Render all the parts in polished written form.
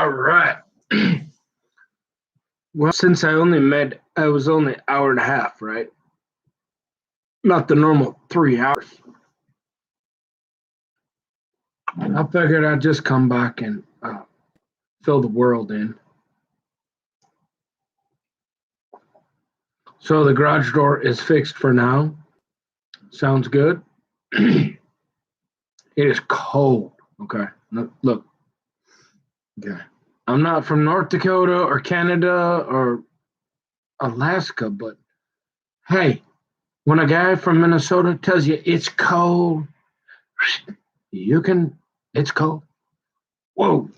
All right. Well, since I was only hour and a half, right? Not the normal 3 hours. I figured I'd just come back and fill the world in. So the garage door is fixed for now. Sounds good. It is cold. Okay. Look. Okay. I'm not from North Dakota or Canada or Alaska, but hey, when a guy from Minnesota tells you it's cold, it's cold. Whoa,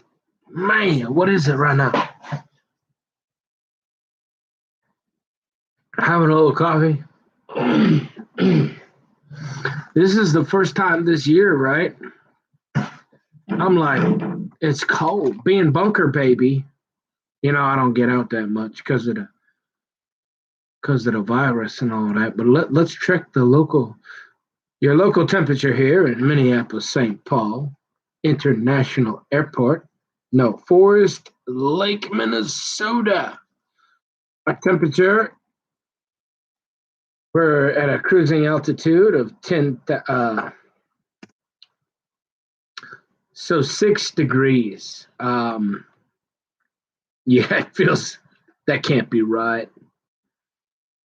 man, what is it right now? Having a little coffee. This is the first time this year, right? I'm like, it's cold. Being bunker baby, I don't get out that much because of the virus and all that. But let's check your local temperature here in Minneapolis, St. Paul International Airport. No, Forest Lake, Minnesota. Our temperature, we're at a cruising altitude of 6 degrees. Yeah, it feels that can't be right.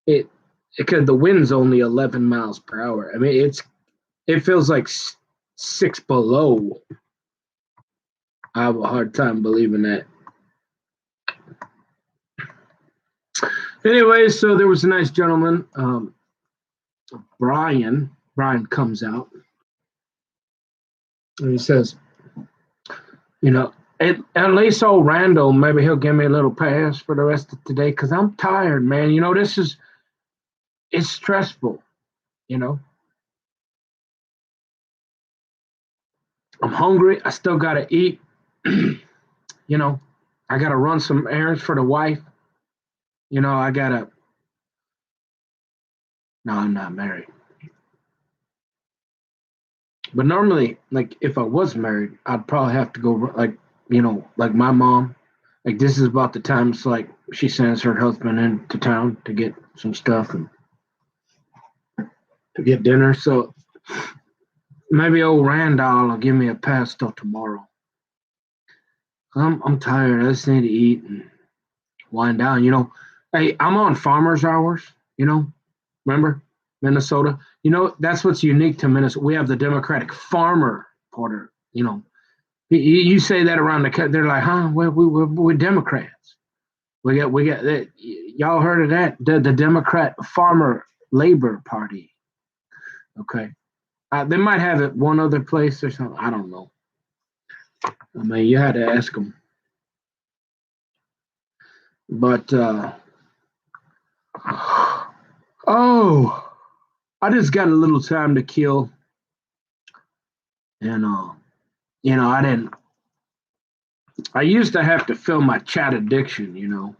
Because the wind's only 11 miles per hour. I mean, it feels like 6 below. I have a hard time believing that. Anyway, so there was a nice gentleman, Brian. Brian comes out and he says, at least old Randall, maybe he'll give me a little pass for the rest of today because I'm tired, man. It's stressful, I'm hungry. I still got to eat. I got to run some errands for the wife. No, I'm not married. But normally, like if I was married, I'd probably have to go like my mom. Like this is about the time it's like she sends her husband into town to get some stuff and to get dinner. So maybe old Randall will give me a pass till tomorrow. I'm tired. I just need to eat and wind down. Hey, I'm on farmers hours. Remember Minnesota? That's what's unique to Minnesota. We have the Democratic Farmer Porter. You say that around the country, they're like, huh? We're Democrats. We got that. Y'all heard of that? The Democrat Farmer Labor Party. Okay. They might have it one other place or something. I don't know. I mean, you had to ask them. But, I just got a little time to kill. And, I used to have to fill my chat addiction,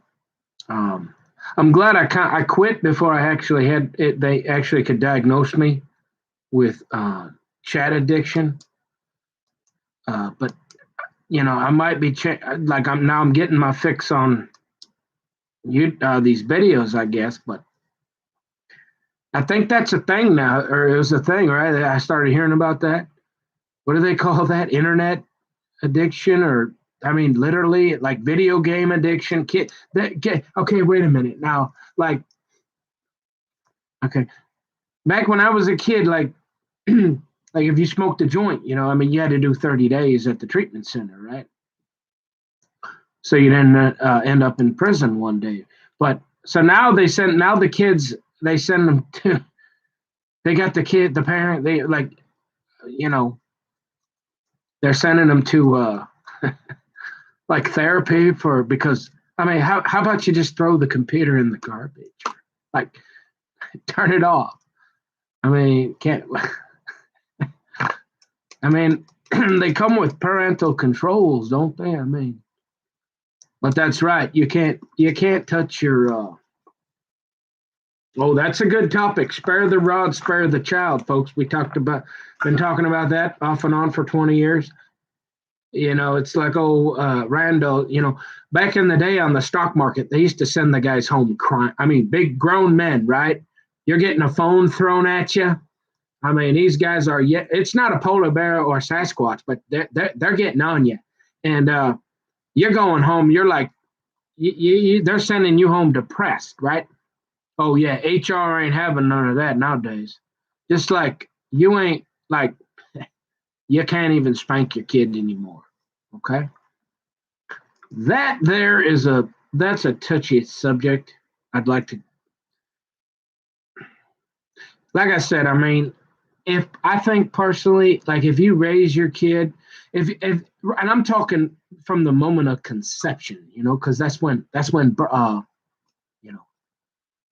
I'm glad I quit before I actually had it. They actually could diagnose me with chat addiction. But I might be I'm getting my fix on these videos, I guess. But I think that's a thing now, or it was a thing, right? I started hearing about that. What do they call that? Internet addiction, or I mean, literally, like video game addiction. Okay, wait a minute now. Okay, back when I was a kid, like if you smoked a joint, I mean, you had to do 30 days at the treatment center, right? So you didn't end up in prison one day. But so now they send the kids. They send them to. They got the parent. They they're sending them to like therapy because I mean, how about you just throw the computer in the garbage, like turn it off? I mean, can't. I mean, they come with parental controls, don't they? I mean, but that's right. You can't touch your. Oh, that's a good topic. Spare the rod, spare the child, folks. Been talking about that off and on for 20 years. It's like Randall. Back in the day on the stock market, they used to send the guys home crying. I mean, big grown men, right? You're getting a phone thrown at you. I mean, these guys are. Yeah, it's not a polar bear or Sasquatch, but they're getting on you, and you're going home. You're like, they're sending you home depressed, right? Oh yeah, HR ain't having none of that nowadays. Just like you ain't like you can't even spank your kid anymore. Okay, that's a touchy subject. I'd like to, like I said, I mean, if I think personally, like if you raise your kid, if and I'm talking from the moment of conception, because you know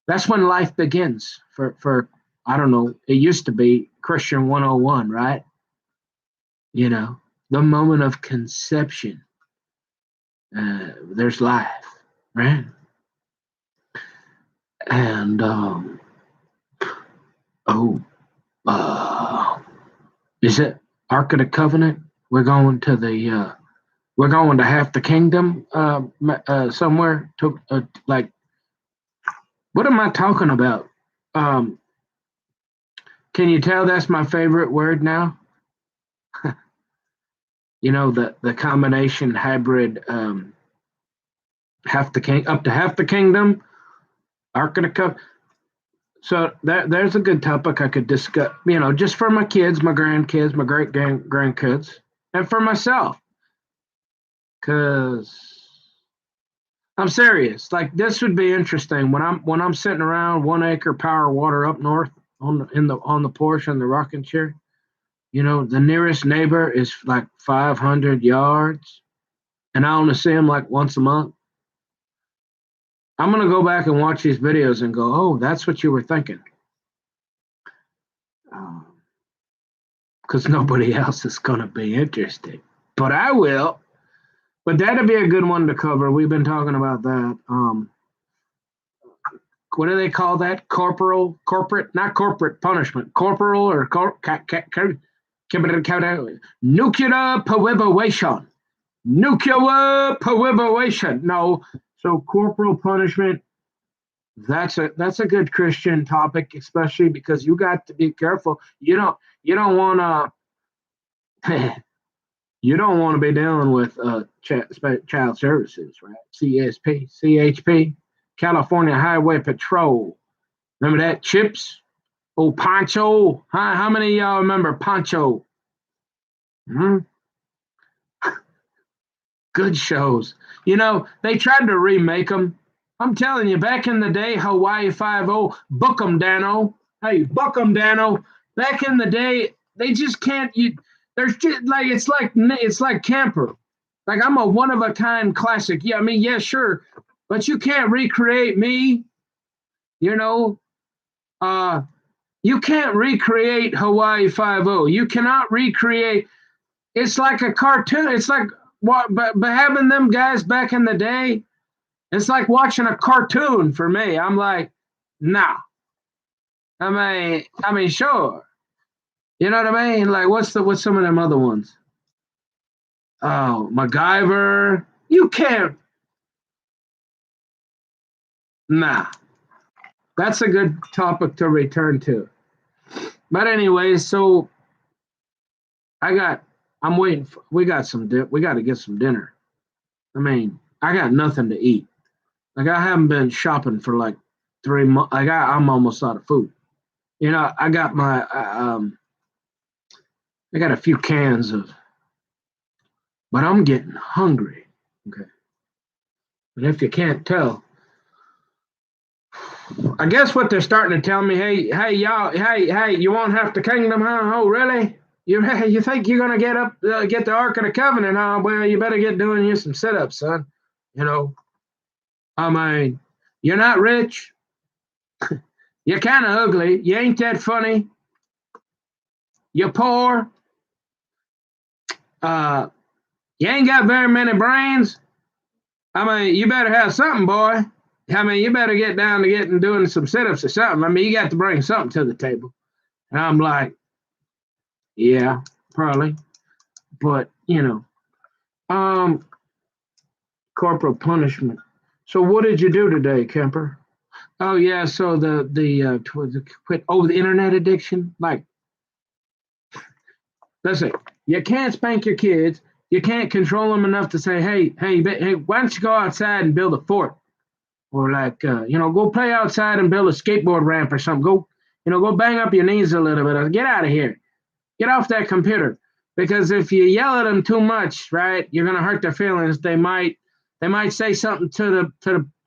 that's when life begins for I don't know. It used to be Christian 101, right? You know, the moment of conception, there's life, right? And oh, uh, is it Ark of the Covenant? We're going to half the kingdom somewhere to like. What am I talking about? Um, can you tell that's my favorite word now? The combination hybrid, half the king up to half the kingdom, Ark of the Covenant. So there's a good topic I could discuss, just for my kids, my grandkids, my great grandkids, and for myself, because I'm serious. Like this would be interesting when I'm sitting around 1 acre power water up north on the porch in the rocking chair. The nearest neighbor is like 500 yards, and I only see him like once a month. I'm gonna go back and watch these videos and go, oh, that's what you were thinking, because nobody else is gonna be interested, but I will. But that'd be a good one to cover. We've been talking about that. What do they call that? Not corporate punishment, corporal or nuclear proliferation. Nuclear proliferation. No, so corporal punishment. That's a good Christian topic, especially because you got to be careful. You don't want to you don't want to be dealing with child services, right? CHP, California Highway Patrol. Remember that? Chips? Oh, Poncho. How many of y'all remember Poncho? Hmm. Good shows. They tried to remake them. I'm telling you, back in the day, Hawaii Five O, book 'em, Dano. Hey, book 'em, Dano. Back in the day, they just can't. There's just like it's like Camper. Like I'm a one of a kind classic. Yeah, I mean, yeah, sure, but you can't recreate me. You know, uh, you can't recreate Hawaii Five O. You cannot recreate. It's like a cartoon. It's like what, but having them guys back in the day, it's like watching a cartoon for me. I'm like, nah. I mean, sure. You know what I mean? Like, what's some of them other ones? Oh, MacGyver. You can't. Nah. That's a good topic to return to. But anyway, so I got. I'm waiting. We got some. We got to get some dinner. I mean, I got nothing to eat. Like I haven't been shopping for like 3 months. I'm almost out of food. I got I got a few cans of, but I'm getting hungry. Okay. And if you can't tell, I guess what they're starting to tell me, hey, y'all, hey, you won't have the kingdom, huh? Oh, really? You think you're gonna get the Ark of the Covenant, huh? Well, you better get doing you some sit-ups, son. You know, I mean, you're not rich. You're kind of ugly. You ain't that funny. You're poor. Uh, you ain't got very many brains. I mean, you better have something, boy. I mean, you better get down to getting doing some sit-ups or something. I mean, you got to bring something to the table. And I'm like, yeah, probably. But, Um, corporal punishment. So what did you do today, Kemper? Oh yeah, so the quit the internet addiction. Like, listen, you can't spank your kids. You can't control them enough to say, hey, why don't you go outside and build a fort, or like, go play outside and build a skateboard ramp or something. Go bang up your knees a little bit. Or get out of here. Get off that computer. Because if you yell at them too much, right, you're gonna hurt their feelings. They might say something to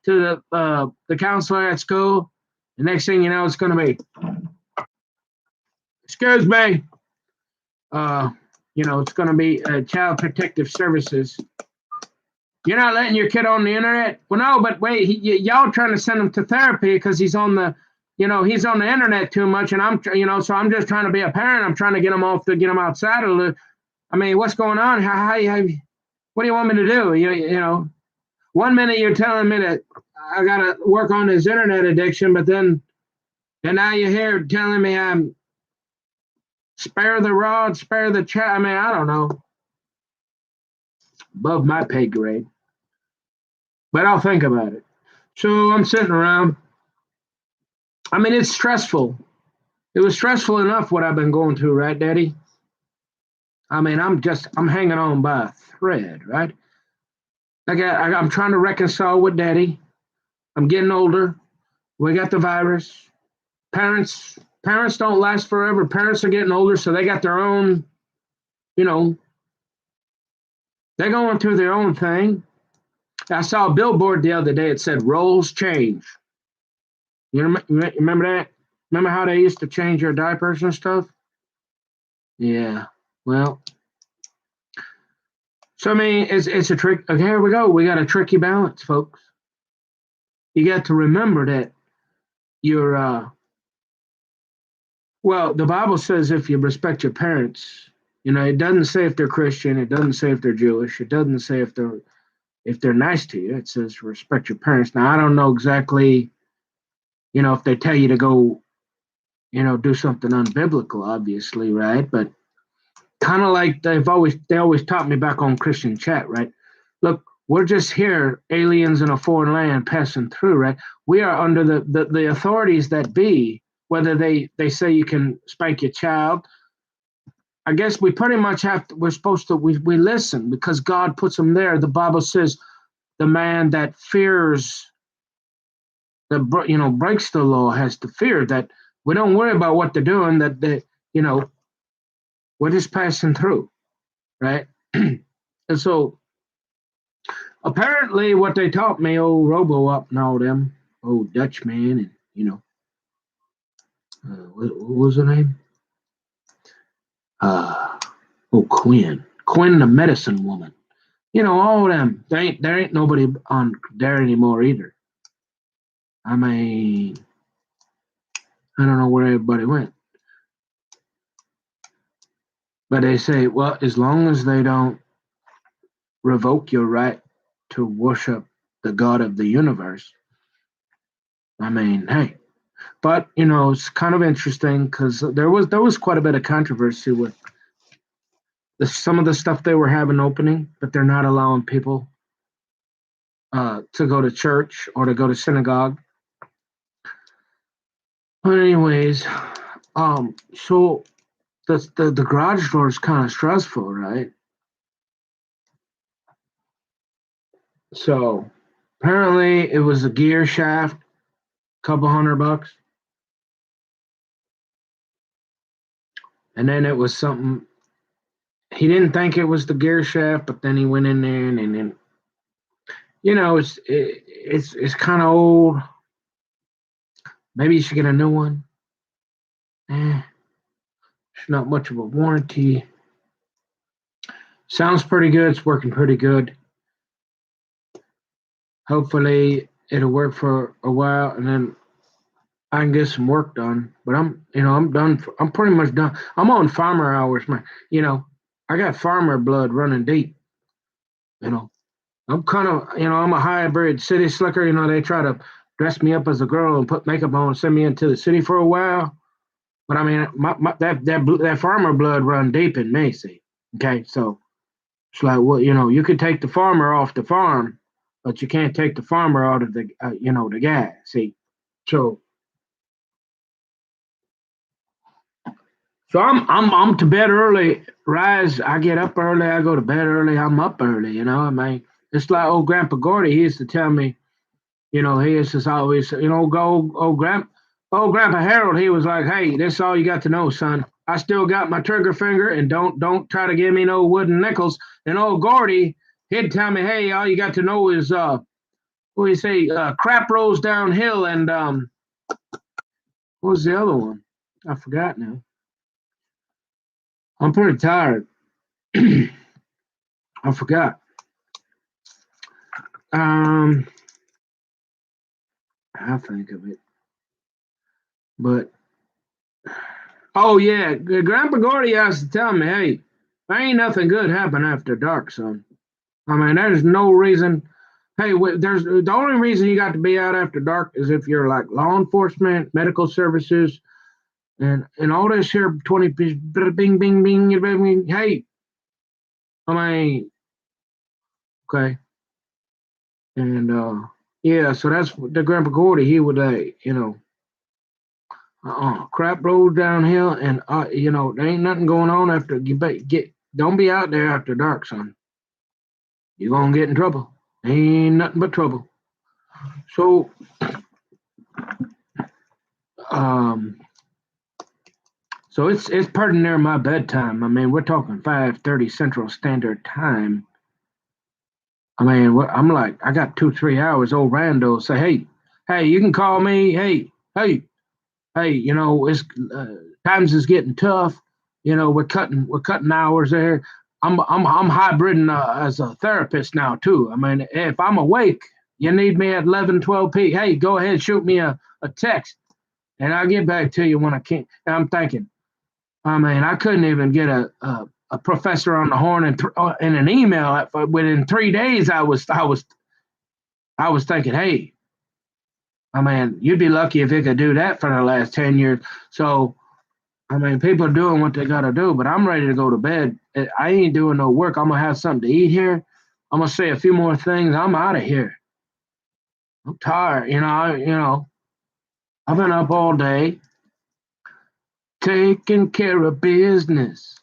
the counselor at school. The next thing you know, it's gonna be, excuse me. Uh, it's gonna be Child Protective Services. You're not letting your kid on the internet. Well, no, but wait, y'all trying to send him to therapy because he's on the internet too much, and so I'm just trying to be a parent. I'm trying to get him outside a little. I mean, what's going on? What do you want me to do? One minute you're telling me that I got to work on his internet addiction, but then, and now you're here telling me I'm spare the rod, spare the child. I mean, I don't know. Above my pay grade, but I'll think about it. So I'm sitting around. I mean, it's stressful. It was stressful enough what I've been going through, right, Daddy? I mean, I'm hanging on by a thread, right? I'm trying to reconcile with Daddy. I'm getting older. We got the virus. Parents don't last forever. Parents are getting older, so they got their own, you know, they're going through their own thing. I saw a billboard the other day. It said roles change. Remember that? Remember how they used to change your diapers and stuff? Yeah. Well, so I mean, it's a trick. Okay, here we go. We got a tricky balance, folks. You got to remember that you're well, the Bible says if you respect your parents, it doesn't say if they're Christian, it doesn't say if they're Jewish, it doesn't say if they're nice to you. It says respect your parents. Now I don't know exactly, if they tell you to go, do something unbiblical, obviously, right? But kind of like they always taught me back on Christian chat, right? Look, we're just here, aliens in a foreign land passing through, right? We are under the authorities that be, whether they say you can spank your child. I guess we pretty much we're supposed to, we listen because God puts them there. The Bible says the man that fears, breaks the law has to fear that we don't worry about what they're doing, that we're just passing through, right? And so apparently what they taught me, old Robo up and all them, old Dutchman, and what was her name? Quinn the medicine woman. All of them. There ain't nobody on there anymore either. I mean, I don't know where everybody went. But they say, well, as long as they don't revoke your right to worship the God of the universe, I mean, hey. But it's kind of interesting because there was quite a bit of controversy with some of the stuff they were having opening, but they're not allowing people to go to church or to go to synagogue. But anyways, so the garage door is kind of stressful, right? So apparently it was a gear shaft, couple $100, and then it was something. He didn't think it was the gear shaft, but then he went in there and then, it's kind of old. Maybe you should get a new one. It's not much of a warranty. Sounds pretty good. It's working pretty good. Hopefully it'll work for a while, and then I can get some work done. But I'm done. I'm pretty much done. I'm on farmer hours, man. I got farmer blood running deep. I'm kind of, I'm a hybrid city slicker. They try to dress me up as a girl and put makeup on and send me into the city for a while. But I mean, that farmer blood run deep in me. See, okay, so It's like, well, you could take the farmer off the farm, but you can't take the farmer out of the gas. See, so I'm to bed early. Rise, I get up early. I go to bed early. I'm up early. I mean, it's like old Grandpa Gordy. He used to tell me, he used to always, go, Grandpa Harold. He was like, hey, this is all you got to know, son. I still got my trigger finger, and don't try to give me no wooden nickels. And old Gordy, he'd tell me, hey, all you got to know is what do you say, crap rolls downhill, and what was the other one? I forgot now. I'm pretty tired. I forgot. Um, I think of it, but oh yeah, Grandpa Gordy used to tell me, "Hey, there ain't nothing good happen after dark, son. I mean, there's no reason. Hey, there's the only reason you got to be out after dark is if you're like law enforcement, medical services, and all this here 20 bing bing bing bing. Hey, I mean, okay, and yeah, so that's the Grandpa Gordy. He would, crap rolls downhill, and there ain't nothing going on after you get. Don't be out there after dark, son. You're gonna get in trouble. Ain't nothing but trouble. So, um, so it's pretty near my bedtime. I mean, we're talking 5:30 Central Standard Time. I mean, I'm like, I got 2 3 hours. Old Rando say, hey, you can call me. Hey, it's times is getting tough. We're cutting hours there. I'm hybriding as a therapist now too. I mean, if I'm awake, you need me at 11 12 p. Hey, go ahead, shoot me a text, and I'll get back to you when I can. And I'm thinking, I mean, I couldn't even get a professor on the horn in an email. Within 3 days, I was thinking, hey, I mean, you'd be lucky if you could do that for the last 10 years. So I mean, people are doing what they got to do, but I'm ready to go to bed. I ain't doing no work. I'm gonna have something to eat here. I'm gonna say a few more things. I'm out of here. I'm tired. I've been up all day taking care of business.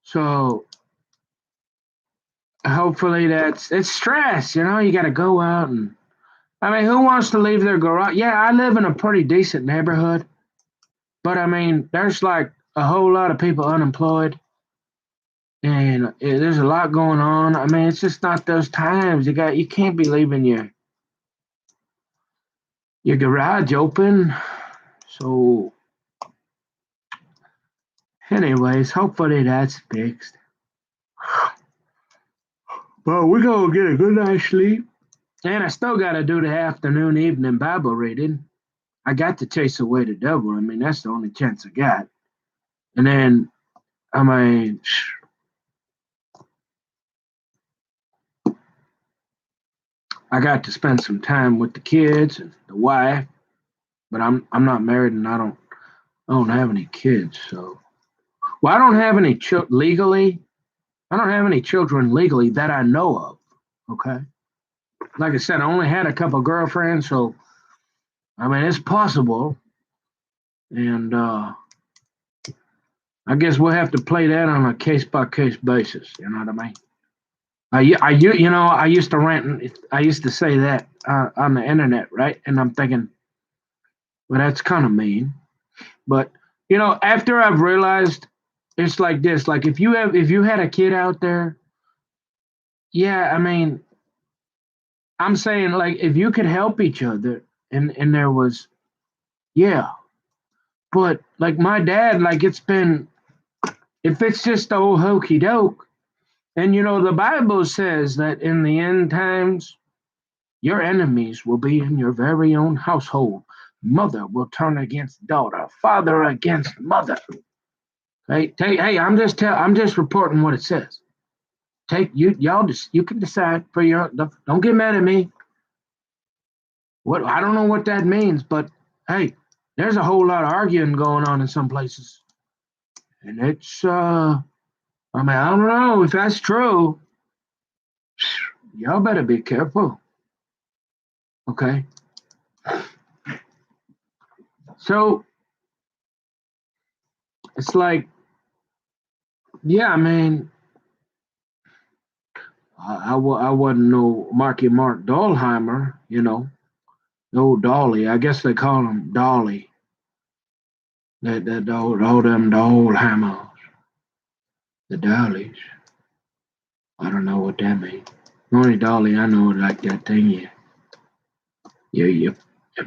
So hopefully it's stress. You got to go out and. I mean, who wants to leave their garage? Yeah, I live in a pretty decent neighborhood, but I mean, there's like a whole lot of people unemployed. And there's a lot going on. I mean, it's just not those times. You can't be leaving your garage open. So, anyways, hopefully that's fixed. But we're gonna get a good night's sleep. And I still gotta do the afternoon, evening Bible reading. I got to chase away the devil. I mean, that's the only chance I got. And then, I mean, I got to spend some time with the kids and the wife. But I'm not married, and I don't have any kids. So, well, I don't have any legally. I don't have any children legally that I know of. Okay, like I said, I only had a couple girlfriends, so I mean it's possible, and I guess we'll have to play that on a case by case basis. You know what I mean? I used to rant. I used to say that on the internet, right? And I'm thinking, well, that's kind of mean. But after I've realized, it's like this. Like if you had a kid out there, yeah, I mean, I'm saying like if you could help each other, and there was, yeah, but like my dad, like if it's just old hokey doke, and the Bible says that in the end times your enemies will be in your very own household. Mother will turn against daughter, father against mother. Hey, I'm just reporting what it says. Y'all just you can decide for your. Don't get mad at me. What I don't know what that means, but hey, there's a whole lot of arguing going on in some places, and it's I mean, I don't know if that's true. Y'all better be careful. Okay. So it's like, yeah, I mean, I wasn't no Marky Mark Dolheimer, no Dolly. I guess they call him Dolly. That all them Dolhammers, the Dollies. I don't know what that means. The only Dolly I know is like that thing you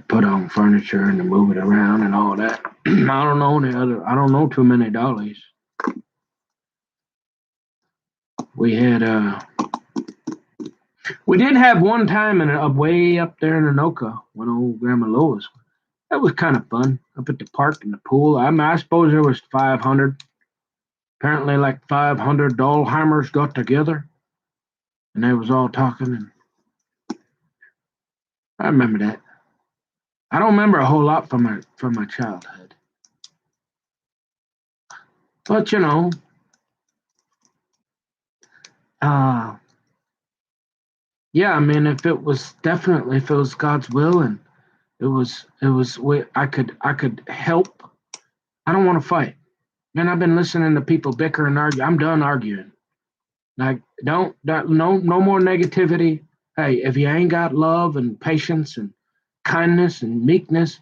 put on furniture and move it around and all that. I don't know any other. I don't know too many Dollies. We had we did have one time way up there in Anoka when old Grandma Lois. That was kind of fun up at the park and the pool. I mean, I suppose there was 500. Apparently, like 500 Dolheimers got together and they was all talking. And I remember that. I don't remember a whole lot from my childhood, but uh, yeah. I mean, if it was God's will and I could help. I don't want to fight. Man, I've been listening to people bicker and argue. I'm done arguing. Like, no more negativity. Hey, if you ain't got love and patience and kindness and meekness,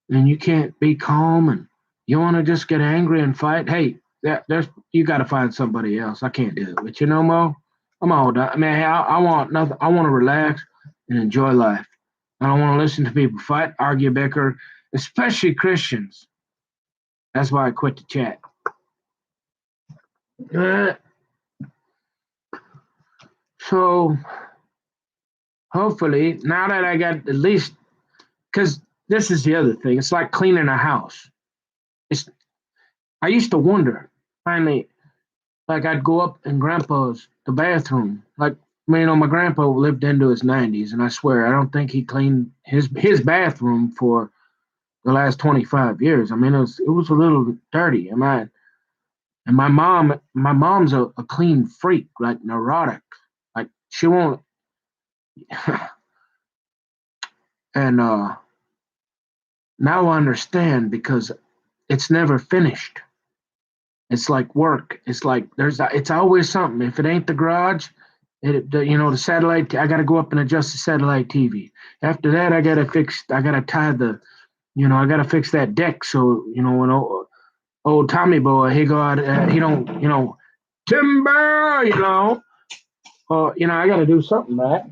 and you can't be calm and you want to just get angry and fight, hey, there's you got to find somebody else. I can't do it with you no more. I'm all done. I mean, hey, I want nothing. I want to relax and enjoy life. I don't want to listen to people fight, argue, bicker, especially Christians. That's why I quit the chat. Uh, so hopefully, now that I got at least, because this is the other thing, it's like cleaning a house. It's I used to wonder. Finally, like I'd go up in Grandpa's the bathroom. Like my grandpa lived into his 90s, and I swear I don't think he cleaned his bathroom for the last 25 years. I mean, it was a little dirty. And my mom's a clean freak, like neurotic. Like she won't. And now I understand because it's never finished. It's like work. It's like it's always something. If it ain't the garage, the satellite. I got to go up and adjust the satellite TV. After that, I got to fix. I got to tie the. I got to fix that deck. So when old Tommy boy he go out, he don't timber. I got to do something, right?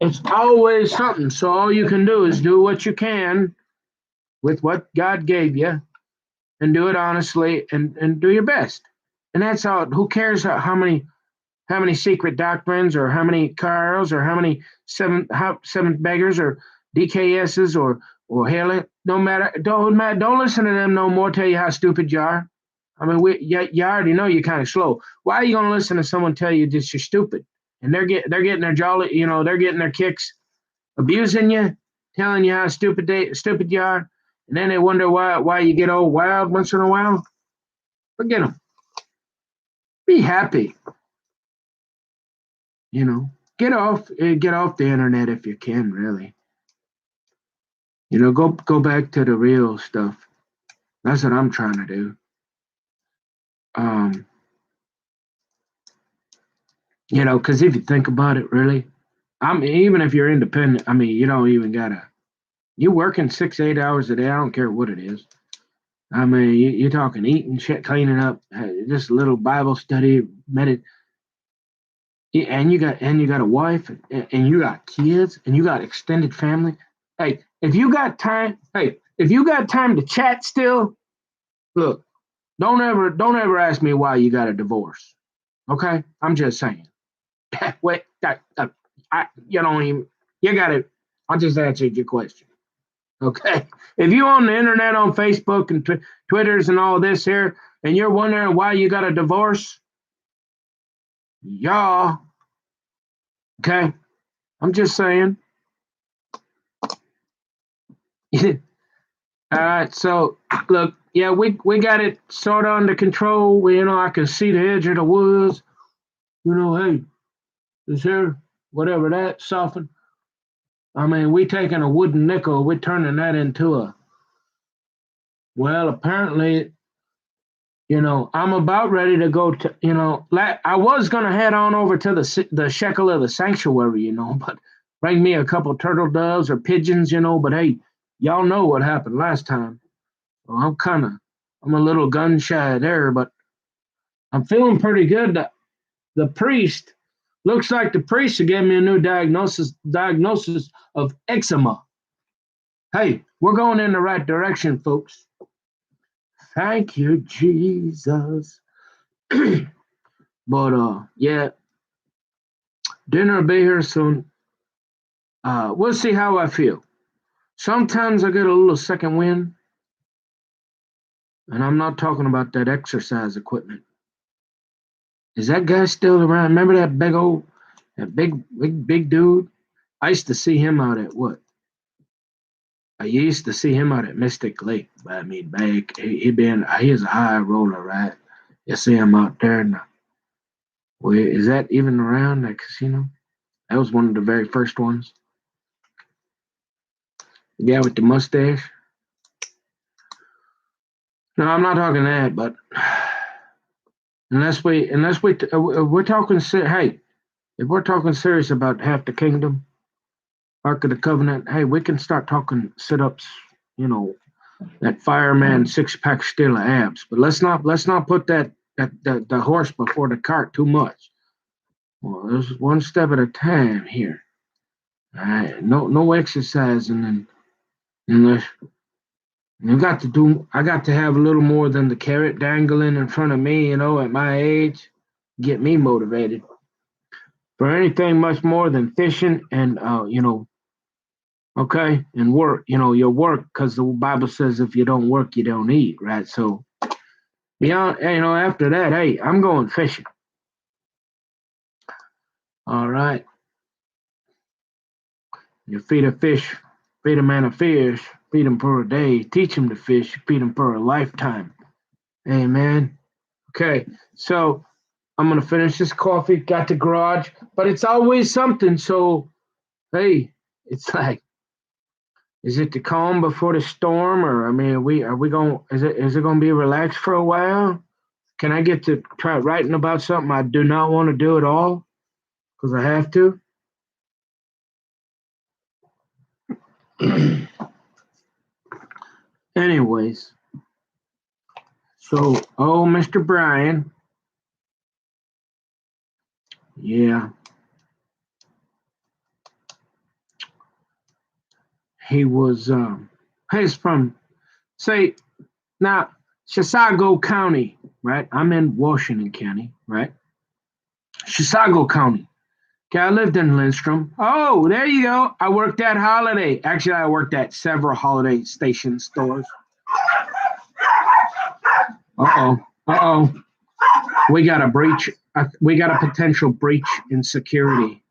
It's always something. So all you can do is do what you can with what God gave you and do it honestly and do your best. And that's all. Who cares how many secret doctrines or how many cars or how many seventh beggars or DKSs or hell, no matter. Don't listen to them no more. Tell you how stupid you are. I mean, you already know you're kind of slow. Why are you going to listen to someone tell you that you're stupid? And they're getting their jolly, they're getting their kicks, abusing you, telling you how stupid you are, and then they wonder why you get all wild once in a while. Forget them. Be happy. You know, get off the internet if you can. Really, go back to the real stuff. That's what I'm trying to do. Um, because if you think about it, really, even if you're independent. I mean, you don't even gotta. You working 6 8 hours a day. I don't care what it is. I mean, you're talking eating, shit, cleaning up, just a little Bible study, medit. And you got a wife, and you got kids, and you got extended family. Hey, if you got time to chat still, look, don't ever ask me why you got a divorce. Okay, I'm just saying. Wait, you don't even you got it. I just answered your question. Okay, if you on the internet on Facebook and Twitters and all this here, and you're wondering why you got a divorce, y'all. Okay, I'm just saying. All right, so look, yeah, we got it sort of under control. I can see the edge of the woods. Hey, is here whatever that soften. I mean, we taking a wooden nickel, we're turning that into a. Well, apparently, I'm about ready to go to. I was gonna head on over to the shekel of the sanctuary, but bring me a couple turtle doves or pigeons, But hey, y'all know what happened last time. Well, I'm a little gun shy there, but I'm feeling pretty good. The priest looks like the priest gave me a new diagnosis of eczema. Hey, we're going in the right direction, folks. Thank you, Jesus. But yeah, dinner will be here soon. We'll see how I feel. Sometimes I get a little second wind, and I'm not talking about that exercise equipment. Is that guy still around? Remember that big dude? I used to see him out at what? I used to see him out at Mystic Lake. But I mean, back he's a high roller, right? You see him out there. Is that even around that casino? That was one of the very first ones. The guy with the mustache. No, I'm not talking that, but we're talking. Hey, if we're talking serious about half the kingdom, Ark of the Covenant, hey, we can start talking sit-ups. That fireman 6-pack still of abs. But let's not put the horse before the cart too much. Well, there's one step at a time here. All right, no exercising and unless I got to have a little more than the carrot dangling in front of me, at my age, get me motivated. For anything much more than fishing and okay, and work, your work, because the Bible says if you don't work, you don't eat, right? So beyond, after that, hey, I'm going fishing. All right. You feed a fish, feed a man a fish, feed him for a day, teach him to fish, feed him for a lifetime. Amen. Okay, so I'm gonna finish this coffee. Got the garage, but it's always something. So hey, it's like, is it the calm before the storm, or I mean, are we going? Is it going to be relaxed for a while? Can I get to try writing about something I do not want to do at all because I have to? Anyways, so Mr. Brian, yeah, he was. He's from say now Chisago County, right? I'm in Washington County, right? Chisago County. Okay, I lived in Lindstrom. Oh, there you go. I worked at Holiday. Actually, I worked at several Holiday Station stores. Uh-oh. We got a breach. We got a potential breach in security.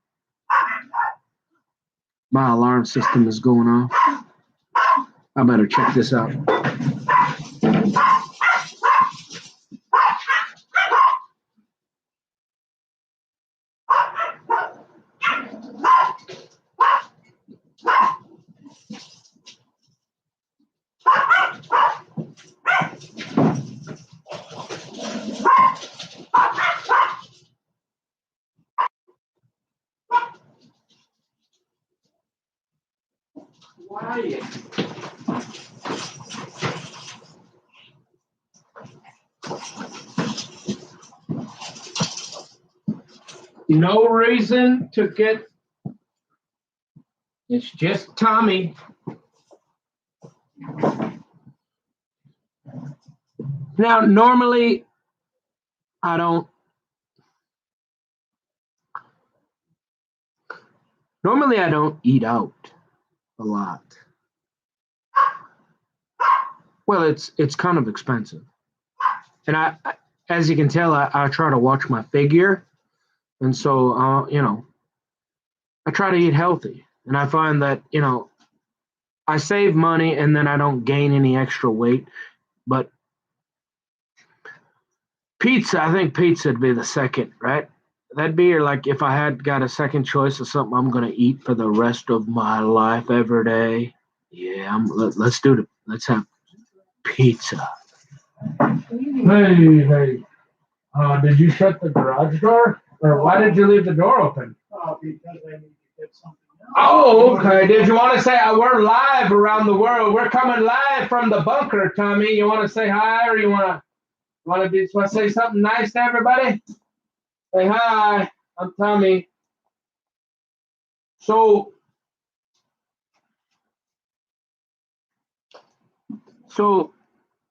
My alarm system is going off. I better check this out. Why? No reason to get. It's just Tommy. Now, normally, I don't. Normally, I don't eat out a lot. Well, it's kind of expensive, and as you can tell, I try to watch my figure, and so I try to eat healthy, and I find that I save money, and then I don't gain any extra weight. But pizza, I think pizza would be the second, right? That'd be like if I had got a second choice of something I'm gonna eat for the rest of my life every day. Yeah, let's do it. Let's have pizza. Hey. Did you shut the garage door? Or why did you leave the door open? Because I need to get something else. Oh, okay. Did you want to say we're live around the world? We're coming live from the bunker, Tommy. You want to say hi, or you want to say something nice to everybody? Say hi. I'm Tommy. So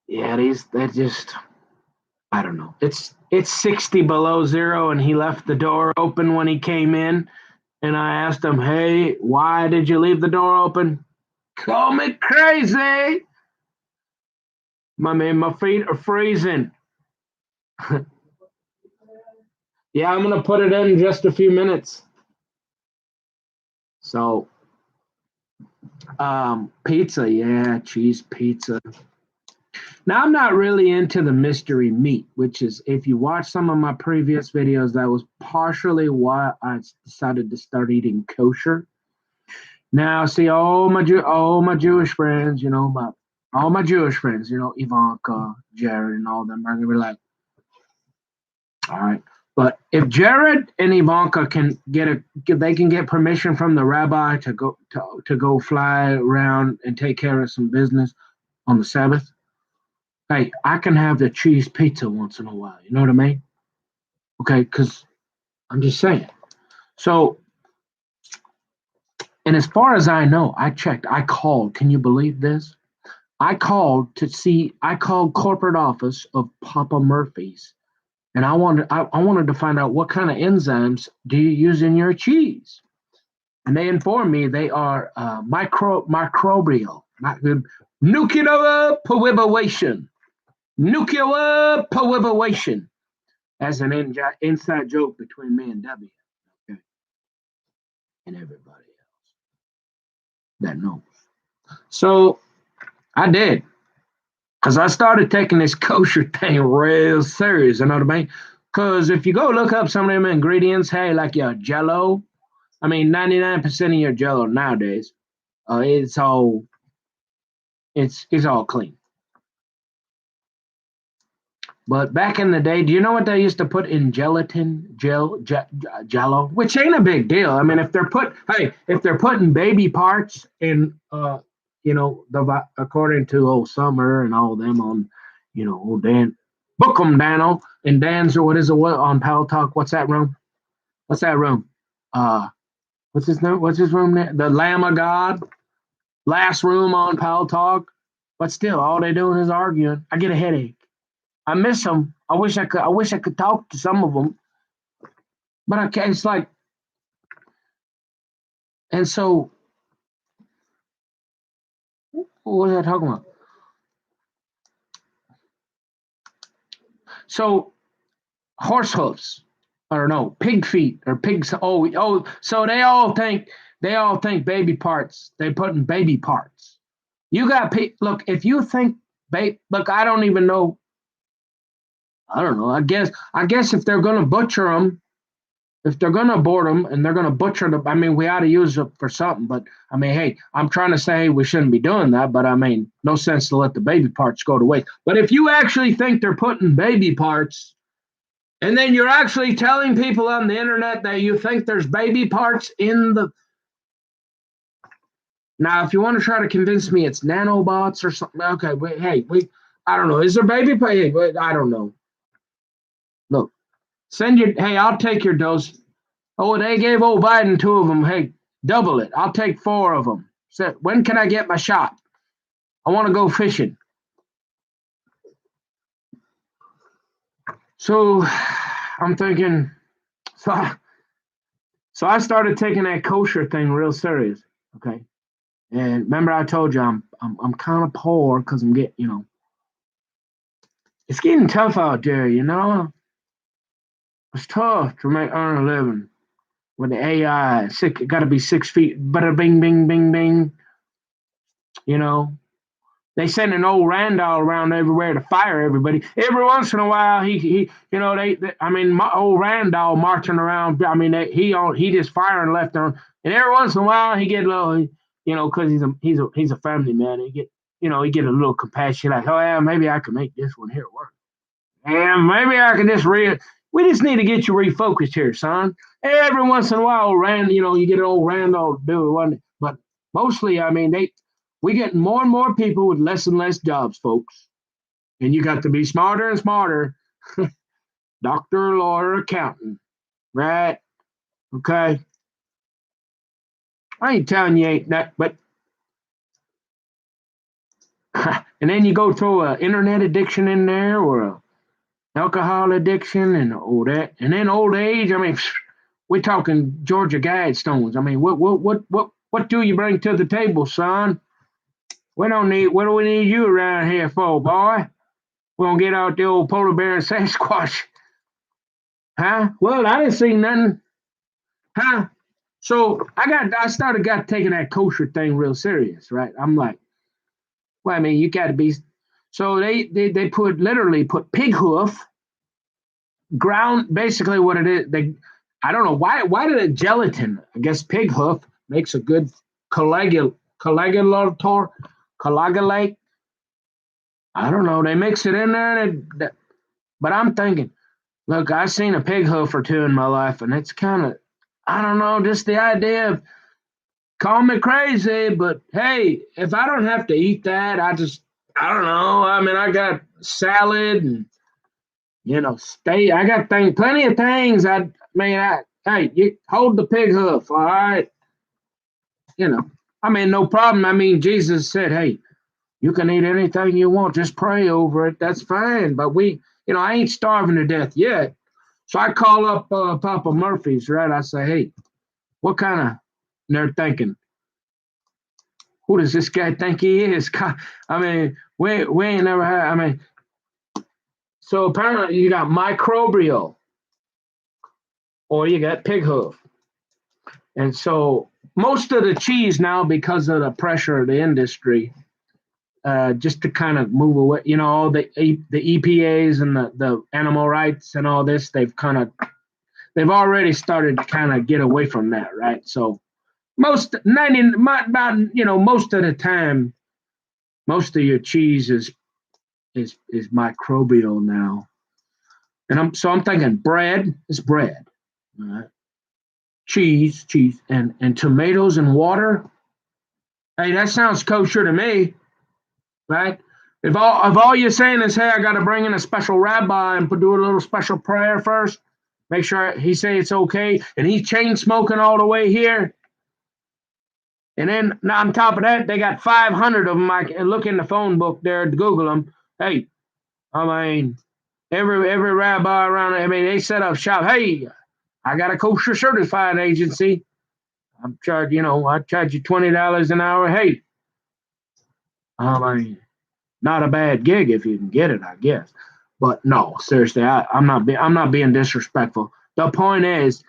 yeah, they're just, I don't know. It's 60 below zero, and he left the door open when he came in. And I asked him, "Hey, why did you leave the door open?" Call me crazy. My feet are freezing. Yeah, I'm gonna put it in just a few minutes. So, pizza, yeah, cheese pizza. Now, I'm not really into the mystery meat, which is, if you watch some of my previous videos, that was partially why I decided to start eating kosher. Now, see, all my Jewish friends, all my Jewish friends, Ivanka, Jared, and all them are gonna be like, all right. But if Jared and Ivanka they can get permission from the rabbi to go fly around and take care of some business on the Sabbath. Hey, I can have the cheese pizza once in a while. You know what I mean? Okay, because I'm just saying. So, and as far as I know, I checked. I called. Can you believe this? I called corporate office of Papa Murphy's, and I wanted to find out what kind of enzymes do you use in your cheese. And they informed me they are microbial, nuclear polymerization, nuclear polymerization, as an inside joke between me and W, okay, and everybody else that knows. So I did, because I started taking this kosher thing real serious. You know what I mean? Because if you go look up some of them ingredients, hey, like your Jello, 99% of your Jello nowadays, it's all clean. But back in the day, do you know what they used to put in gelatin, Jello? Which ain't a big deal. I mean, if they're putting baby parts in, according to old Summer and all them on, old Dan, book 'em, Dano, and Dan's, or what is it, on Pal Talk? What's that room? What's that room? What's his name? What's his room there? The Lamb of God, last room on Pal Talk. But still, all they doing is arguing. I get a headache. I miss them. I wish I could. I wish I could talk to some of them, but I can't. It's like, and so what was I talking about? So horse hoofs, or no, pig feet, or pigs. Oh. So they all think baby parts. They put in baby parts. You got look. If you think look, I don't even know. I don't know. I guess if they're gonna butcher them, if they're going to abort them and they're going to butcher them, we ought to use it for something. But hey, I'm trying to say we shouldn't be doing that. But no sense to let the baby parts go to waste. But if you actually think they're putting baby parts, and then you're actually telling people on the internet that you think there's baby parts in the. Now, if you want to try to convince me it's nanobots or something, okay, I don't know. Is there baby parts? Hey, I don't know. Look, I'll take your dose. Oh, they gave old Biden 2 of them. Hey, double it. I'll take 4 of them. So when can I get my shot? I want to go fishing. So I'm thinking, so I started taking that kosher thing real serious. Okay. And remember I told you I'm kind of poor because I'm getting, it's getting tough out there, It's tough to earn a living with the AI. Got to be 6 feet. Bada bing, bing, bing, bing. You know, they send an old Randall around everywhere to fire everybody. Every once in a while, I mean, my old Randall marching around. I mean, he just firing left on, and every once in a while he get a little, because he's a family man. He get a little compassion, like, oh yeah, maybe I can make this one here work. And maybe I can we just need to get you refocused here, son. Every once in a while, you get an old Randall to do it, but mostly, I mean, we get more and more people with less and less jobs, folks. And you got to be smarter and smarter. Doctor, lawyer, accountant, right? Okay. I ain't telling you ain't that, but and then you go throw an internet addiction in there or a alcohol addiction and all that, and then old age. I mean, we're talking Georgia Guidestones. I mean, what do you bring to the table, son? What do we need you around here for, boy? We're gonna get out the old polar bear and Sasquatch. Huh? Well, I didn't see nothing. Huh? So I started taking that kosher thing real serious, right? I'm like, well, I mean, you gotta be. So they literally put pig hoof ground, basically what it is. I don't know why did it gelatin? I guess pig hoof makes a good coagulate. I don't know. They mix it in there, but I'm thinking, look, I've seen a pig hoof or two in my life, and it's kind of, I don't know, just the idea of, call me crazy, but hey, if I don't have to eat that, I don't know. I mean, I got salad and steak. I got plenty of things. Hey, you hold the pig hoof, all right? I mean, no problem. I mean, Jesus said, hey, you can eat anything you want. Just pray over it. That's fine. But I ain't starving to death yet. So I call up Papa Murphy's, right? I say, hey, what kind of, and they're thinking, who does this guy think he is? I mean, we ain't never had, I mean, so apparently you got microbial or you got pig hoof. And so most of the cheese now, because of the pressure of the industry, just to kind of move away, all the EPAs and the animal rights and all this, they've already started to kind of get away from that, right? So most of the time, most of your cheese is microbial now. And I'm thinking bread is bread, right? Cheese, and tomatoes and water. Hey, that sounds kosher to me, right? If all you're saying is, hey, I got to bring in a special rabbi and do a little special prayer first, make sure he say it's okay, and he's chain smoking all the way here. And then on top of that, they got 500 of them. I can look in the phone book there, Google them. Hey, I mean, every rabbi around, I mean, they set up shop. Hey, I got a kosher certified agency. I charge you $20 an hour. Hey, I mean, not a bad gig if you can get it, I guess. But no, seriously, I'm not being disrespectful. The point is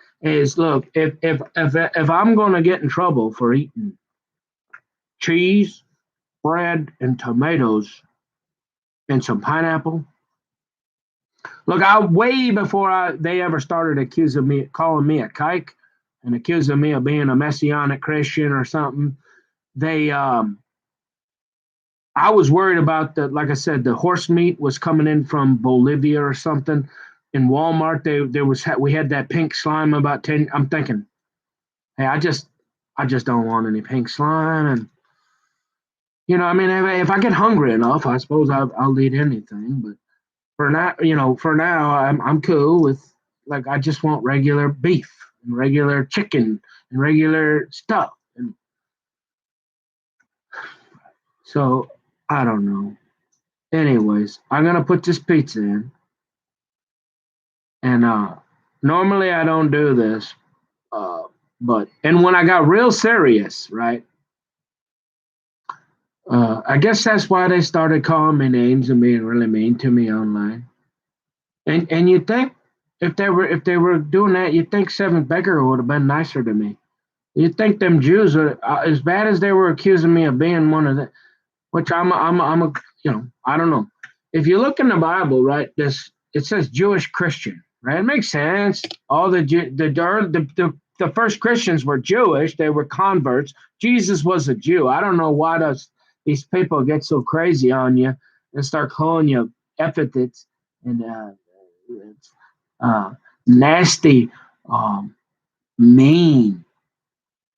look, if I'm going to get in trouble for eating cheese, bread, and tomatoes and some pineapple, look, way before they ever started calling me a kike and accusing me of being a messianic Christian or something, I was worried about like I said, the horse meat was coming in from Bolivia or something. In Walmart, we had that pink slime about 10. I'm thinking, hey, I just don't want any pink slime. And I mean, if I get hungry enough, I suppose I'll eat anything. But for now, I'm cool with, like, I just want regular beef and regular chicken and regular stuff. And so I don't know. Anyways, I'm gonna put this pizza in, and normally I don't do this, but when I got real serious, right? I guess that's why they started calling me names and being really mean to me online. And you think if they were doing that, you'd think Seventh Baker would have been nicer to me. You'd think them Jews would, as bad as they were accusing me of being one of the. which I don't know. If you look in the Bible, right, it says Jewish Christian, right? It makes sense. All the first Christians were Jewish. They were converts. Jesus was a Jew. I don't know why these people get so crazy on you and start calling you epithets and uh, nasty, mean,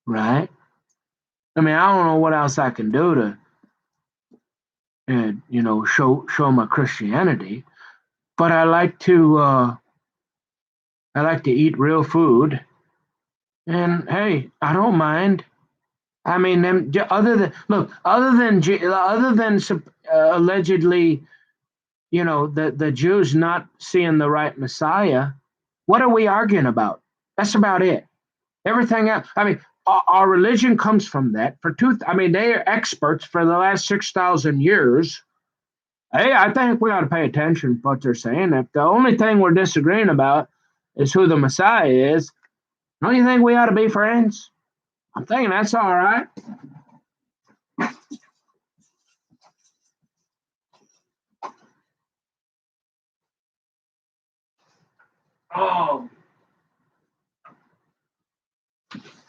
right? I mean, I don't know what else I can do to, show my Christianity. But I like to eat real food, and hey, I don't mind. I mean, other than allegedly, the Jews not seeing the right Messiah, what are we arguing about? That's about it. Everything else, I mean, our religion comes from that. I mean, they are experts for the last 6,000 years. Hey, I think we ought to pay attention to what they're saying. If the only thing we're disagreeing about is who the Messiah is, don't you think we ought to be friends? I'm thinking that's all right. Oh,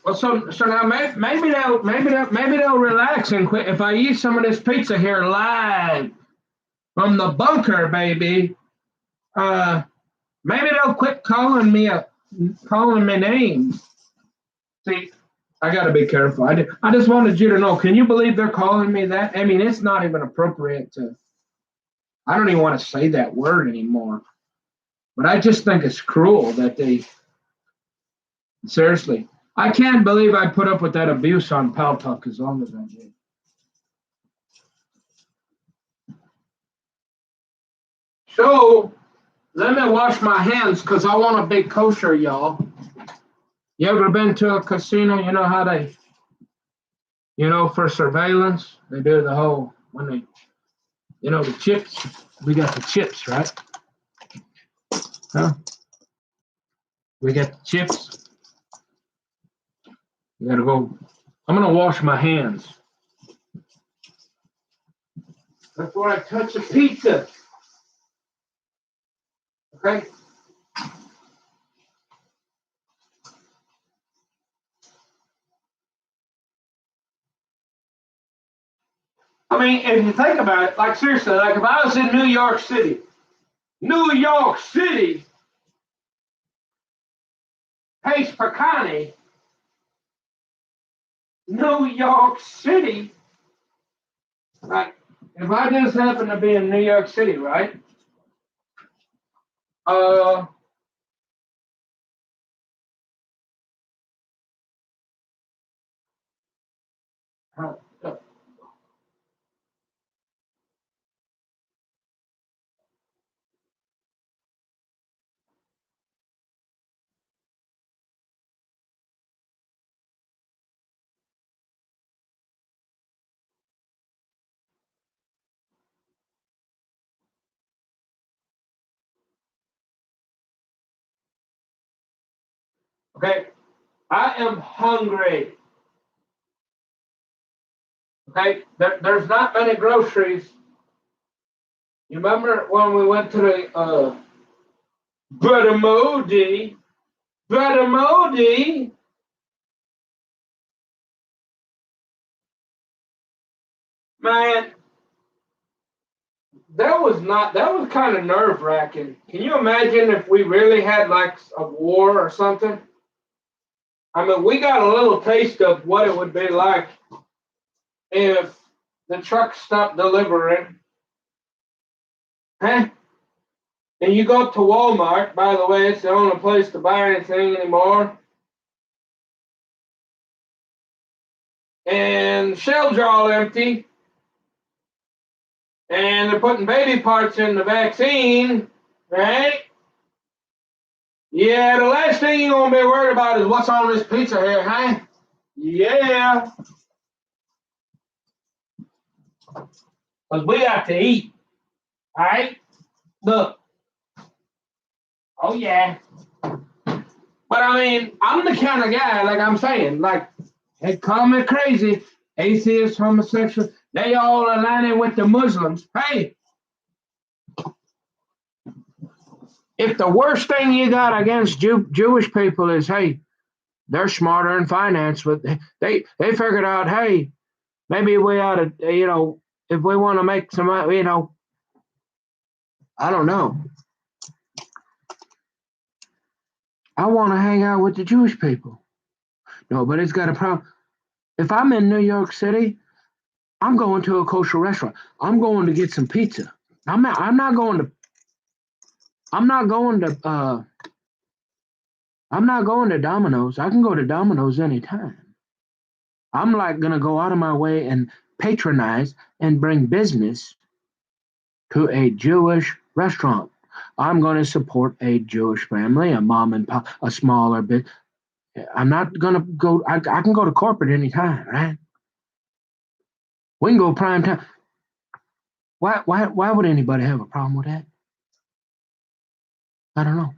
well, so now maybe they'll relax and quit if I eat some of this pizza here live from the bunker, baby. Uh, Maybe they'll quit calling me names. See, I got to be careful. I just wanted you to know. Can you believe they're calling me that? I mean, it's not even appropriate to. I don't even want to say that word anymore. But I just think it's cruel that they. Seriously, I can't believe I put up with that abuse on Pal Talk as long as I did. So let me wash my hands because I want a big kosher, y'all. You ever been to a casino? You know how they, for surveillance, they do the whole when they, the chips. We got the chips, right? Huh? We got the chips. We gotta go. I'm gonna wash my hands before I touch a pizza. Okay. I mean, if you think about it, like seriously, like if I was in New York City, Pace Picani, New York City, like if I just happen to be in New York City, right? Uh, okay, I am hungry. Okay, there's not many groceries. You remember when we went to the Brother Modi? Brother Modi, man, that was kind of nerve wracking. Can you imagine if we really had like a war or something? I mean, we got a little taste of what it would be like if the truck stopped delivering. Huh? And you go to Walmart, by the way, it's the only place to buy anything anymore. And shelves are all empty. And they're putting baby parts in the vaccine, right? Yeah, the last thing you're going to be worried about is what's on this pizza here, huh? Yeah. Because we got to eat, all right? Look. Oh, yeah. But I mean, I'm the kind of guy, like I'm saying, like, they call me crazy, atheist, homosexual. They all aligning with the Muslims. Hey, if the worst thing you got against Jewish people is, hey, they're smarter in finance, but they figured out, hey, maybe we ought to, if we want to make some, I don't know. I want to hang out with the Jewish people. Nobody's got a problem. If I'm in New York City, I'm going to a kosher restaurant. I'm going to get some pizza. I'm not going to Domino's. I can go to Domino's anytime. I'm like gonna go out of my way and patronize and bring business to a Jewish restaurant. I'm going to support a Jewish family, a mom and pop, a smaller bit. I'm not gonna go. I can go to corporate anytime, right? We can go prime time. Why would anybody have a problem with that? I don't know.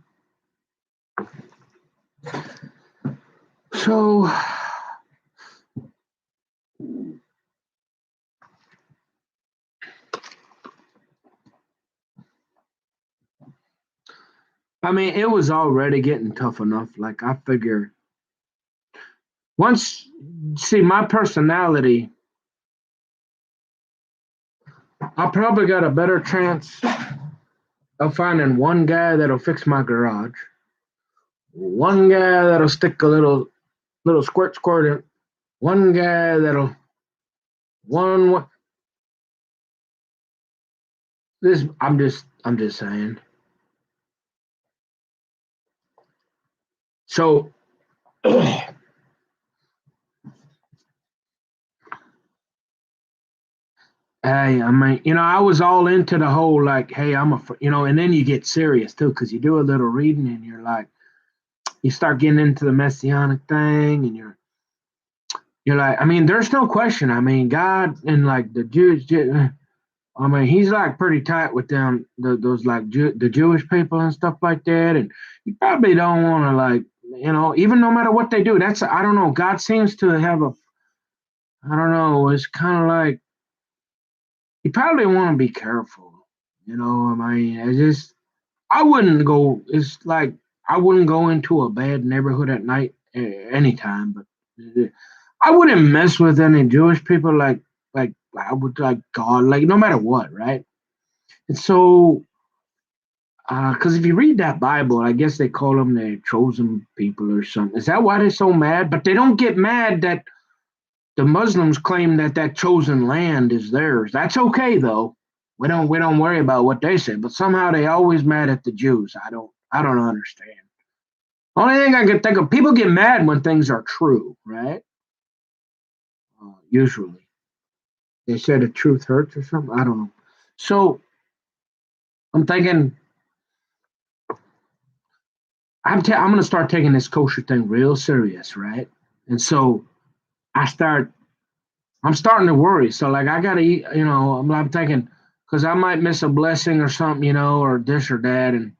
So, I mean, it was already getting tough enough. Like, I figure see, my personality, I probably got a better chance of finding one guy that'll fix my garage, one guy that'll stick a little squirt in, one guy that'll one this. I'm just saying. So, hey, I mean, I was all into the whole like, hey, and then you get serious too, because you do a little reading and you're like, you start getting into the messianic thing, and you're like, I mean, there's no question. I mean, God and like the Jews, I mean, he's like pretty tight with them, those like the Jewish people and stuff like that, and you probably don't want to like, even no matter what they do. I don't know. God seems to have I don't know. It's kind of like you probably want to be careful. I mean, I wouldn't go. It's like I wouldn't go into a bad neighborhood at night anytime, but I wouldn't mess with any Jewish people like I would like God, like no matter what, right? And so, because if you read that Bible, I guess they call them the chosen people or something. Is that why they're so mad? But they don't get mad that the Muslims claim that chosen land is theirs. That's okay though. We don't worry about what they say. But somehow they always mad at the Jews. I don't understand. Only thing I can think of, people get mad when things are true, right? Usually, they say the truth hurts or something. I don't know. So I'm thinking I'm going to start taking this kosher thing real serious, right? And so I start I'm starting to worry. So like I gotta eat, I'm thinking because I might miss a blessing or something, or this or that, and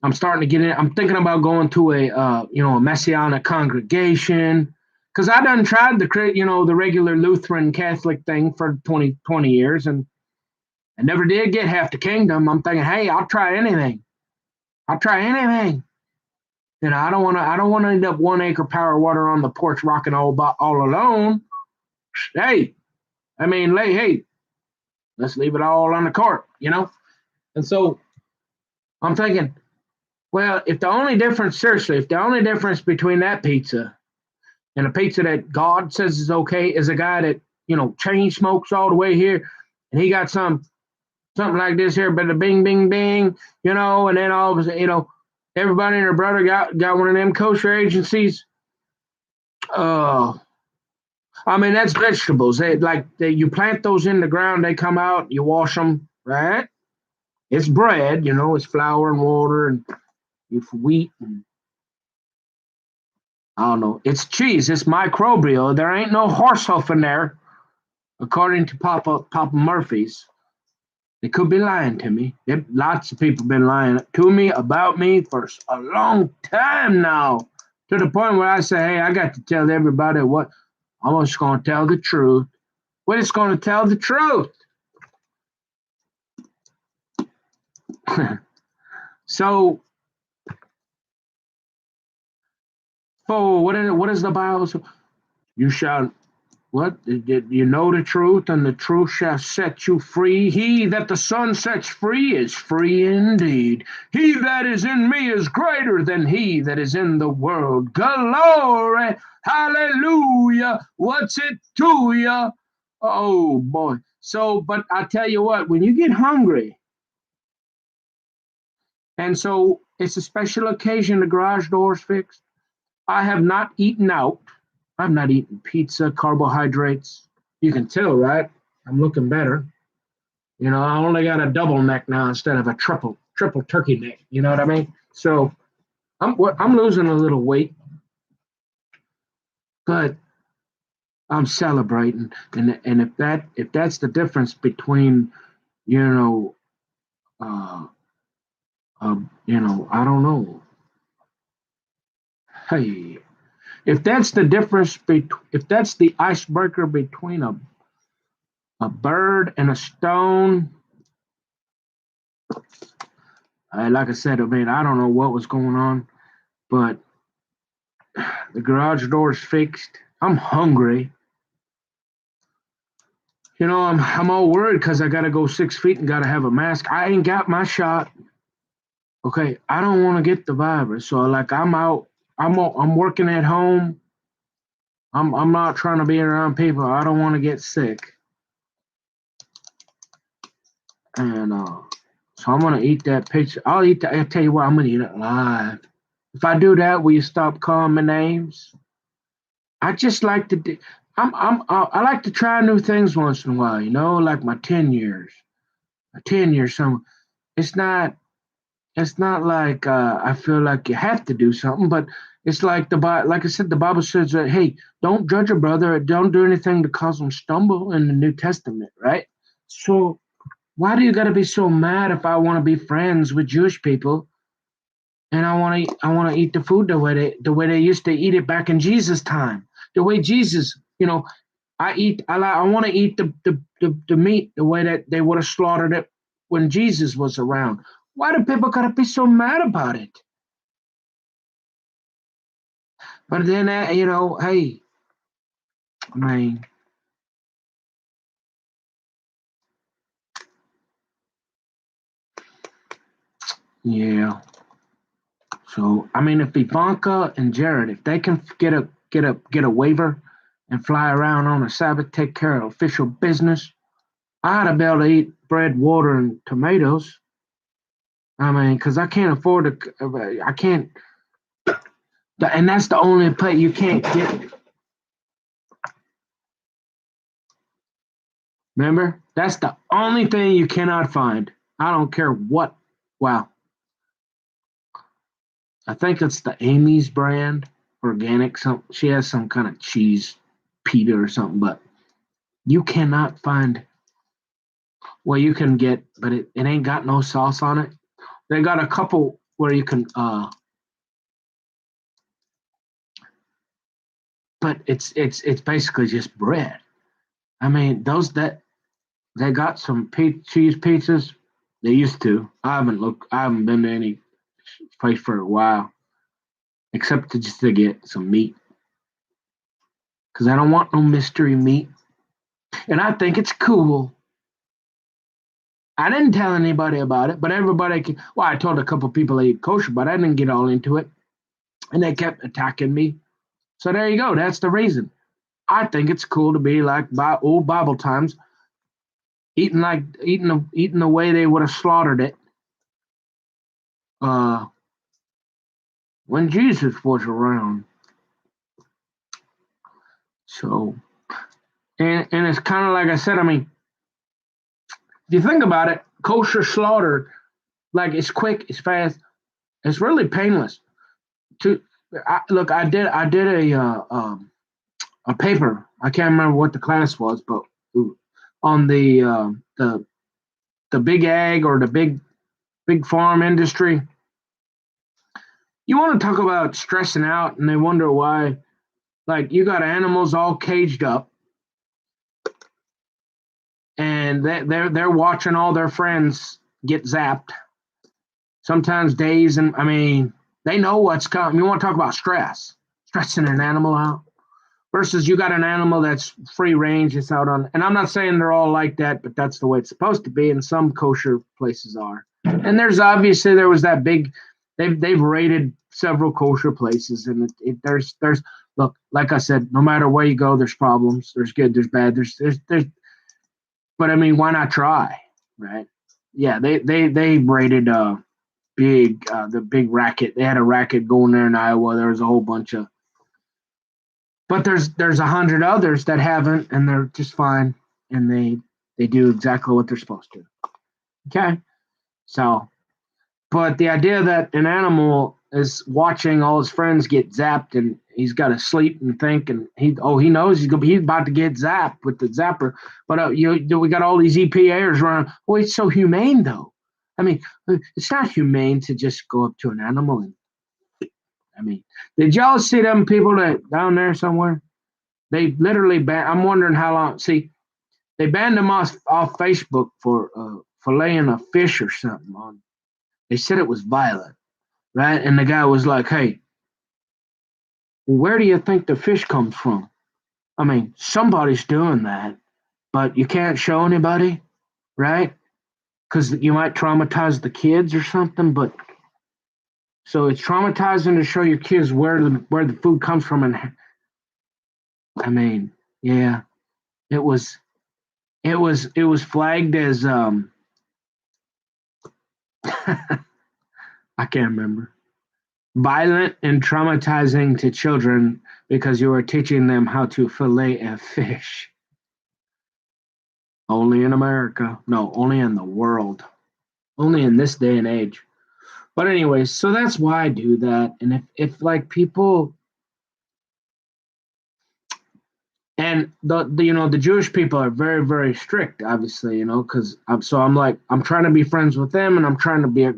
I'm starting to get in. I'm thinking about going to a messianic congregation because I done tried the regular Lutheran Catholic thing for 20 years, and I never did get half the kingdom. I'm thinking, hey, I'll try anything. I'll try anything. I don't want to end up 1 acre power water on the porch rocking all alone. Hey, I mean, hey, let's leave it all on the court. And so I'm thinking, well, if the only difference between that pizza and a pizza that God says is okay is a guy that, chain smokes all the way here, and he got something like this here, but a bing, bing, bing, and then all of a sudden, everybody and their brother got one of them kosher agencies. I mean, that's vegetables. You plant those in the ground, they come out, you wash them, right? It's bread, it's flour and water and wheat and I don't know. It's cheese. It's microbial. There ain't no horse hoof in there, according to Papa Murphy's. They could be lying to me. Lots of people been lying to me about me for a long time now, to the point where I say, hey, I got to tell everybody what I'm just going to tell the truth. We're just going to tell the truth. So, what is the Bible say? You shall what? You know the truth, and the truth shall set you free. He that the Son sets free is free indeed. He that is in me is greater than he that is in the world. Glory, hallelujah. What's it to you? Oh boy. So, but I tell you what, when you get hungry, and so it's a special occasion, the garage door's fixed. I have not eaten out. I've not eaten pizza, carbohydrates. You can tell, right? I'm looking better. You know, I only got a double neck now instead of a triple turkey neck. You know what I mean? So I'm losing a little weight, but I'm celebrating. And if that's the difference between, you know, uh, I don't know. Hey, if that's the difference if that's the icebreaker between a bird and a stone, like I said, I mean, I don't know what was going on, but the garage door is fixed. I'm hungry. You know, I'm all worried because I got to go 6 feet and got to have a mask. I ain't got my shot. Okay, I don't want to get the virus, so like I'm out. I'm working at home. I'm not trying to be around people. I don't want to get sick, and so I'm gonna eat that picture. I'll eat that. I tell you what, I'm gonna eat it live. If I do that, will you stop calling me names? I just like to do. I like to try new things once in a while. You know, like my 10 years. My 10 years. So it's not. It's not like I feel like you have to do something, but it's like like I said, the Bible says that hey, don't judge a brother, don't do anything to cause him stumble in the New Testament, right? So why do you got to be so mad if I want to be friends with Jewish people and I want to eat the food the way they used to eat it back in Jesus' time, the way Jesus, I want to eat the meat the way that they would have slaughtered it when Jesus was around. Why do people gotta be so mad about it? But then, hey, I mean, yeah. So I mean, if Ivanka and Jared, if they can get a waiver and fly around on a Sabbath, take care of official business, I ought to be able to eat bread, water, and tomatoes. I mean, because I can't afford to. I can't. And that's the only place you can't get. Remember, that's the only thing you cannot find. I don't care what. Wow, I think it's the Amy's brand, organic. She has some kind of cheese, pita or something, but you cannot find. Well, you can get, but it ain't got no sauce on it. They got a couple where you can, but it's basically just bread. I mean, those that they got some cheese pizzas. They used to. I haven't looked. I haven't been to any place for a while, except to just to get some meat because I don't want no mystery meat. And I think it's cool. I didn't tell anybody about it, but everybody can. Well, I told a couple people they eat kosher, but I didn't get all into it, and they kept attacking me. So there you go. That's the reason. I think it's cool to be like by old Bible times, eating the way they would have slaughtered it uh, when Jesus was around. So, and it's kind of like I said. I mean, if you think about it, kosher slaughter, like it's quick, it's fast, it's really painless. To look, I did a paper. I can't remember what the class was, but on the big ag or the big farm industry. You want to talk about stressing out, and they wonder why. Like you got animals all caged up, and they're watching all their friends get zapped. Sometimes days, and I mean, they know what's coming. You want to talk about stressing an animal out versus you got an animal that's free range, it's out on. And I'm not saying they're all like that, but that's the way it's supposed to be. And some kosher places are. And there was that big. They've rated several kosher places, and there's look, like I said, no matter where you go, there's problems. There's good, there's bad, there's. But I mean, why not try, right? Yeah, they rated the big racket. They had a racket going there in Iowa. There was a whole bunch of, but there's 100 others that haven't, and they're just fine, and they do exactly what they're supposed to. Okay, so, but the idea that an animal is watching all his friends get zapped, and he's got to sleep and think, and he knows he's about to get zapped with the zapper, but we got all these EPAers running. Oh, it's so humane though. I mean, it's not humane to just go up to an animal and. I mean, did y'all see them people that down there somewhere? They literally banned. I'm wondering how long. See, they banned them off Facebook for filleting a fish or something. They said it was violent, right? And the guy was like, "Hey, where do you think the fish comes from? I mean, somebody's doing that, but you can't show anybody, right? Because you might traumatize the kids or something. But so it's traumatizing to show your kids where the food comes from, and I mean, yeah, it was flagged as I can't remember, violent and traumatizing to children because you are teaching them how to fillet a fish. Only in America. No, only in the world. Only in this day and age. But anyways, so that's why I do that. And if like people and the Jewish people are very, very strict, obviously, because I'm trying to be friends with them, and I'm trying to be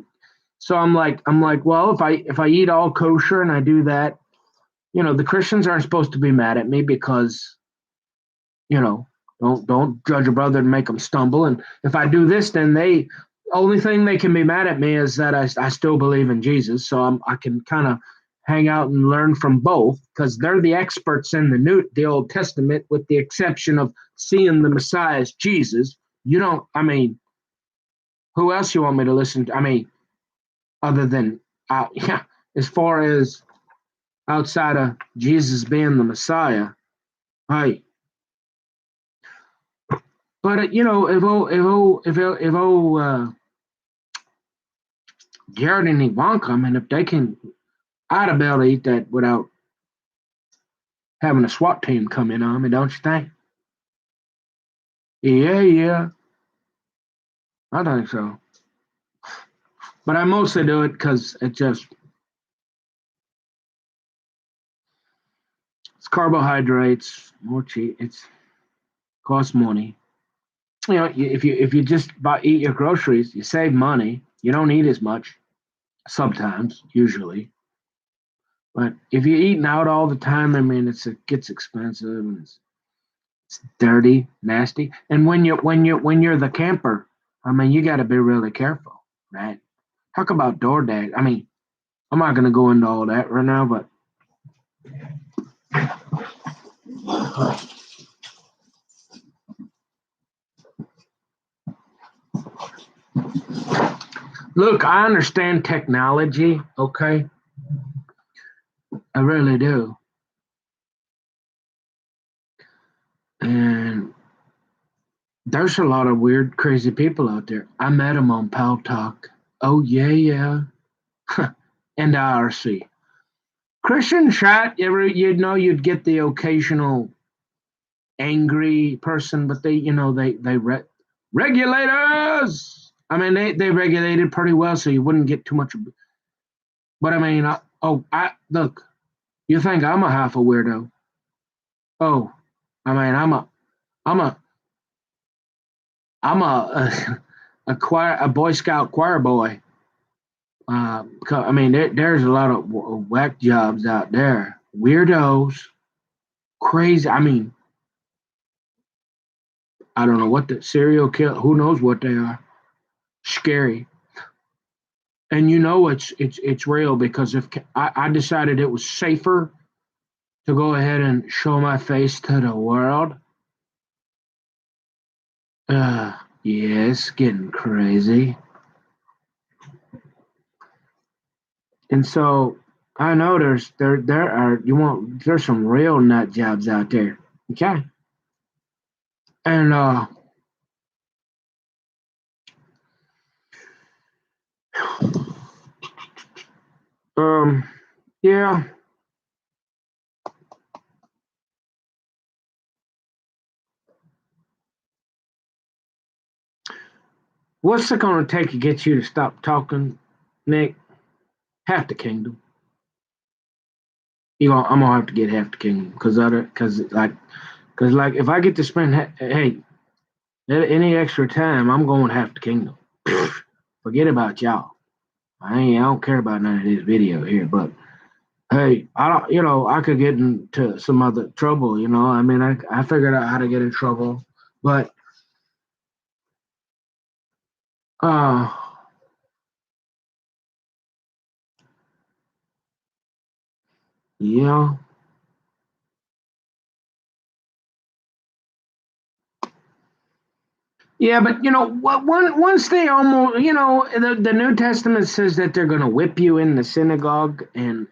so I'm like, well, if I eat all kosher and I do that, the Christians aren't supposed to be mad at me because, don't judge a brother and make them stumble. And if I do this, then only thing they can be mad at me is that I still believe in Jesus. So I can kind of hang out and learn from both because they're the experts in the Old Testament, with the exception of seeing the Messiah as Jesus. I mean, who else you want me to listen to? I mean, other than, yeah, as far as outside of Jesus being the Messiah, hey. But if Jared and Ivanka, I mean, if they can, I'd be able to eat that without having a SWAT team come in on me, don't you think? Yeah, I think so. But I mostly do it because it's carbohydrates, more cheap. It's costs money. If you just eat your groceries, you save money. You don't eat as much sometimes, usually. But if you're eating out all the time, I mean, it gets expensive, and it's dirty, nasty. And when you're the camper, I mean, you got to be really careful, right? Talk about DoorDash. I mean, I'm not going to go into all that right now, but look, I understand technology, okay? I really do. And there's a lot of weird, crazy people out there. I met them on Pal Talk. Oh, yeah. And IRC. Christian chat, you'd get the occasional angry person, but regulators. I mean, they regulated pretty well, so you wouldn't get too much. But I mean, I look. You think I'm a half a weirdo? Oh, I mean, I'm a, I'm a Boy Scout choir boy. I mean, there's a lot of whack jobs out there, weirdos, crazy. I mean, I don't know what the serial kill. Who knows what they are? Scary. And it's real because if I decided it was safer to go ahead and show my face to the world. Yeah, it's getting crazy. And so I know there's some real nut jobs out there. Okay. And yeah. What's it gonna take to get you to stop talking, Nick? Half the kingdom. I'm gonna have to get half the kingdom because if I get to spend any extra time, I'm going half the kingdom. Forget about y'all. I don't care about none of this video here, but hey, I don't, I could get into some other trouble, I mean, I figured out how to get in trouble, but, uh, yeah. Yeah, but once they almost, the New Testament says that they're going to whip you in the synagogue and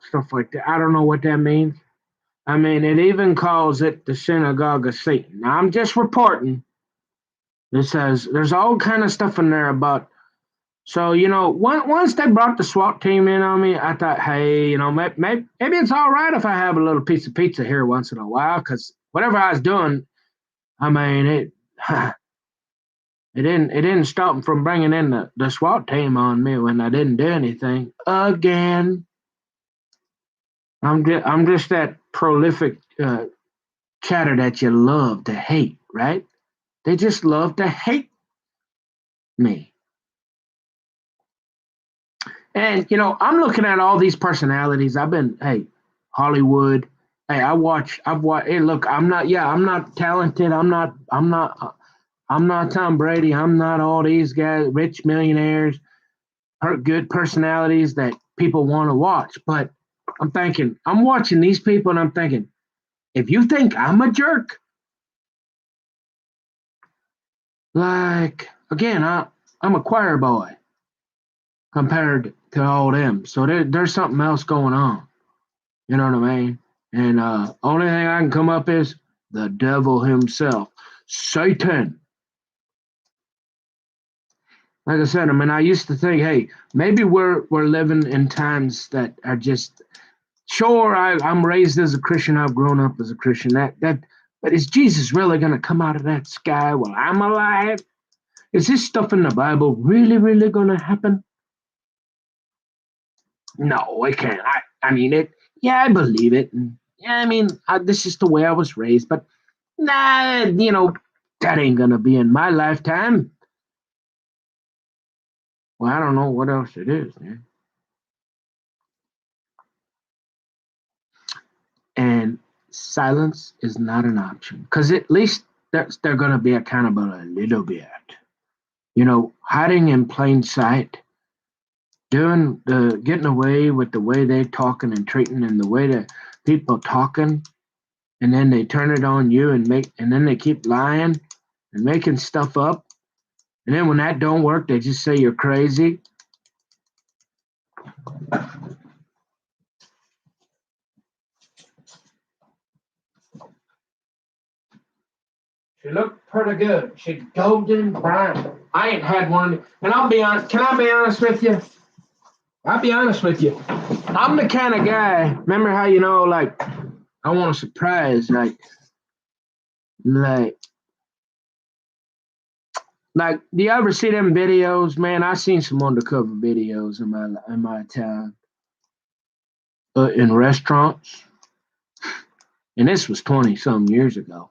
stuff like that. I don't know what that means. I mean, it even calls it the synagogue of Satan. Now, I'm just reporting. It says there's all kind of stuff in there about. So once they brought the SWAT team in on me, I thought, hey, maybe it's all right if I have a little piece of pizza here once in a while, because whatever I was doing, I mean, it it didn't stop them from bringing in the SWAT team on me when I didn't do anything again. I'm just that prolific chatter that you love to hate, right? They just love to hate me. And I'm looking at all these personalities. Hey, Hollywood. Hey, I've watched. Hey, look, I'm not talented. I'm not Tom Brady. I'm not all these guys, rich millionaires, good personalities that people want to watch. But I'm watching these people, and I'm thinking, if you think I'm a jerk, like again, I'm a choir boy compared to all them. So there's something else going on. You know what I mean? And only thing I can come up is the devil himself, Satan. Like I said, I mean, I used to think, hey, maybe we're living in times that are just sure. I'm raised as a Christian. I've grown up as a Christian. But is Jesus really going to come out of that sky while I'm alive? Is this stuff in the Bible really going to happen? No, it can't. I mean it. Yeah, I believe it. And, yeah, I mean, this is the way I was raised. But nah, that ain't gonna be in my lifetime. Well, I don't know what else it is, man. And silence is not an option because at least they're gonna be accountable a little bit. Hiding in plain sight, getting away with the way they're talking and treating and the way that people talking, and then they turn it on you and then they keep lying and making stuff up. And then when that don't work, they just say you're crazy. She looked pretty good. She's golden brown. I ain't had one, and I'll be honest. Can I be honest with you? I'll be honest with you. I'm the kind of guy. Remember how like I want a surprise, like do you ever see them videos, man? I seen some undercover videos in my time in restaurants, and this was 20 some years ago.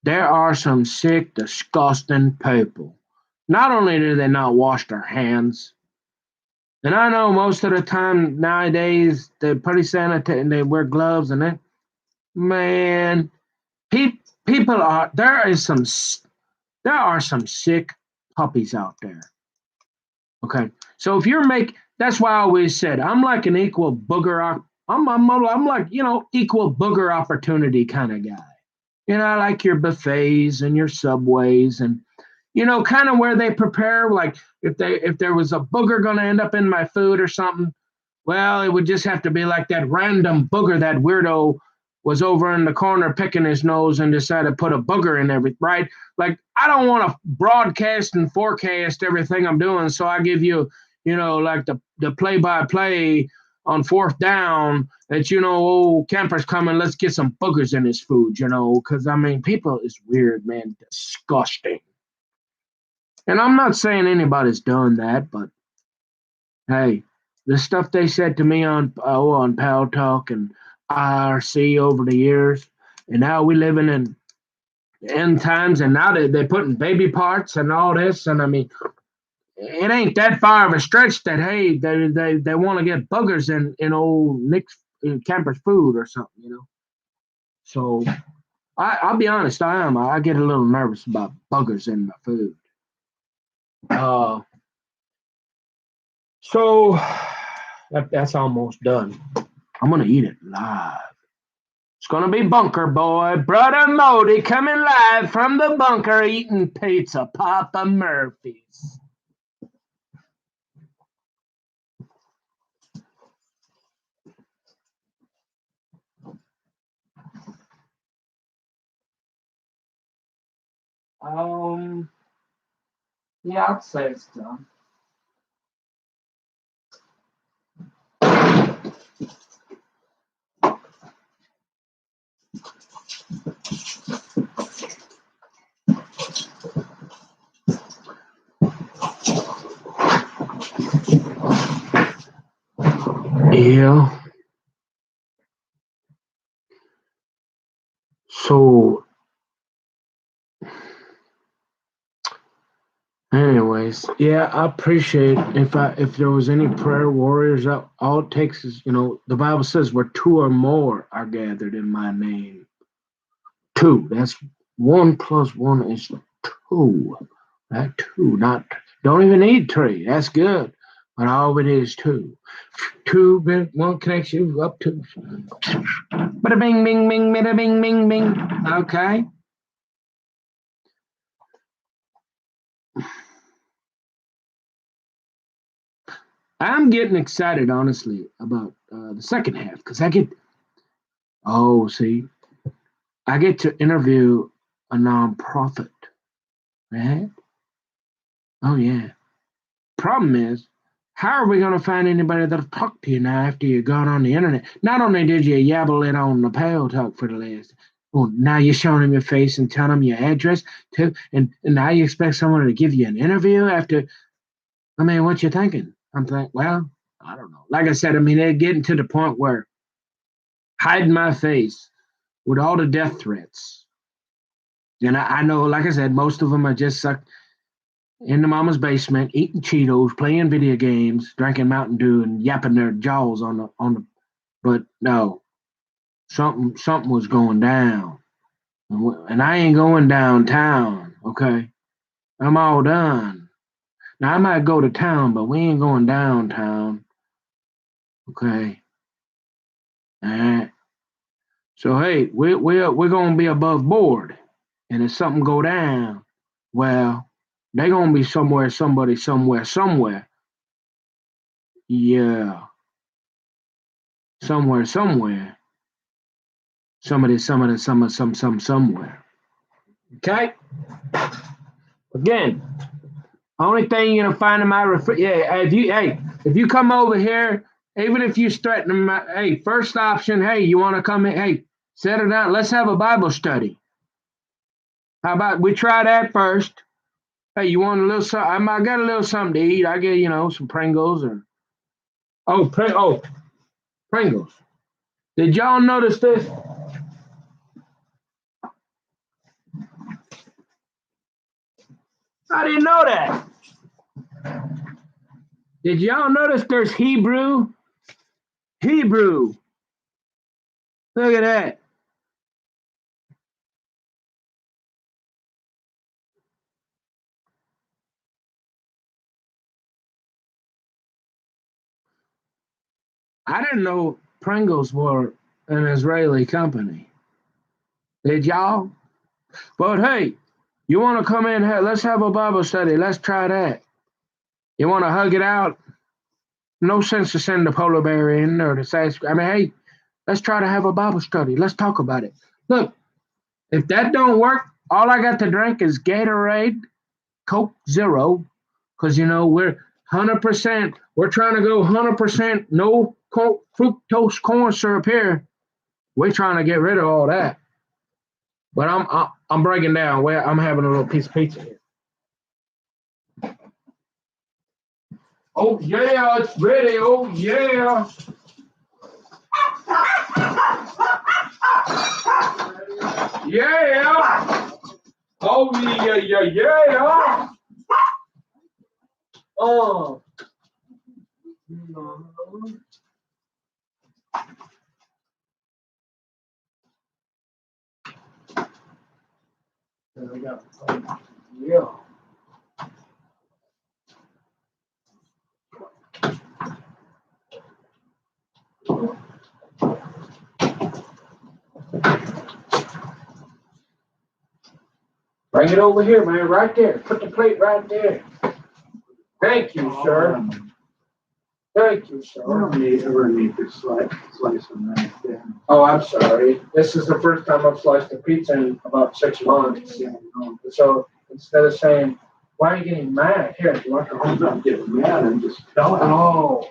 There are some sick, disgusting people. Not only do they not wash their hands, and I know most of the time nowadays they're pretty sanitary and they wear gloves and that. Man, people are there is some there are some sick puppies out there. Okay, so if that's why I always said I'm like an equal booger. I'm like equal booger opportunity kind of guy. I like your buffets and your subways and kind of where they prepare. Like if there was a booger going to end up in my food or something, well, it would just have to be like that random booger that weirdo was over in the corner picking his nose and decided to put a booger in everything, right? Like, I don't want to broadcast and forecast everything I'm doing, so I give you, like the play-by-play on fourth down that, Camper's coming, let's get some boogers in his food, because, people is weird, man, disgusting. And I'm not saying anybody's done that, but, hey, the stuff they said to me on Pal Talk and IRC over the years, and now we living in end times, and now they're putting baby parts and all this, and it ain't that far of a stretch that hey they want to get buggers in old Nick's Camper's food or something. So I'll be honest, I get a little nervous about buggers in my food. So that's almost done. I'm gonna eat it live. It's gonna be Bunker Boy, Brother Modi coming live from the bunker eating pizza, Papa Murphy's. Yeah, I'd say it's done. Yeah. So, anyways, yeah, I appreciate if there was any prayer warriors. All it takes is the Bible says where two or more are gathered in my name. Two. That's 1 + 1 is 2. That two, not don't even need 3. That's good. But all it is 2. 2, one connects you up to. Bada bing, bing, bing, bada bing, bing, bing. Okay. I'm getting excited, honestly, about the second half because I get to interview a nonprofit, right? Oh yeah. Problem is, how are we going to find anybody that'll talk to you now after you got on the internet? Not only did you yabble it on the Pale Talk for the last, well, now you're showing them your face and telling them your address too, and now you expect someone to give you an interview after. What you thinking? I'm thinking, well, I don't know. Like I said, they're getting to the point where hiding my face with all the death threats. And I know, like I said, most of them are just sucked in the mama's basement, eating Cheetos, playing video games, drinking Mountain Dew, and yapping their jaws on the. But no, something was going down, and I ain't going downtown. Okay, I'm all done. Now I might go to town, but we ain't going downtown. Okay. All right. So hey, we're gonna be above board, and if something go down, well, they gonna be somewhere, somebody, somewhere. Yeah, somewhere, somebody, somewhere. Okay. Again, only thing you're gonna find in my if you come over here, even if you threaten them, hey, first option, hey, you want to come in, hey, settle down, let's have a Bible study. How about we try that first? Hey, you want a little something? I got a little something to eat. I get some Pringles or Pringles. Did y'all notice this? I didn't know that. Did y'all notice there's Hebrew? Hebrew. Look at that. I didn't know Pringles were an Israeli company. Did y'all? But hey, you want to come in here? Let's have a Bible study. Let's try that. You want to hug it out? No sense to send the polar bear in or the size. I mean, hey, let's try to have a Bible study. Let's talk about it. Look, if that don't work, all I got to drink is Gatorade, Coke Zero, because we're 100%. We're trying to go 100% no fructose corn syrup here. We're trying to get rid of all that. But I'm breaking down. Where I'm having a little piece of pizza here. Oh yeah, it's ready. Oh yeah. Yeah. Oh yeah. Oh. Yeah. Bring it over here, man. Right there. Put the plate right there. Thank you, sir. Thank you, sir. I don't need to slice them right there. Oh, I'm sorry. This is the first time I've sliced a pizza in about 6 months. Yeah, So instead of saying, why are you getting mad? Here, do you want the whole I'm not getting mad. I'm just telling you. Oh.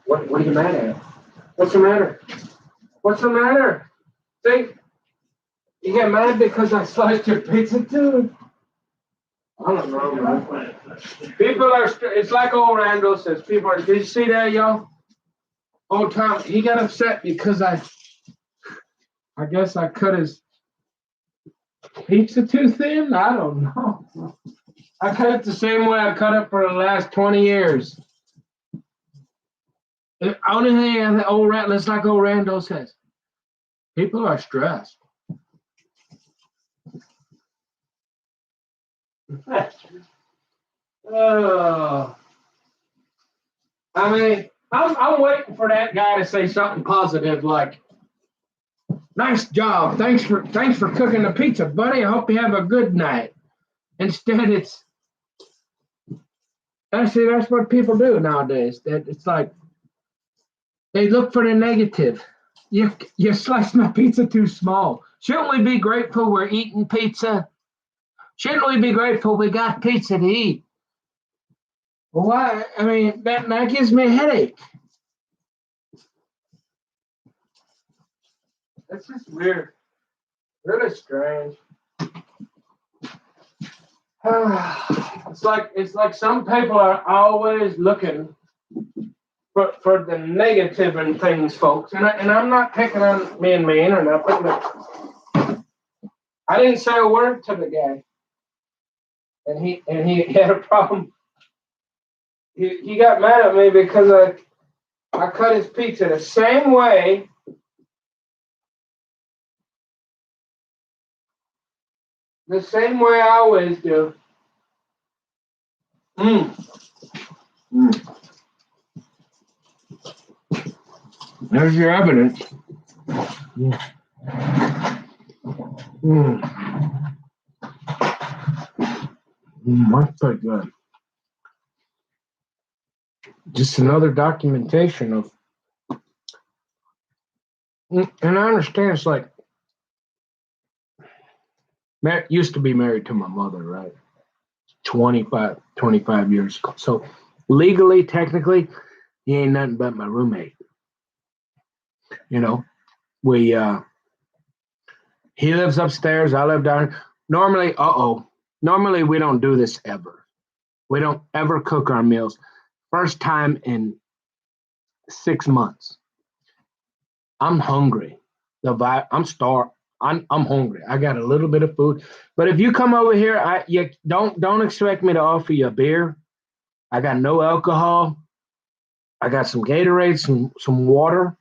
What are you mad at? What's the matter? What's the matter? See? You get mad because I sliced your pizza too? I don't know, man. People are, it's like old Randall says, people are, did you see that, y'all? Old Tom, he got upset because I guess I cut his pizza too thin? I don't know. I cut it the same way I cut it for the last 20 years. The only thing it's like old Randall says, people are stressed. I mean, I'm waiting for that guy to say something positive like, "Nice job, thanks for cooking the pizza, buddy. I hope you have a good night." Instead, it's actually that's what people do nowadays. That it's like they look for the negative. You sliced my pizza too small. Shouldn't we be grateful we're eating pizza? Shouldn't we be grateful we got pizza to eat? Well, why? I mean, that gives me a headache. That's just weird. Really strange. It's like some people are always looking for the negative in things, folks. And I'm not picking on being mean or nothing. I didn't say a word to the guy, and he had a problem. He got mad at me because I cut his pizza the same way. The same way I always do. There's your evidence. That's pretty good. Just another documentation of, and I understand it's like, used to be married to my mother, right? 25 years ago. So legally, technically, he ain't nothing but my roommate. We he lives upstairs, I live down. Normally we don't do this ever. We don't ever cook our meals. First time in 6 months. I'm hungry. I'm starved. I'm hungry. I got a little bit of food. But if you come over here, you don't expect me to offer you a beer. I got no alcohol. I got some Gatorade, some water,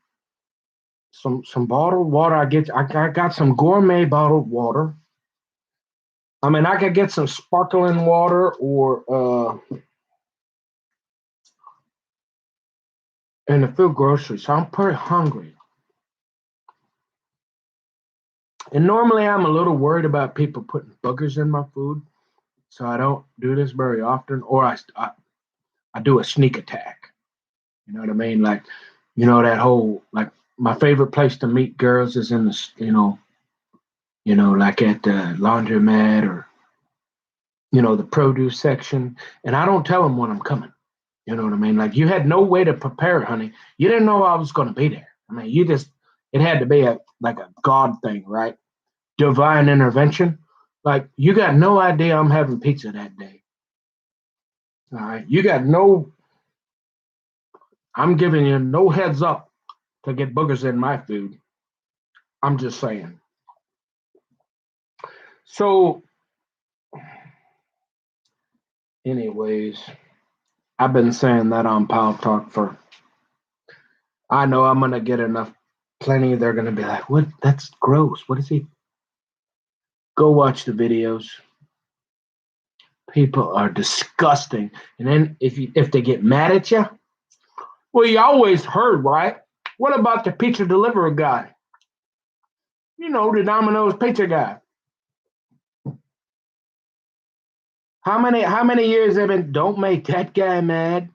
some bottled water. I got some gourmet bottled water. I mean, I could get some sparkling water or in the food grocery. So I'm pretty hungry. And normally I'm a little worried about people putting boogers in my food. So I don't do this very often. Or I do a sneak attack. You know what I mean? Like, that whole, like, my favorite place to meet girls is in the, like at the laundromat or, the produce section. And I don't tell them when I'm coming. You know what I mean? Like, you had no way to prepare, honey. You didn't know I was going to be there. I mean, it had to be like a God thing, right? Divine intervention. Like, you got no idea I'm having pizza that day. All right. I'm giving you no heads up to get boogers in my food. I'm just saying. So, anyways, I've been saying that on Pal Talk I know I'm going to get enough, plenty. They're going to be like, what? That's gross. What is he? Go watch the videos. People are disgusting. And then if they get mad at you, well, you always heard, right? What about the pizza delivery guy? The Domino's pizza guy. How many years have been? Don't make that guy mad.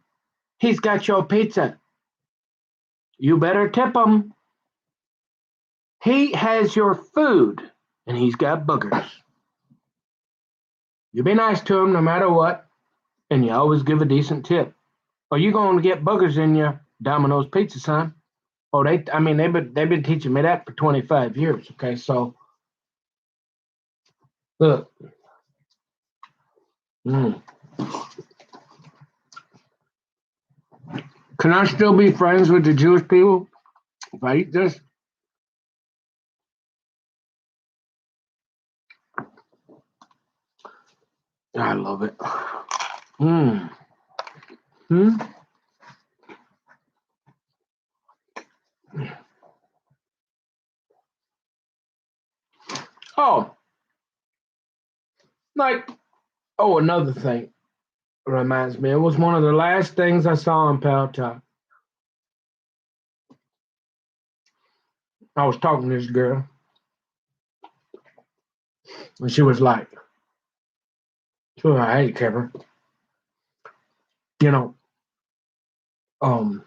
He's got your pizza. You better tip him. He has your food, and he's got boogers. You be nice to him no matter what, and you always give a decent tip. Or you going to get boogers in your Domino's pizza, son? Oh, they've been teaching me that for 25 years. Okay, so look. Mm. Can I still be friends with the Jewish people if I eat this? I love it. Mm. Hmm? Oh, like, another thing reminds me. It was one of the last things I saw on Pal Talk. I was talking to this girl, and she was like, hey, Kevin, you know, um,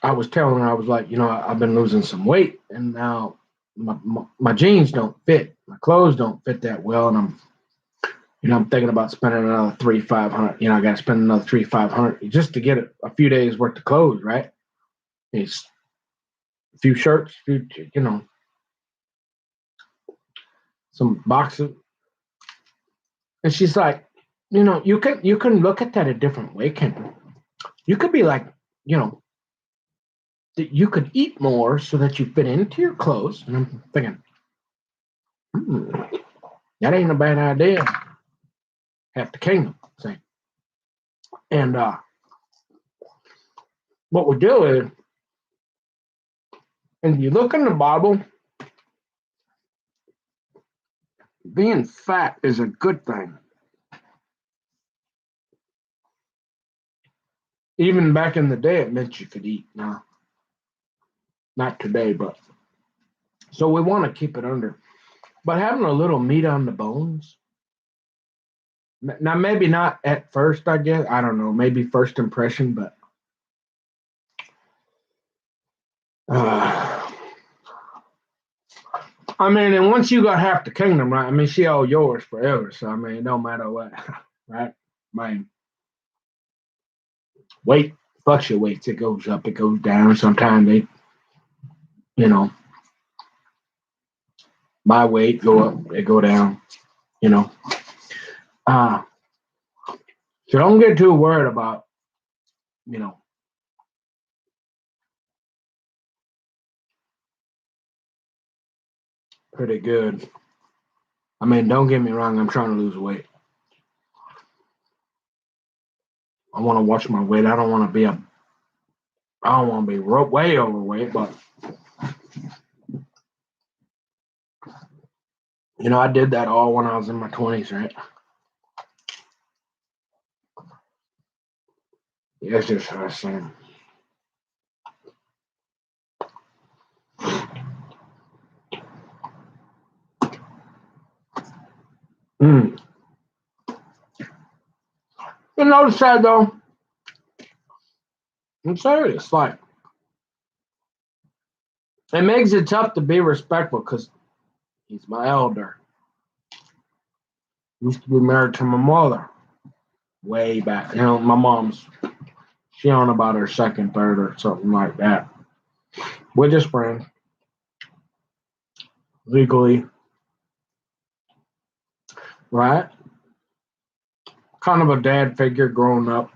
I was telling her, I was like, I've been losing some weight, and now my jeans don't fit, my clothes don't fit that well, and I'm thinking about spending another 3,500. I got to spend another 3,500 just to get a few days worth of clothes, right? It's a few shirts, some boxes, and she's like, you can look at that a different way, Ken. You could be like, you know, that you could eat more so that you fit into your clothes. And I'm thinking, hmm, that ain't a bad idea. Half the kingdom, say. And what we do is, and you look in the Bible, being fat is a good thing. Even back in the day, it meant you could eat. Now, not today, but so we want to keep it under. But having a little meat on the bones. Now, maybe not at first, I guess. I don't know. Maybe first impression, but uh, and once you got half the kingdom, right? She all yours forever. So it don't matter what, right? Man, weight fluctuates. It goes up, it goes down. Sometimes you know, my weight go up, it go down. You know, uh, so don't get too worried about, you know, pretty good. Don't get me wrong. I'm trying to lose weight. I want to watch my weight. I don't want to be way overweight, but You know, I did that all when I was in my 20s, right? That's just what I'm saying. Mm. You notice that though? I'm serious. Like, it makes it tough to be respectful because he's my elder. Used to be married to my mother way back. You know, my mom's, she on about her second, third, or something like that. We're just friends, legally, right? Kind of a dad figure growing up,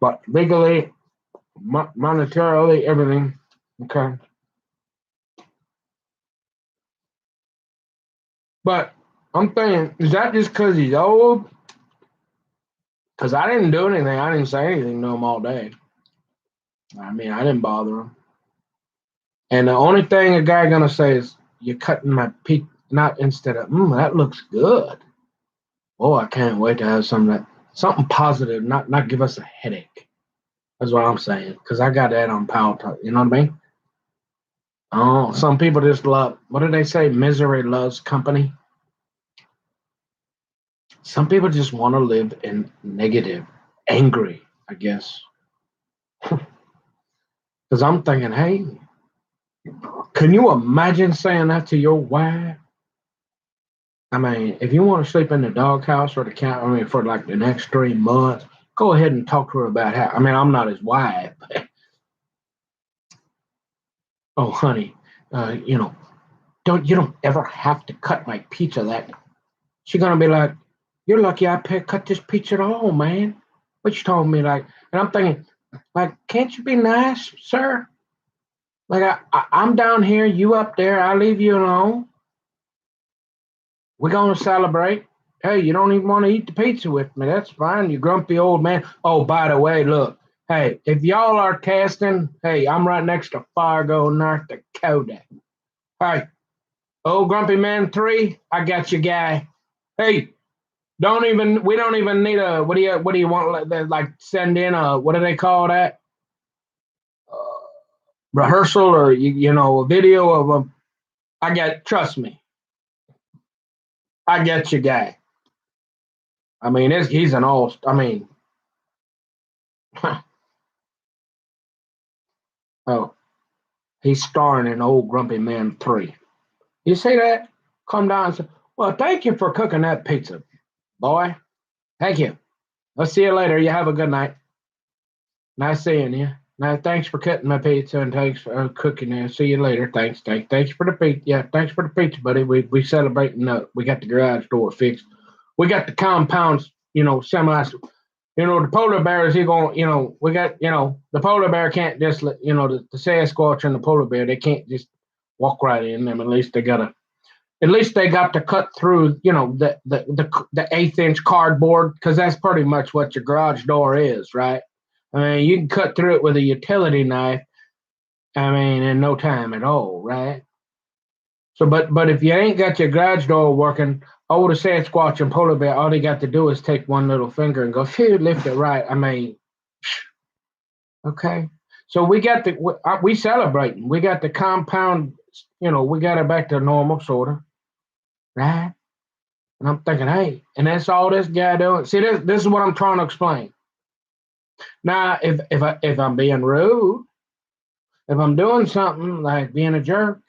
but legally, monetarily, everything. Okay. But I'm thinking, is that just because he's old? Because I didn't do anything. I didn't say anything to him all day. I mean, I didn't bother him. And the only thing a guy gonna say is, "You're cutting my peak," not instead of, "That looks good." Oh, I can't wait to have something positive, not give us a headache. That's what I'm saying. Because I got that on Power Talk. You know what I mean? Oh, some people just love. What do they say? Misery loves company. Some people just want to live in negative, angry, I guess. Because I'm thinking, hey, can you imagine saying that to your wife? I mean, if you want to sleep in the doghouse or the cat, I mean, for like the next 3 months, go ahead and talk to her about how. I mean, I'm not his wife. But, oh, honey, you don't ever have to cut my pizza. That she's gonna be like, you're lucky I cut this pizza at all, man. What you told me, like, and I'm thinking, like, can't you be nice, sir? Like, I'm down here, you up there. I leave you alone. We're gonna celebrate. Hey, you don't even want to eat the pizza with me. That's fine. You grumpy old man. Oh, by the way, look. Hey, if y'all are casting, hey, I'm right next to Fargo, North Dakota. Hey, old grumpy man 3, I got you, guy. Hey, we don't even need a, what do you want, like send in a, what do they call that? Rehearsal or, a video of trust me, I got you, guy. I mean, he's an all, I mean, oh, he's starring in Old Grumpy Man 3. You see that? Come down and say, well, thank you for cooking that pizza, boy. Thank you. I'll see you later. You have a good night. Nice seeing you. Now, thanks for cutting my pizza and thanks for cooking it. See you later. Thanks for the pizza. Yeah, thanks for the pizza, buddy. We celebrating. We got the garage door fixed. We got the compounds, semi. The polar bears. He going. We got. The polar bear can't just let. The Sasquatch and the polar bear. They can't just walk right in them. At least they gotta. At least they got to cut through. The 1/8 inch cardboard because that's pretty much what your garage door is, right? I mean, you can cut through it with a utility knife. I mean, in no time at all, right? So, but if you ain't got your garage door working, all the Sasquatch and polar bear, all they got to do is take one little finger and go, phew, lift it right. I mean, okay. So we celebrating. We got the compound, we got it back to normal, sort of, right? And I'm thinking, hey, and that's all this guy doing. See, this is what I'm trying to explain. Now, if I'm being rude, if I'm doing something like being a jerk,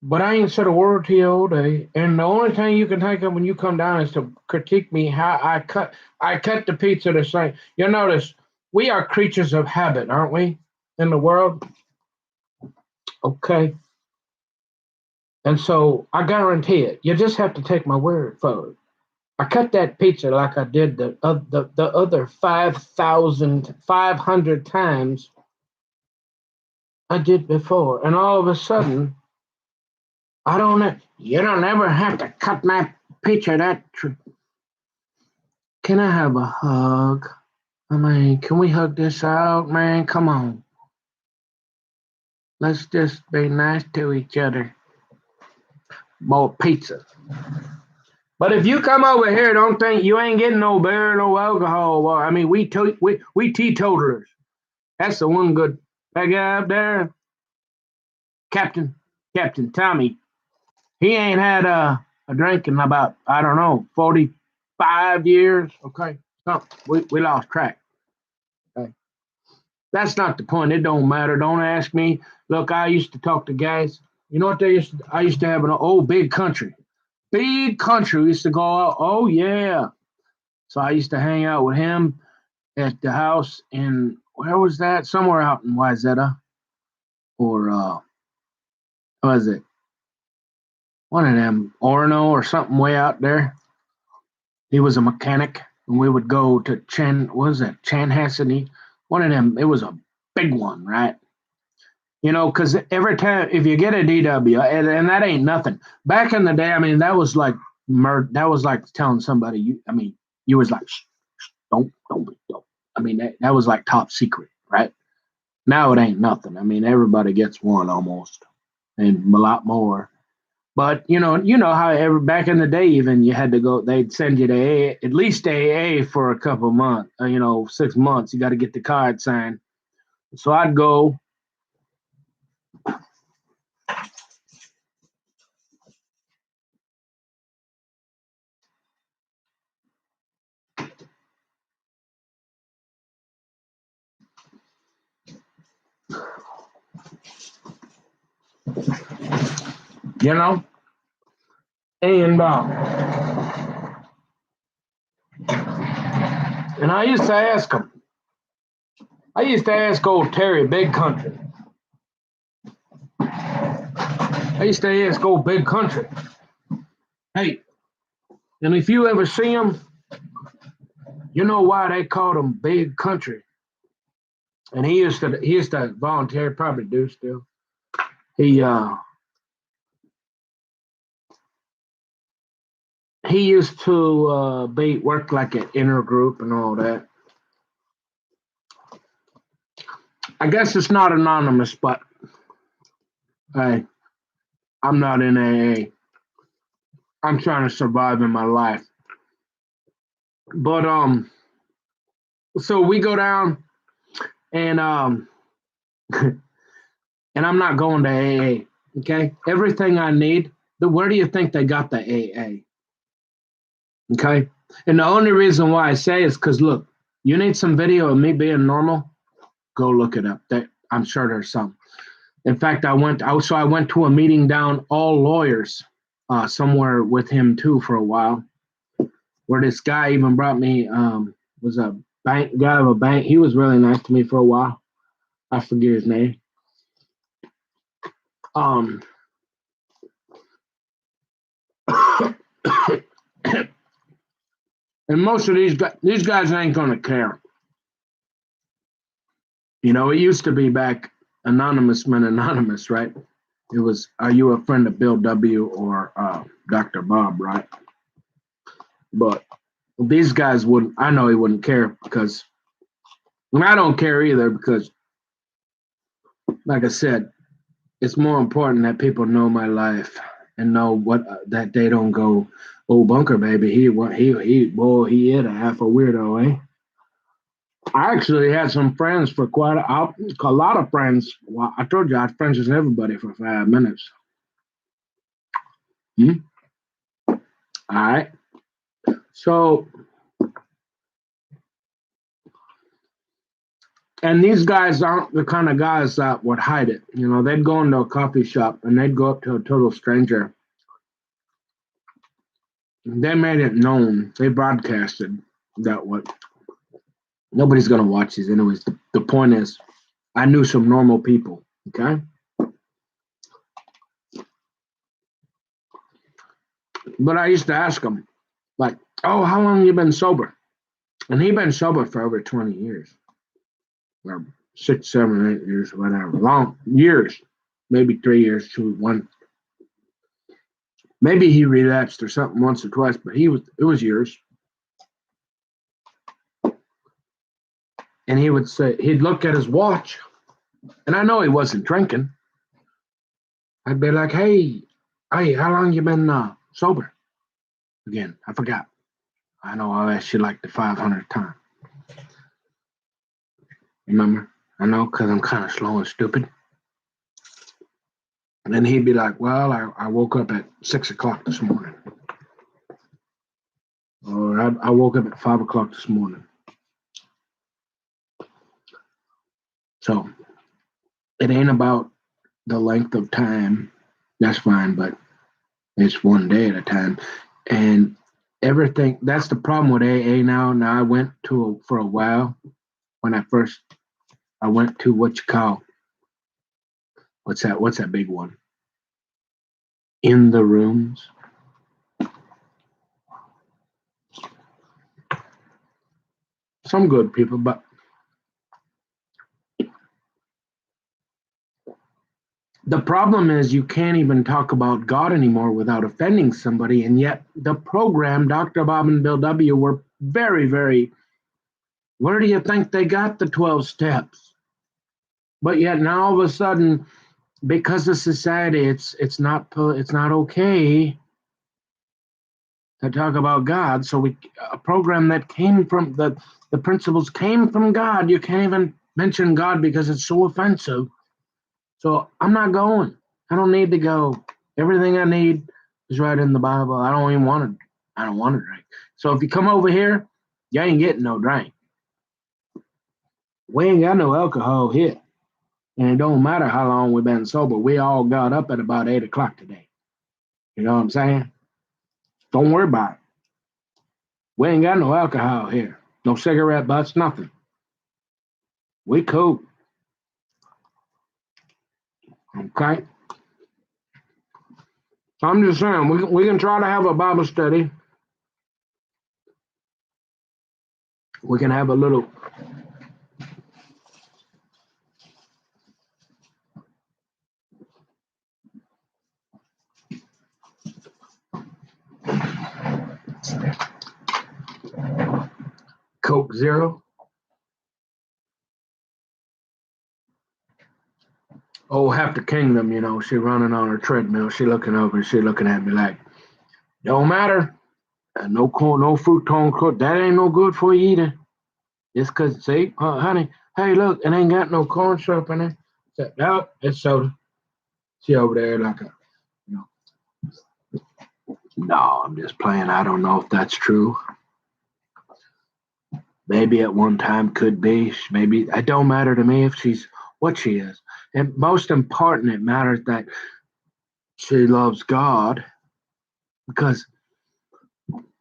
but I ain't said a word to you all day, and the only thing you can think of when you come down is to critique me how I cut the pizza the same. You'll notice we are creatures of habit, aren't we? In the world, okay. And so I guarantee it. You just have to take my word for it. I cut that pizza like I did the other 5,500 times I did before, and all of a sudden. I don't know. You don't ever have to cut my picture Can I have a hug? I mean, can we hug this out, man? Come on. Let's just be nice to each other. More pizza. But if you come over here, don't think you ain't getting no beer, no alcohol. Well, I mean, we teetotalers. That's the one good. That guy up there, Captain Tommy. He ain't had a drink in about, I don't know, 45 years. Okay, no, we lost track. Okay, that's not the point. It don't matter. Don't ask me. Look, I used to talk to guys. You know what they used to? I used to have an old big country. Big country. We used to go out. Oh yeah. So I used to hang out with him at the house in, where was that? Somewhere out in Wyzetta, or what was it? One of them, Orono or something way out there. He was a mechanic, and we would go to what was that? Chanhassany? One of them. It was a big one, right? You know, because every time if you get a DW, and that ain't nothing. Back in the day, I mean, that was like that was like telling somebody you. I mean, you was like, shh, don't. I mean, that was like top secret, right? Now it ain't nothing. I mean, everybody gets one almost, and a lot more. But you know how back in the day, even you had to go. They'd send you to at least AA for a couple of months. 6 months. You got to get the card signed. So I'd go. You know, and I used to ask them. I used to ask old Terry, Big Country. I used to ask old Big Country. Hey, and if you ever see him, you know why they called him Big Country. And he used to volunteer, probably do still. He used to be work like an inner group and all that. I guess it's not anonymous, but hey, I'm not in AA. I'm trying to survive in my life. But so we go down and and I'm not going to AA. Okay, everything I need. Where do you think they got the AA? Okay, and the only reason why I say is because look, you need some video of me being normal. Go look it up. I'm sure there's some. In fact, I went to a meeting down all lawyers somewhere with him too for a while, where this guy even brought me was a bank guy of a bank. He was really nice to me for a while. I forget his name. Um, and most of these guys ain't gonna care. You know, it used to be back anonymous men anonymous, right? It was, are you a friend of Bill W. or Dr. Bob, right? But these guys wouldn't. I know he wouldn't care because, and I don't care either because, like I said, it's more important that people know my life and know what that they don't go, oh Bunker baby, he hit a half a weirdo, eh? I actually had some friends for quite a lot of friends. Well, I told you I had friends with everybody for 5 minutes. Hmm? All right. So, and these guys aren't the kind of guys that would hide it. You know, they'd go into a coffee shop and they'd go up to a total stranger. They made it known. They broadcasted that what nobody's gonna watch these anyways. The point is, I knew some normal people. Okay, but I used to ask them, like, "Oh, how long you been sober?" And he been sober for over 20 years, or 6, 7, 8 years, whatever, long years, maybe 3 years, 2, 1. Maybe he relapsed or something once or twice, but it was years. And he would say he'd look at his watch, and I know he wasn't drinking. I'd be like, hey, how long you been sober? Again, I forgot. I know I've asked you like the 500th time. Remember? I know because I'm kind of slow and stupid. And then he'd be like, well, I woke up at 6 o'clock this morning. Or I woke up at 5 o'clock this morning. So it ain't about the length of time. That's fine, but it's one day at a time. And everything, that's the problem with AA now. Now I went to for a while when I went to what you call, what's that big one? In the rooms. Some good people, but the problem is you can't even talk about God anymore without offending somebody. And yet the program, Dr. Bob and Bill W. were very, very, where do you think they got the 12 steps? But yet now all of a sudden, because of society, it's not okay to talk about God. So a program that came from the principles came from God. You can't even mention God because it's so offensive. So I'm not going. I don't need to go. Everything I need is right in the Bible. I don't even want to. I don't want to drink. So if you come over here, you ain't getting no drink. We ain't got no alcohol here. And it don't matter how long we've been sober. We all got up at about 8 o'clock today. You know what I'm saying? Don't worry about it. We ain't got no alcohol here. No cigarette butts, nothing. We cool. Okay? So I'm just saying, we can try to have a Bible study. We can have a little Coke Zero. Oh, half the kingdom, she running on her treadmill. She looking over, she looking at me like, don't matter. No corn, no fruit tone cook. That ain't no good for you either. Just cause, see, honey, hey, look, it ain't got no corn syrup in it. Said, no, it's soda. She over there like you know. No, I'm just playing. I don't know if that's true. Maybe at one time could be. Maybe it don't matter to me if she's what she is. And most important, it matters that she loves God because,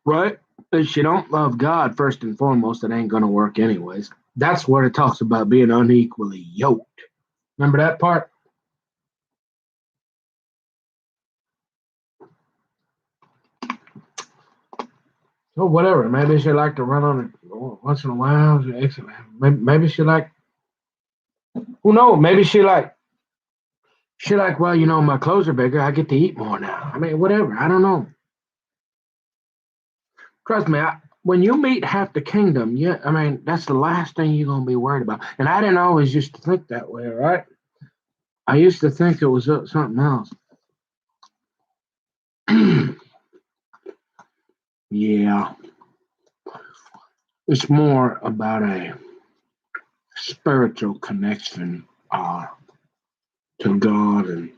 right? If she don't love God first and foremost, it ain't gonna work anyways. That's where it talks about being unequally yoked. Remember that part? Oh, whatever. Maybe she like to run on it once in a while. Maybe she like. Who knows? Maybe she like. Well, my clothes are bigger. I get to eat more now. I mean, whatever. I don't know. Trust me. When you meet half the kingdom, yeah, I mean that's the last thing you're gonna be worried about. And I didn't always used to think that way, right? I used to think it was something else. Yeah, it's more about a spiritual connection to God and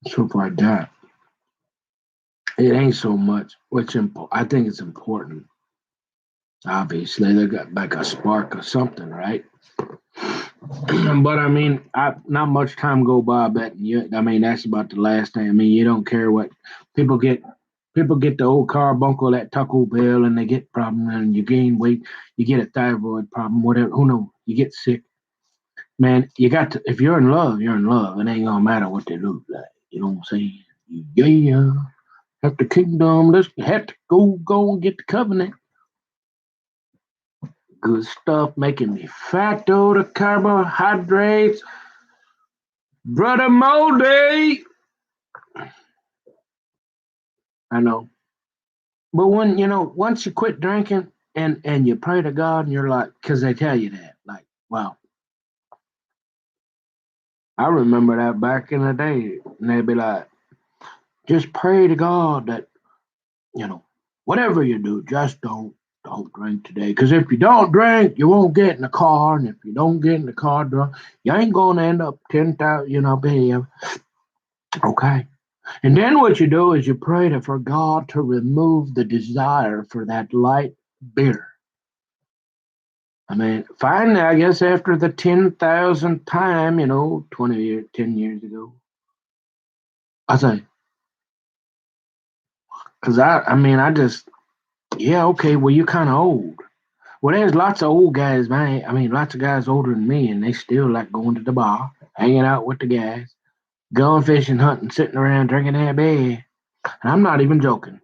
stuff like that. It ain't so much. I think it's important. Obviously, they got like a spark or something, right? But I mean, not much time go by betting you. I mean, that's about the last thing. I mean, you don't care what people get. People get the old carbuncle, that Taco Bell, and they get problem, and you gain weight. You get a thyroid problem, whatever. Who knows? You get sick, man. You got to. If you're in love, you're in love. It ain't gonna matter what they look like. You know what I'm saying? Yeah. Have the kingdom. Let's have to go and get the covenant. Good stuff, making me fat though. The carbohydrates, brother Moldy. I know, but when once you quit drinking and you pray to God and you're like, because they tell you that, like, wow, I remember that back in the day, and they'd be like, just pray to God that, you know, whatever you do, just don't drink today. Because if you don't drink, you won't get in the car, and if you don't get in the car drunk, you ain't gonna end up 10,000, be okay. And then what you do is you pray for God to remove the desire for that light beer. I mean, finally, I guess after the 10,000th time, 20 years, 10 years ago, I say, because I just, yeah, okay, well, you're kind of old. Well, there's lots of old guys, man. I mean, lots of guys older than me, and they still like going to the bar, hanging out with the guys, going fishing, hunting, sitting around drinking their beer. And I'm not even joking.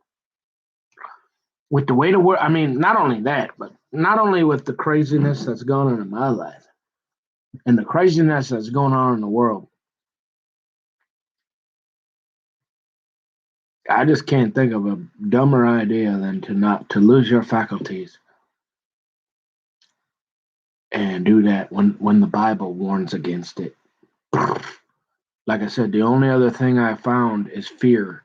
With the way the world, I mean, not only that, but not only with the craziness that's going on in my life and the craziness that's going on in the world, I just can't think of a dumber idea than to lose your faculties and do that when the Bible warns against it. Like I said, the only other thing I found is fear.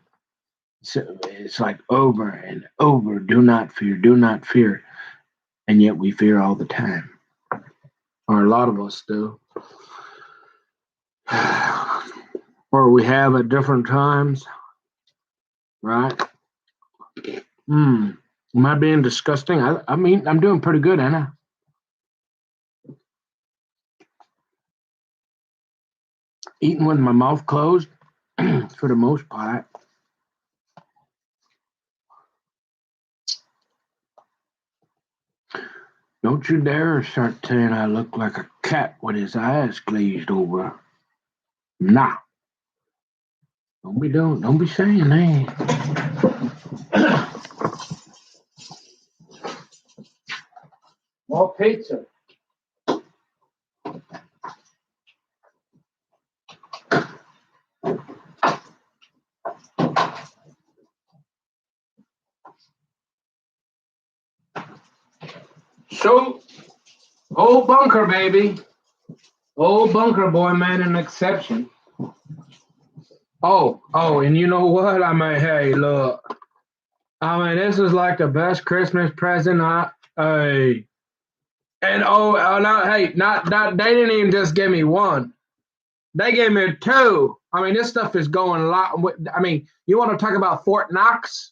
So it's like over and over, do not fear, do not fear. And yet we fear all the time. Or a lot of us do. Or we have at different times, right? Am I being disgusting? I mean, I'm doing pretty good, ain't I? Eating with my mouth closed for the most part. Don't you dare start saying I look like a cat with his eyes glazed over. Nah. Don't be saying that. More pizza. So, old bunker, baby. Old bunker boy made an exception. Oh, and you know what? I mean, hey, look. I mean, this is like the best Christmas present. Hey, and no, hey, not. They didn't even just give me one. They gave me two. I mean, this stuff is going a lot. I mean, you want to talk about Fort Knox?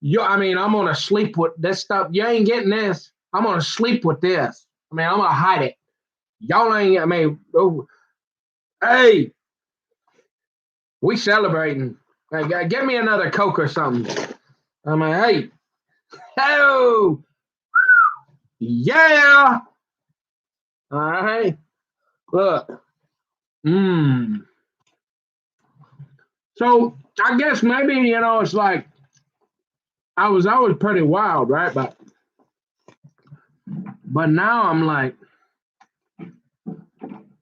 I'm gonna sleep with this stuff. You ain't getting this. I'm gonna sleep with this. I mean, I'm gonna hide it. Y'all ain't. I mean, hey, we celebrating. Hey, give me another Coke or something. I mean, hey, oh, yeah. All right. Look. So I guess maybe it's like I was pretty wild, right? But now I'm like,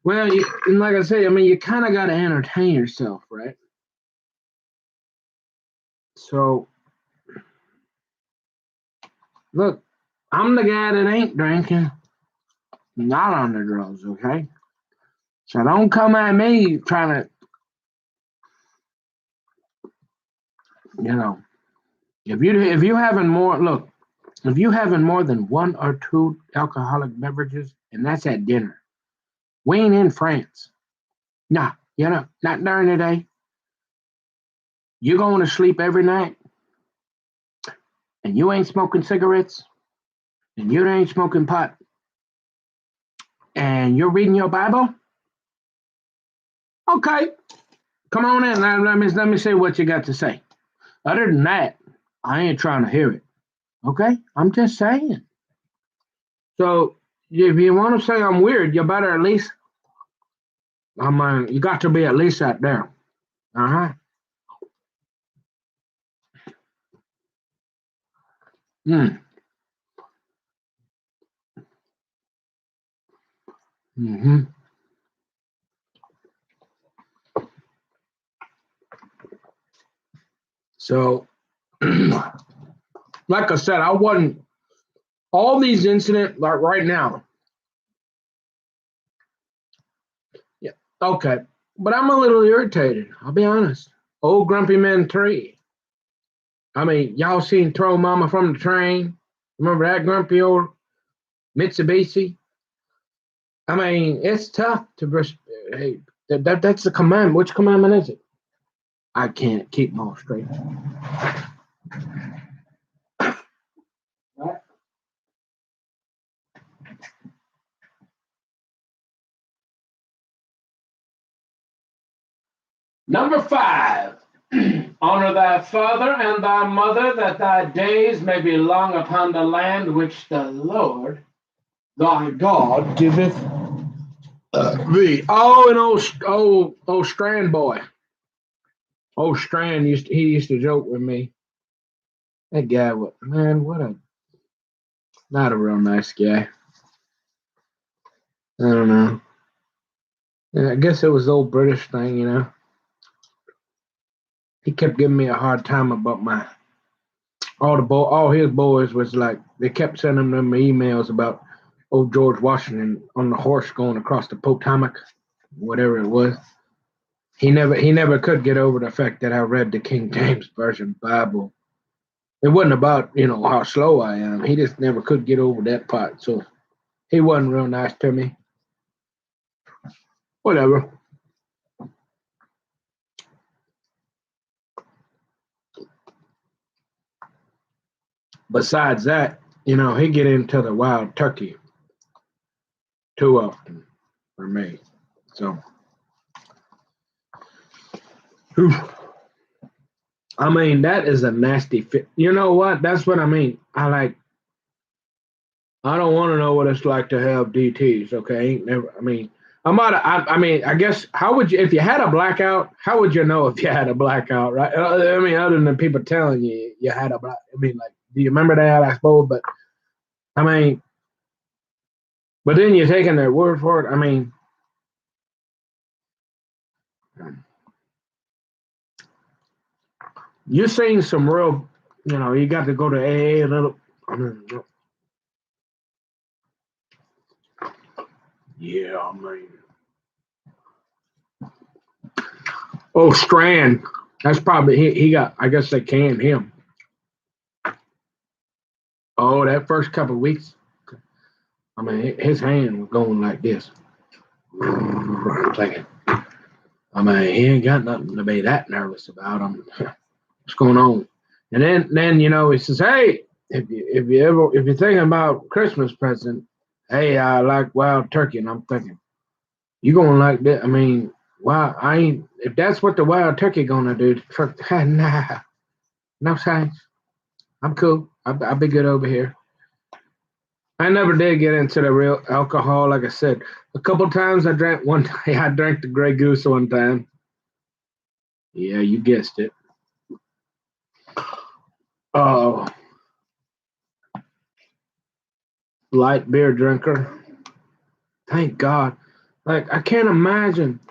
well, and like I say, I mean, you kind of got to entertain yourself, right? So look, I'm the guy that ain't drinking, not on the drugs, okay? So don't come at me trying to, you know, if you having more, look, if you having more than one or two alcoholic beverages, and that's at dinner, we ain't in France. Nah, not during the day. You going to sleep every night, and you ain't smoking cigarettes, and you ain't smoking pot, and you're reading your Bible. Okay, come on in. Let me say what you got to say. Other than that, I ain't trying to hear it. Okay, I'm just saying. So if you want to say I'm weird, you better at least. You got to be at least out there. Uh huh. Mm. Hmm. So, like I said, I wasn't all these incidents like right now. Yeah. Okay. But I'm a little irritated. I'll be honest. Old Grumpy Man 3. I mean, y'all seen Throw Mama from the Train? Remember that grumpy old Mitsubishi? I mean, it's tough to. Hey, that's the commandment. Which commandment is it? I can't keep them all straight. Right. Number 5. Honor thy father and thy mother, that thy days may be long upon the land which the Lord thy God giveth thee. Oh, and old Strand boy. Old Strand he used to joke with me. That guy, not a real nice guy. I don't know. Yeah, I guess it was the old British thing, you know. He kept giving me a hard time about all his boys was like they kept sending them emails about old George Washington on the horse going across the Potomac, whatever it was. He never could get over the fact that I read the King James Version Bible. It wasn't about, how slow I am. He just never could get over that part. So he wasn't real nice to me. Whatever. Besides that, he get into the wild turkey too often for me. So, whew. I mean, that is a nasty fit. You know what? That's what I mean. I don't want to know what it's like to have DTs. Okay, I guess how would you if you had a blackout? How would you know if you had a blackout, right? I mean, other than people telling you you had a black. I mean, like, do you remember that? I suppose, but I mean, but then you're taking their word for it. I mean, you're saying some real. You got to go to AA a little. I mean, yeah, I mean. Oh, Strand. That's probably he got. I guess they canned him. Oh, that first couple of weeks. I mean, his hand was going like this. I'm thinking. I mean, he ain't got nothing to be that nervous about. What's going on? And then he says, "Hey, if you're thinking about Christmas present, hey, I like wild turkey." And I'm thinking, you gonna like that? I mean, wow, I ain't. If that's what the wild turkey gonna do, nah, no thanks. I'm cool. I'll be good over here. I never did get into the real alcohol. Like I said, a couple times I drank one day. I drank the Grey Goose one time. Yeah, you guessed it. Oh, light beer drinker. Thank God. Like I can't imagine.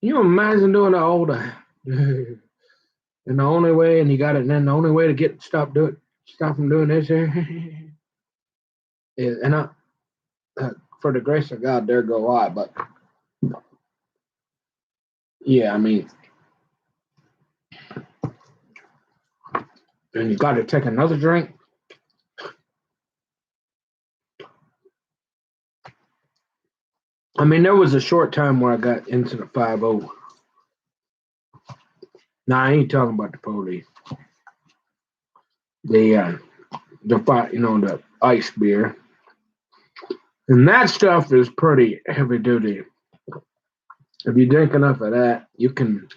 You imagine doing the older. And the only way, and you got it. And then the only way to stop from doing this here, is, and for the grace of God, there go I. But yeah, I mean, and you got to take another drink. I mean, there was a short time where I got into the 5-0. Now I ain't talking about the police. The the ice beer, and that stuff is pretty heavy duty. If you drink enough of that, you can.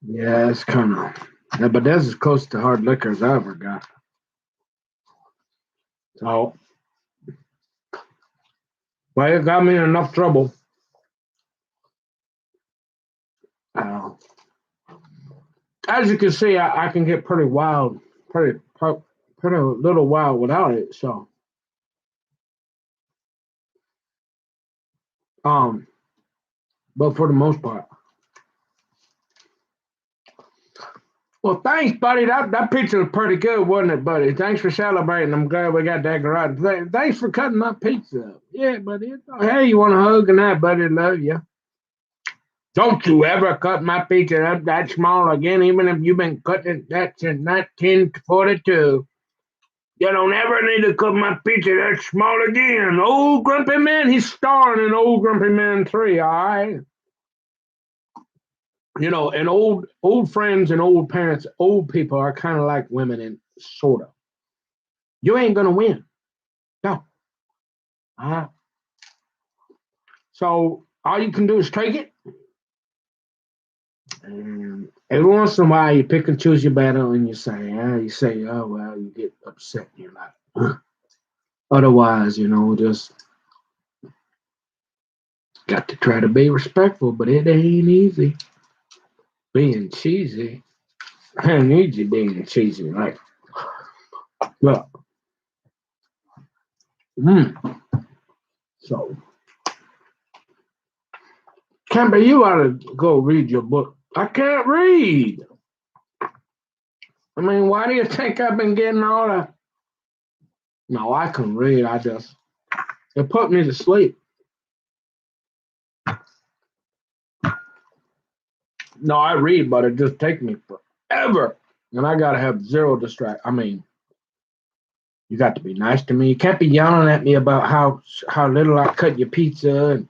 Yeah, it's kind of. Yeah, but that's as close to hard liquor as I ever got. So, well, it got me in enough trouble. Uh, as you can see, I can get pretty wild, pretty a little wild without it. So, but for the most part. Well, thanks, buddy. That pizza was pretty good, wasn't it, buddy? Thanks for celebrating. I'm glad we got that garage. Thanks for cutting my pizza up. Yeah, buddy. Hey, you want a hug and that, buddy? Love you. Don't you ever cut my pizza up that small again, even if you've been cutting that since 1942. You don't ever need to cut my pizza that small again. Old Grumpy Man, he's starring in Old Grumpy Man 3, all right? You know, and old friends and old parents, old people are kind of like women and sort of. You ain't going to win. No. Uh-huh. So all you can do is take it. And every once in a while, you pick and choose your battle, and you say, oh well, you get upset. You're like, huh. Otherwise, just got to try to be respectful, but it ain't easy being cheesy. I need you being cheesy, like, well, so Camber, you ought to go read your book. I can't read. I mean, why do you think I've been getting all the? No, I can read. It put me to sleep. No, I read, but it just takes me forever. And I gotta have zero distract. I mean, you got to be nice to me. You can't be yelling at me about how little I cut your pizza and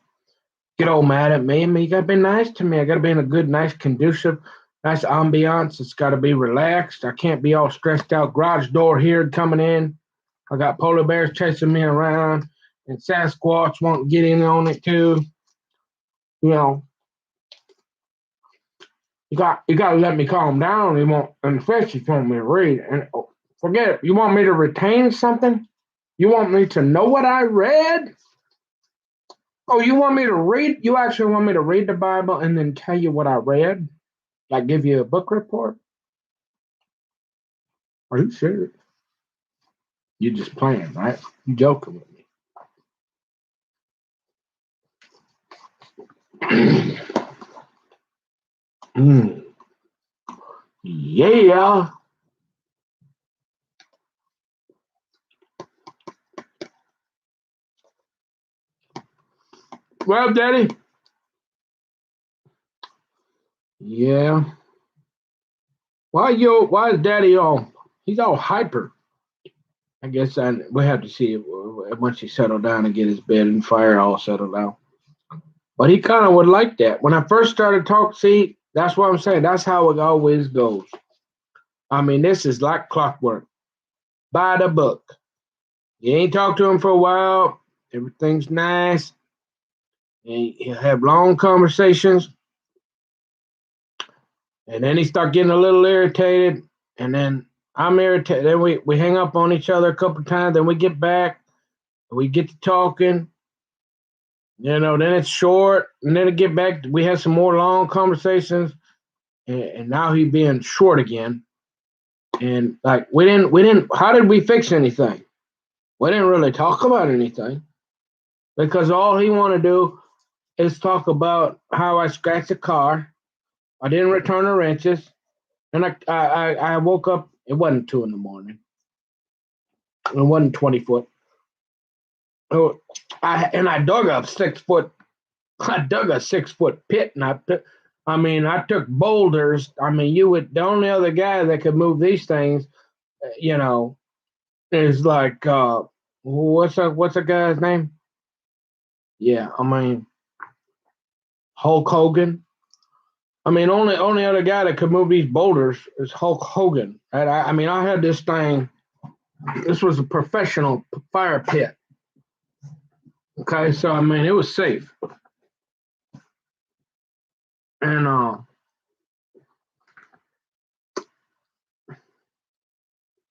get all mad at me. I mean, you gotta be nice to me. I gotta be in a good, nice, conducive, nice ambiance. It's gotta be relaxed. I can't be all stressed out. Garage door here coming in. I got polar bears chasing me around, and Sasquatch won't get in on it too. You know, you got to let me calm down. And especially if you want me to read. And forget it. You want me to retain something? You want me to know what I read? Oh, you want me to read? You actually want me to read the Bible and then tell you what I read? Like give you a book report? Are you serious? You're just playing, right? You joking with me. Yeah. Well, Daddy. Yeah. Why is Daddy he's all hyper? I guess we have to see once he settled down and get his bed and fire all settled down. But he kind of would like that. When I first started talking, see, that's what I'm saying. That's how it always goes. I mean, this is like clockwork. By the book. You ain't talked to him for a while. Everything's nice. And he'll have long conversations. And then he start getting a little irritated. And then I'm irritated. Then we hang up on each other a couple times. Then we get back. We get to talking. Then it's short. And then it get back. We have some more long conversations. And now he being short again. And like we didn't how did we fix anything? We didn't really talk about anything. Because all he wanna do is talk about how I scratched the car. I didn't return the wrenches. And I woke up, it wasn't 2 in the morning. It wasn't 20 foot. Oh, I dug a 6 foot. I dug a 6 foot pit, and I took boulders. I mean, the only other guy that could move these things, is like what's a guy's name? Yeah, I mean Hulk Hogan. I mean, only other guy that could move these boulders is Hulk Hogan. And I had this thing. This was a professional fire pit. Okay, so I mean, it was safe. And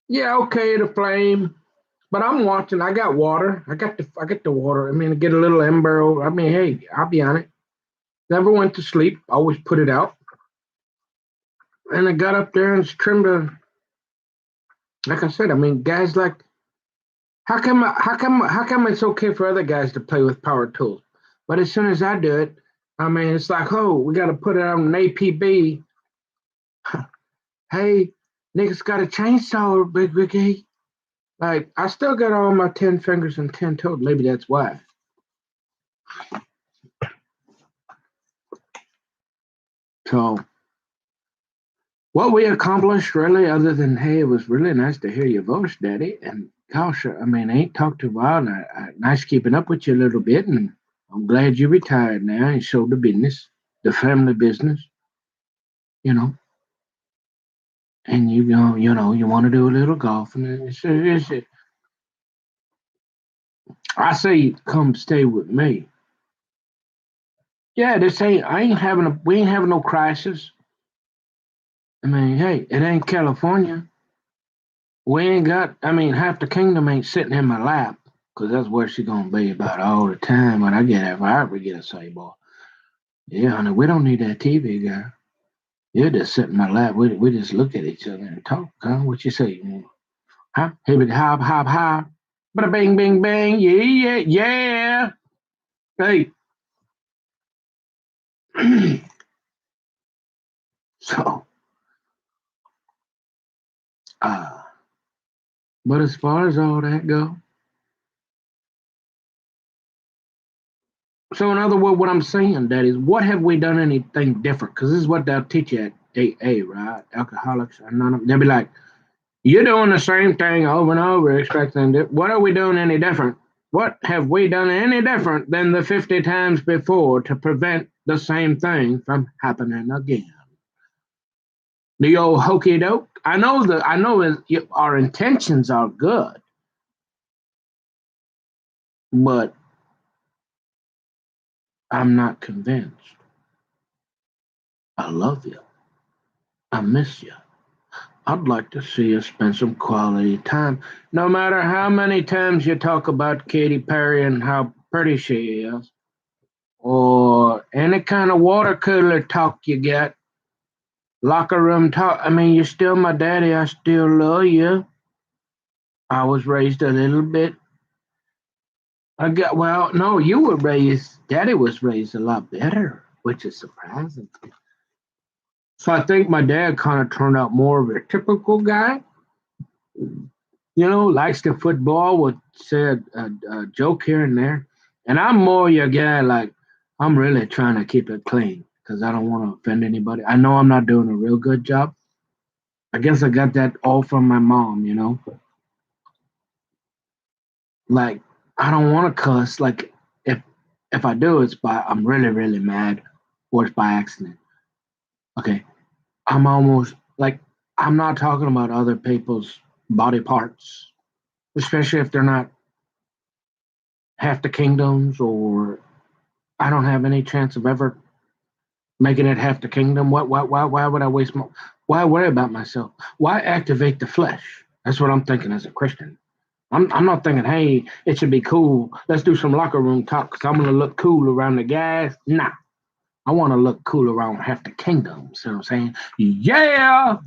yeah, okay, the flame. But I'm watching. I got water. I got the water. I mean, I get a little ember. I mean, hey, I'll be on it. Never went to sleep. Always put it out. And I got up there and trimmed like I said. I mean, guys like, how come it's okay for other guys to play with power tools, but as soon as I do it, I mean, it's like, oh, we got to put it on an APB. Hey, niggas got a chainsaw, big Ricky. Like, I still got all my 10 fingers and 10 toes. Maybe that's why. So what we accomplished really, other than hey, it was really nice to hear your voice, Daddy. And gosh, I mean, I ain't talked to you a while, and nice keeping up with you a little bit. And I'm glad you retired now and showed the business, the family business, you know. And you want to do a little golf, and I say, come stay with me. Yeah, this ain't. I ain't having a. We ain't having no crisis. I mean, hey, it ain't California. We ain't got. I mean, half the kingdom ain't sitting in my lap, 'cause that's where she gonna be about all the time when I get if I ever get a say, boy. Yeah, honey, we don't need that TV guy. You just sit in my lap. We just look at each other and talk. Huh? What you say? Huh? Hibbity hop hop hop. Bada bing bing bang. Yeah yeah yeah. Hey. So, uh, but as far as all that go, so in other words, what I'm saying, that is, what have we done anything different? Because this is what they'll teach you at AA, right? Alcoholics Anonymous. They'll be like, you're doing the same thing over and over, expecting what are we doing any different? What have we done any different than the 50 times before to prevent the same thing from happening again? The old hokey doke. I know our intentions are good, but I'm not convinced. I love you. I miss you. I'd like to see us spend some quality time. No matter how many times you talk about Katy Perry and how pretty she is, or any kind of water cooler talk you get, locker room talk. I mean, you're still my daddy. I still love you. I was raised a little bit. No, you were raised, daddy was raised a lot better, which is surprising. So I think my dad kind of turned out more of a typical guy. Likes the football, would say a joke here and there. And I'm more your guy, like, I'm really trying to keep it clean because I don't want to offend anybody. I know I'm not doing a real good job. I guess I got that all from my mom. Like, I don't want to cuss. Like, if I do, I'm really, really mad or it's by accident. Okay. I'm almost like, I'm not talking about other people's body parts, especially if they're not half the kingdoms, or I don't have any chance of ever making it half the kingdom. Why would I waste my? Why worry about myself? Why activate the flesh? That's what I'm thinking as a Christian. I'm not thinking, hey, it should be cool. Let's do some locker room talk because I'm gonna look cool around the guys. Nah, I want to look cool around half the kingdom. See what I'm saying? Yeah.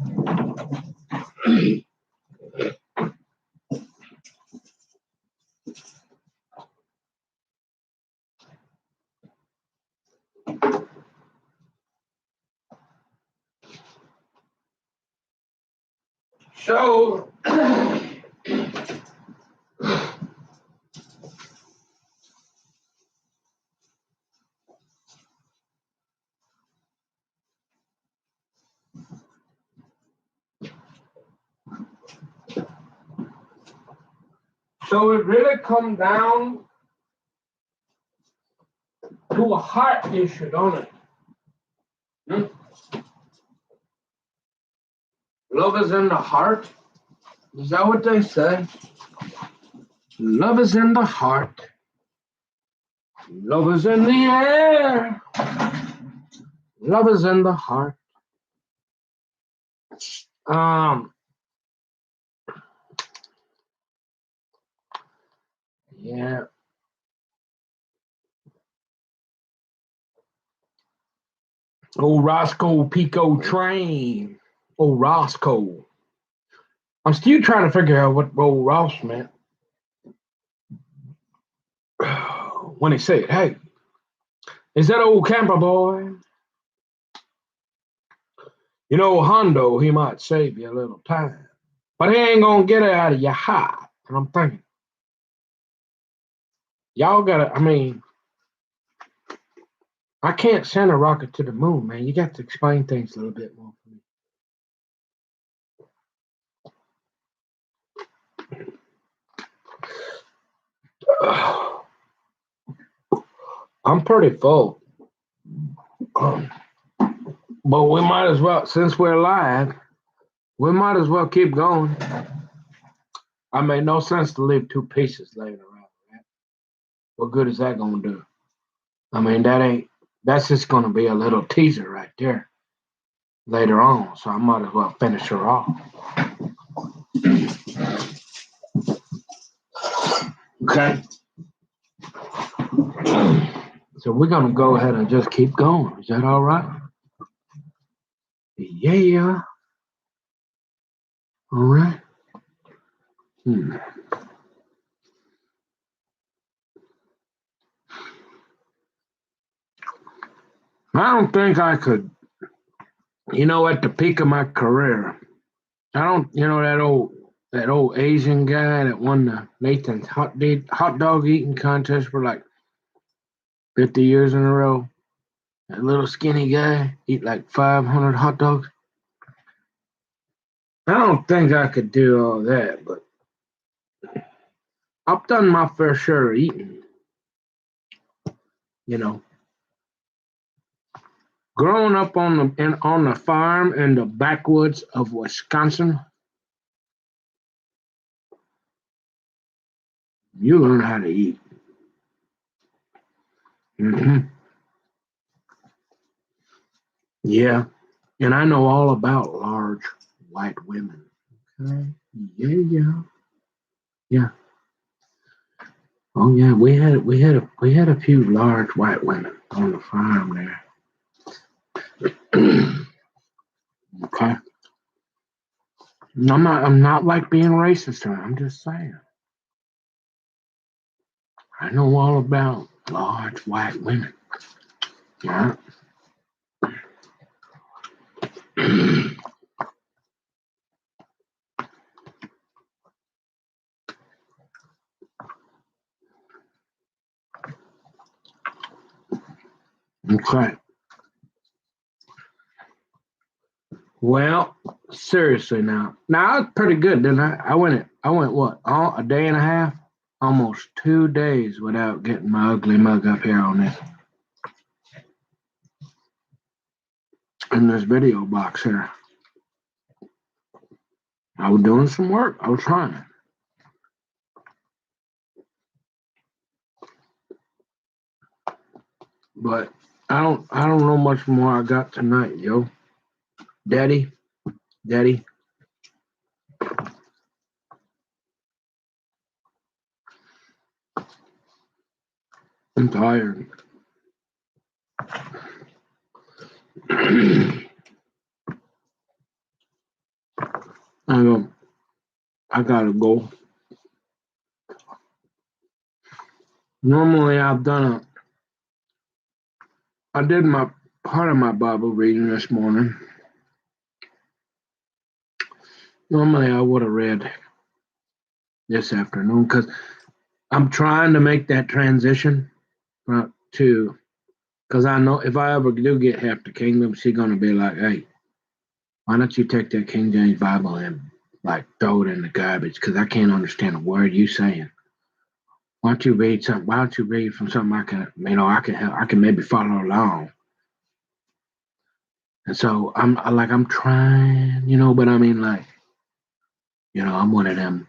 So. So it really comes down to a heart issue, don't it? Hmm? Love is in the heart. Is that what they say? Love is in the heart. Love is in the air. Love is in the heart. Um, yeah. Old Roscoe Pico train. Old Roscoe. I'm still trying to figure out what old Ross meant when he said, hey, is that old camper boy? Hondo, he might save you a little time, but he ain't gonna get it out of your heart. And I'm thinking, y'all gotta, I mean, I can't send a rocket to the moon, man. You got to explain things a little bit more for me. I'm pretty full. But we might as well, since we're live, we might as well keep going. I mean, no sense to leave two pieces laying around. Right? What good is that going to do? I mean, that's just going to be a little teaser right there later on. So I might as well finish her off. Okay. So we're going to go ahead and just keep going. Is that all right? Yeah. All right. I don't think I could, at the peak of my career, I don't, that old Asian guy that won the Nathan's hot dog eating contest for like 50 years in a row. That little skinny guy eat like 500 hot dogs. I don't think I could do all that, but I've done my fair share of eating. You know, growing up on the farm in the backwoods of Wisconsin, you learn how to eat. hmm Yeah, and I know all about large white women. Okay. Yeah. Oh yeah, we had a few large white women on the farm there. Okay. I'm not like being racist here. I'm just saying. I know all about large white women. Yeah. Okay. Well, seriously now. Now I was pretty good, didn't I? I went what? A day and a half? Almost 2 days without getting my ugly mug up here on this in this video box here. I was doing some work. I was trying. But I don't know much more I got tonight, yo. Daddy, Daddy. I'm tired. I go, I gotta go. Normally I did my part of my Bible reading this morning. Normally I would have read this afternoon because I'm trying to make that transition to, because I know if I ever do get half the kingdom, she's gonna be like, hey, why don't you take that King James Bible and like throw it in the garbage? Because I can't understand a word you saying. Why don't you read something? Why don't you read from something I can maybe follow along. And so I'm trying, but I mean like, I'm one of them.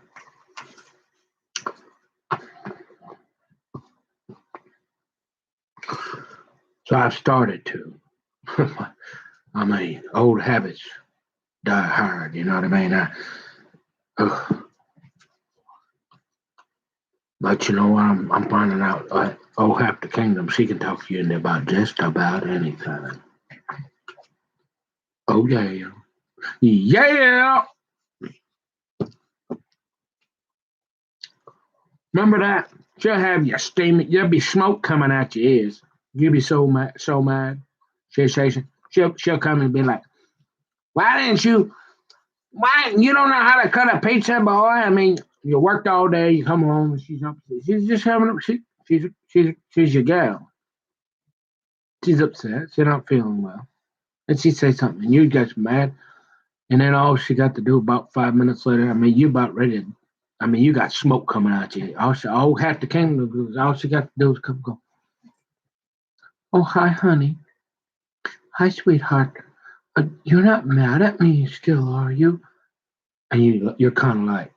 So I've started to. I mean, old habits die hard. You know what I mean? But you know what? I'm finding out. Half the kingdom, she can talk to you about just about anything. Oh yeah, yeah. Remember that? She'll have you steaming. There'll be smoke coming out your ears. You'll be so mad, so mad. She'll come and be like, "Why didn't you? Why you don't know how to cut a pizza, boy? I mean, you worked all day. You come home, and she's just having. She's your girl. She's upset. She's not feeling well. And she say something, and you get mad. And then all she got to do about 5 minutes later, I mean, you about ready to, I mean, you got smoke coming out you. All half the kingdom, all she got to do is come go, oh, hi, honey. Hi, sweetheart. You're not mad at me still, are you? And you're kind of like,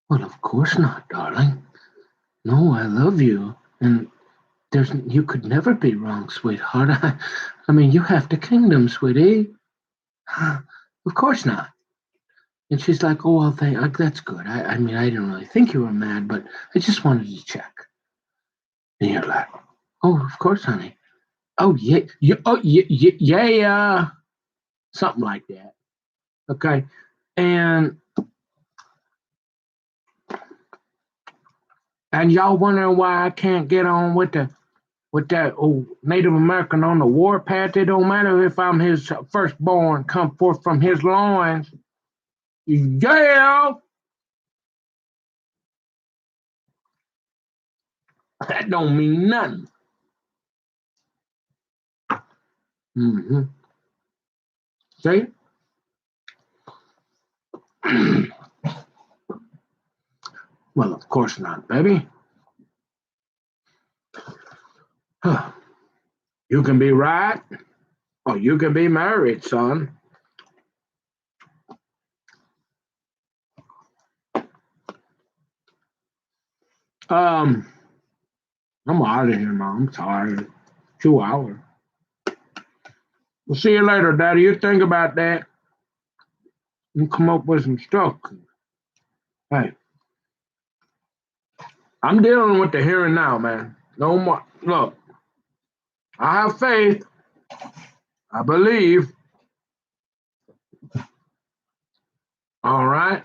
well, of course not, darling. No, I love you. And you could never be wrong, sweetheart. I mean, you have the kingdom, sweetie. Of course not. And she's like, oh, well, that's good. I mean, I didn't really think you were mad, but I just wanted to check. And you're like, oh, of course, honey. Oh, yeah. Yeah. Something like that. Okay. And y'all wondering why I can't get on with that old Native American on the warpath. It don't matter if I'm his firstborn, come forth from his loins. Yeah. That don't mean nothing. Mm-hmm. See? Well, of course not, baby. You can be right, or you can be married, son. Um, I'm out of here, Mom. I'm tired. 2 hours. We'll see you later, Daddy. You think about that and come up with some stuff. Hey, I'm dealing with the here and now, man. No more. Look, I have faith. I believe. All right.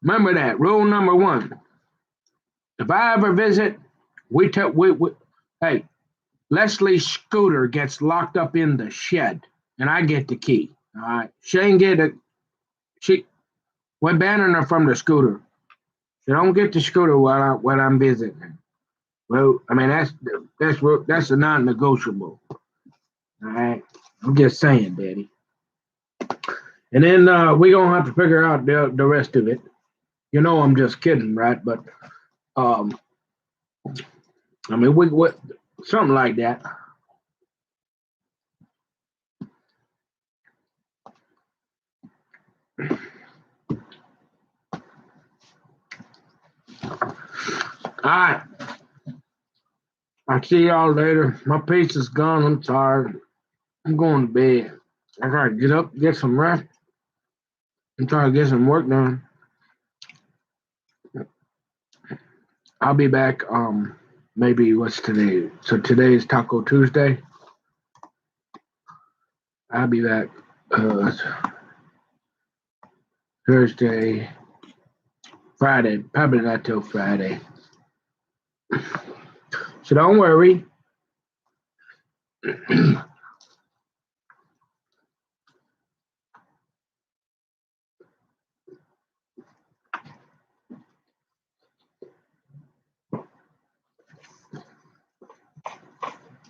Remember that rule number one. If I ever visit, hey, Leslie's scooter gets locked up in the shed, and I get the key. All right. She ain't get it. We're banning her from the scooter. She don't get the scooter while I'm visiting. Well, I mean that's a non-negotiable. All right. I'm just saying, Daddy. And then we gonna have to figure out the rest of it. You know, I'm just kidding, right? But um, I mean, we something like that. All right. I'll see y'all later. My piece is gone. I'm tired. I'm going to bed. I gotta get up, get some rest, and try to get some work done. I'll be back. Maybe what's today? So today is Taco Tuesday. I'll be back Thursday, Friday. Probably not till Friday. So don't worry.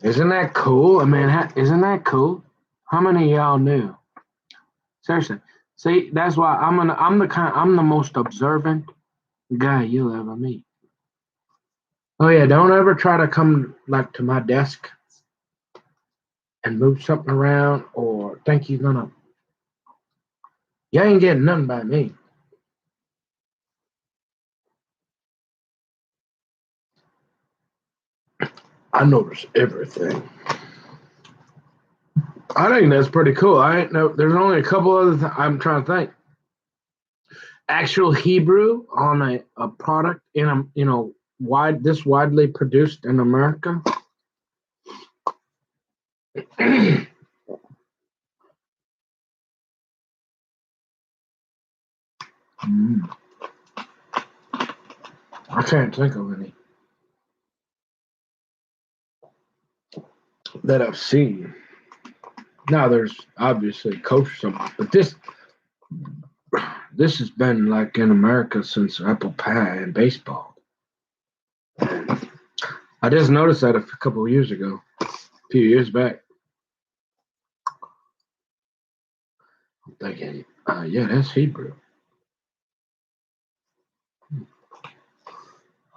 Isn't that cool? I mean, isn't that cool? How many of y'all knew? Seriously. See, that's why I'm the most observant guy you'll ever meet. Oh yeah, don't ever try to come like to my desk and move something around or think you're gonna. You ain't getting nothing by me. I notice everything. I think that's pretty cool. I ain't know. There's only a couple other. I'm trying to think. Actual Hebrew on a product in a widely produced in America. I can't think of any that I've seen. Now there's obviously kosher something, but this has been like in America since apple pie and baseball. I just noticed that a couple of years ago, a few years back. I'm thinking, yeah, that's Hebrew.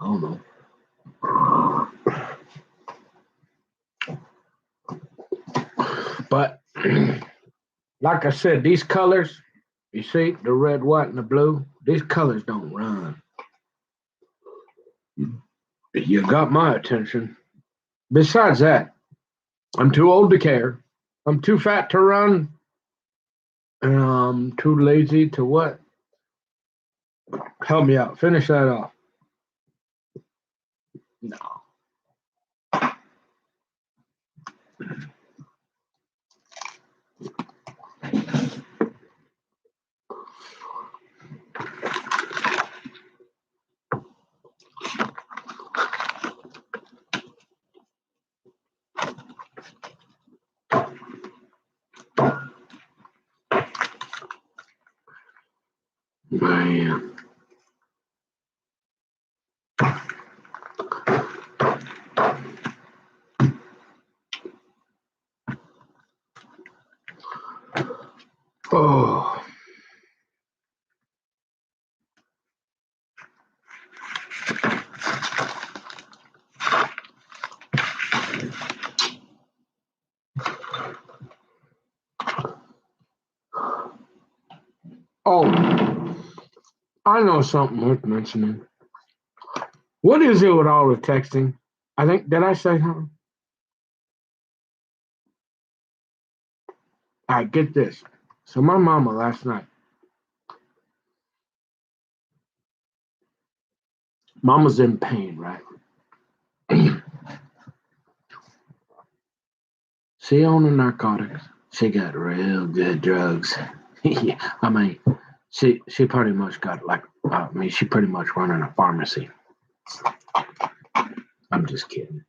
I don't know. But like I said, these colors, you see, the red, white, and the blue, these colors don't run. You got my attention. Besides that, I'm too old to care. I'm too fat to run. And I'm too lazy to what? Help me out. Finish that off. No. Man. Oh. Oh, I know something worth mentioning. What is it with all the texting? I think, did I say something? All right, get this. So my mama last night, mama's in pain, right? She on the narcotics. She got real good drugs. Yeah, I mean, she pretty much got like, she pretty much running a pharmacy. I'm just kidding.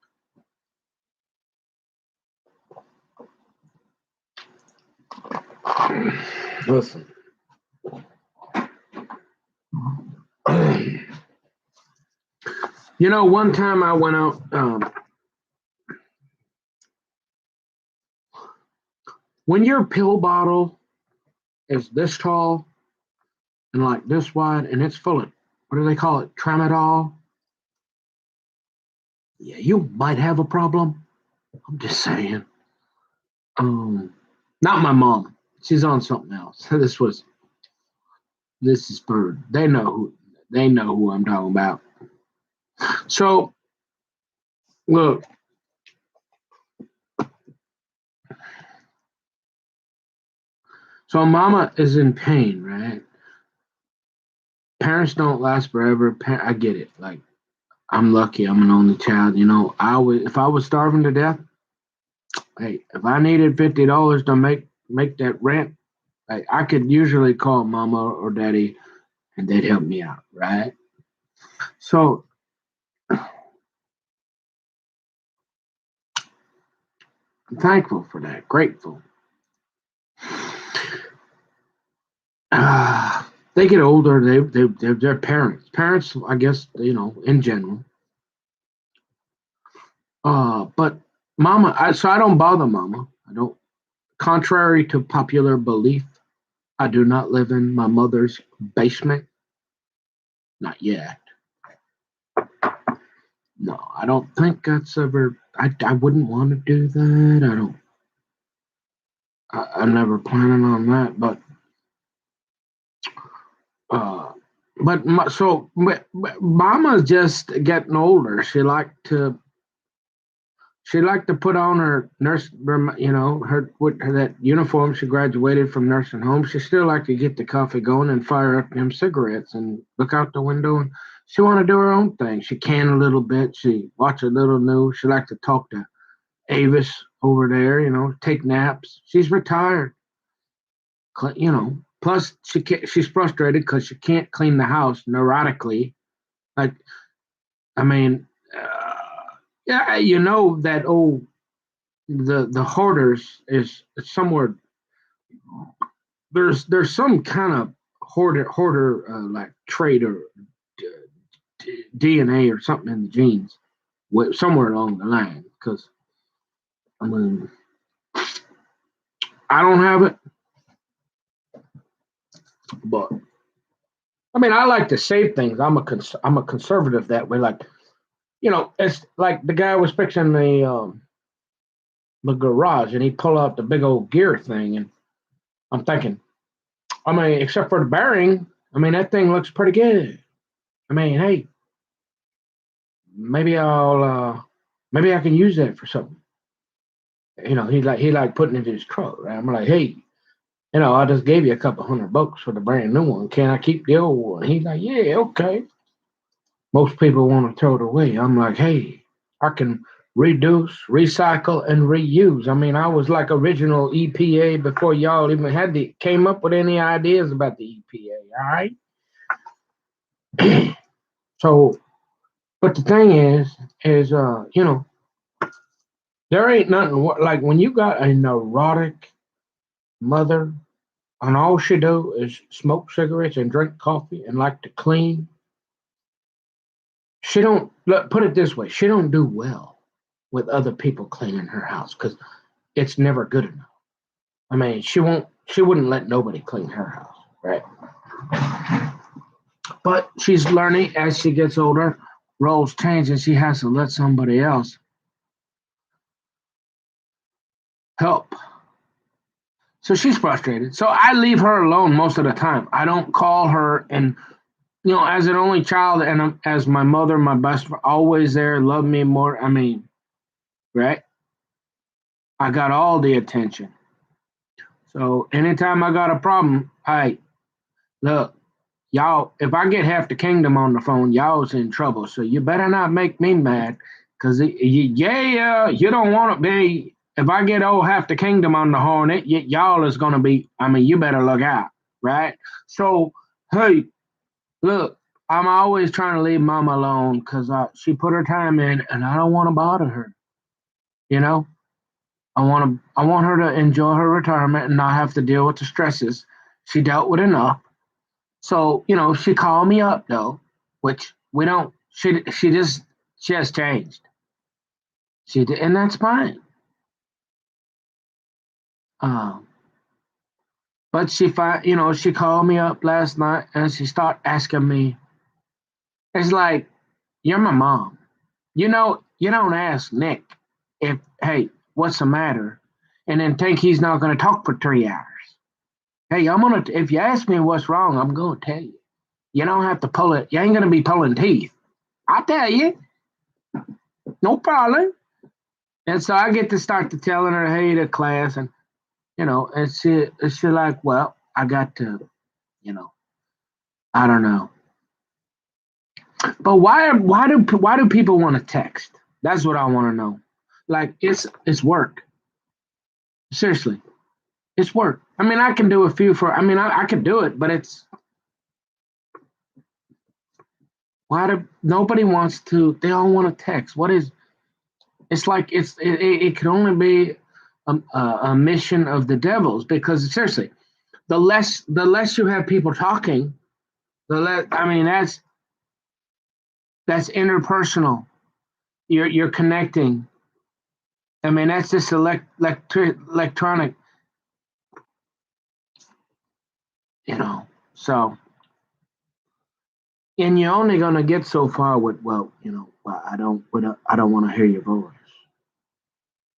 Listen. You know, one time I went out, when your pill bottle is this tall and like this wide and it's full of, what do they call it? Tramadol? Yeah, you might have a problem. I'm just saying. Not my mom. She's on something else. This is for, they know who I'm talking about. So look, so mama is in pain, right? Parents don't last forever. I get it. Like, I'm lucky. I'm an only child. You know, if I was starving to death, hey, if I needed $50 to make that rent, I could usually call mama or daddy, and they'd help me out, right? So I'm thankful for that. Grateful. They get older. They're parents. Parents, I guess, in general. But mama, so I don't bother mama. I don't. Contrary to popular belief, I do not live in my mother's basement. Not yet. No, I don't think that's ever. I wouldn't want to do that. I don't. I'm never planning on that. Uh, Mama's just getting older. She liked to put on her nurse, her that uniform. She graduated from nursing home. She still liked to get the coffee going and fire up them cigarettes and look out the window. And she want to do her own thing. She can a little bit. She watch a little news. She liked to talk to Avis over there. Take naps. She's retired. Plus she's frustrated because she can't clean the house neurotically. Like, I mean, yeah, that old the hoarders is somewhere. There's some kind of hoarder like trait or DNA or something in the genes, somewhere along the line. Because I mean, I don't have it, but I mean, I like to save things. I'm a conservative that way. Like, it's like the guy was fixing the garage, and he pulled out the big old gear thing, and I'm thinking, I mean, except for the bearing, I mean, that thing looks pretty good. I mean, hey, maybe I can use that for something. He like putting it in his truck. Right? I'm like, hey, I just gave you a couple $100 for the brand new one. Can I keep the old one? He's like, yeah, okay. Most people want to throw it away. I'm like, hey, I can reduce, recycle, and reuse. I mean, I was like original EPA before y'all even came up with any ideas about the EPA. All right. So, but the thing is, there ain't nothing like when you got a neurotic mother and all she do is smoke cigarettes and drink coffee and like to clean. She don't put it this way. She don't do well with other people cleaning her house because it's never good enough. I mean, she wouldn't let nobody clean her house, right? But she's learning as she gets older, roles change, and she has to let somebody else help. So she's frustrated. So I leave her alone most of the time. I don't call her, and as an only child and as my mother, my best friend, always there, love me more. I mean, right? I got all the attention. So anytime I got a problem, hey, look, y'all, if I get half the kingdom on the phone, y'all's in trouble. So you better not make me mad, because you don't want to be. If I get half the kingdom on the horn, y'all is gonna be. I mean, you better look out, right? So hey, look, I'm always trying to leave Mama alone because she put her time in, and I don't want to bother her. You know, I want her to enjoy her retirement and not have to deal with the stresses. She dealt with enough. So, she called me up though, which we don't. She has changed. She did, and that's fine. Um, but she called me up last night and she started asking me. It's like, you're my mom. You don't ask Nick if, hey, what's the matter, and then think he's not going to talk for 3 hours. Hey, if you ask me what's wrong, I'm going to tell you. You don't have to pull it. You ain't going to be pulling teeth. I tell you, no problem. And so I get to start to telling her, hey, to class, and and she like, well, I got to, I don't know. But why do people want to text? That's what I want to know. Like it's work. Seriously, it's work. I mean, I can do a few for. I mean, I could do it, but it's why do nobody wants to? They all want to text. What is? It's like it can only be a mission of the devils, because seriously, the less you have people talking, the less. I mean, that's interpersonal. You're connecting. I mean, that's just electronic. So, and you're only gonna get so far with, well, I don't want to hear your voice.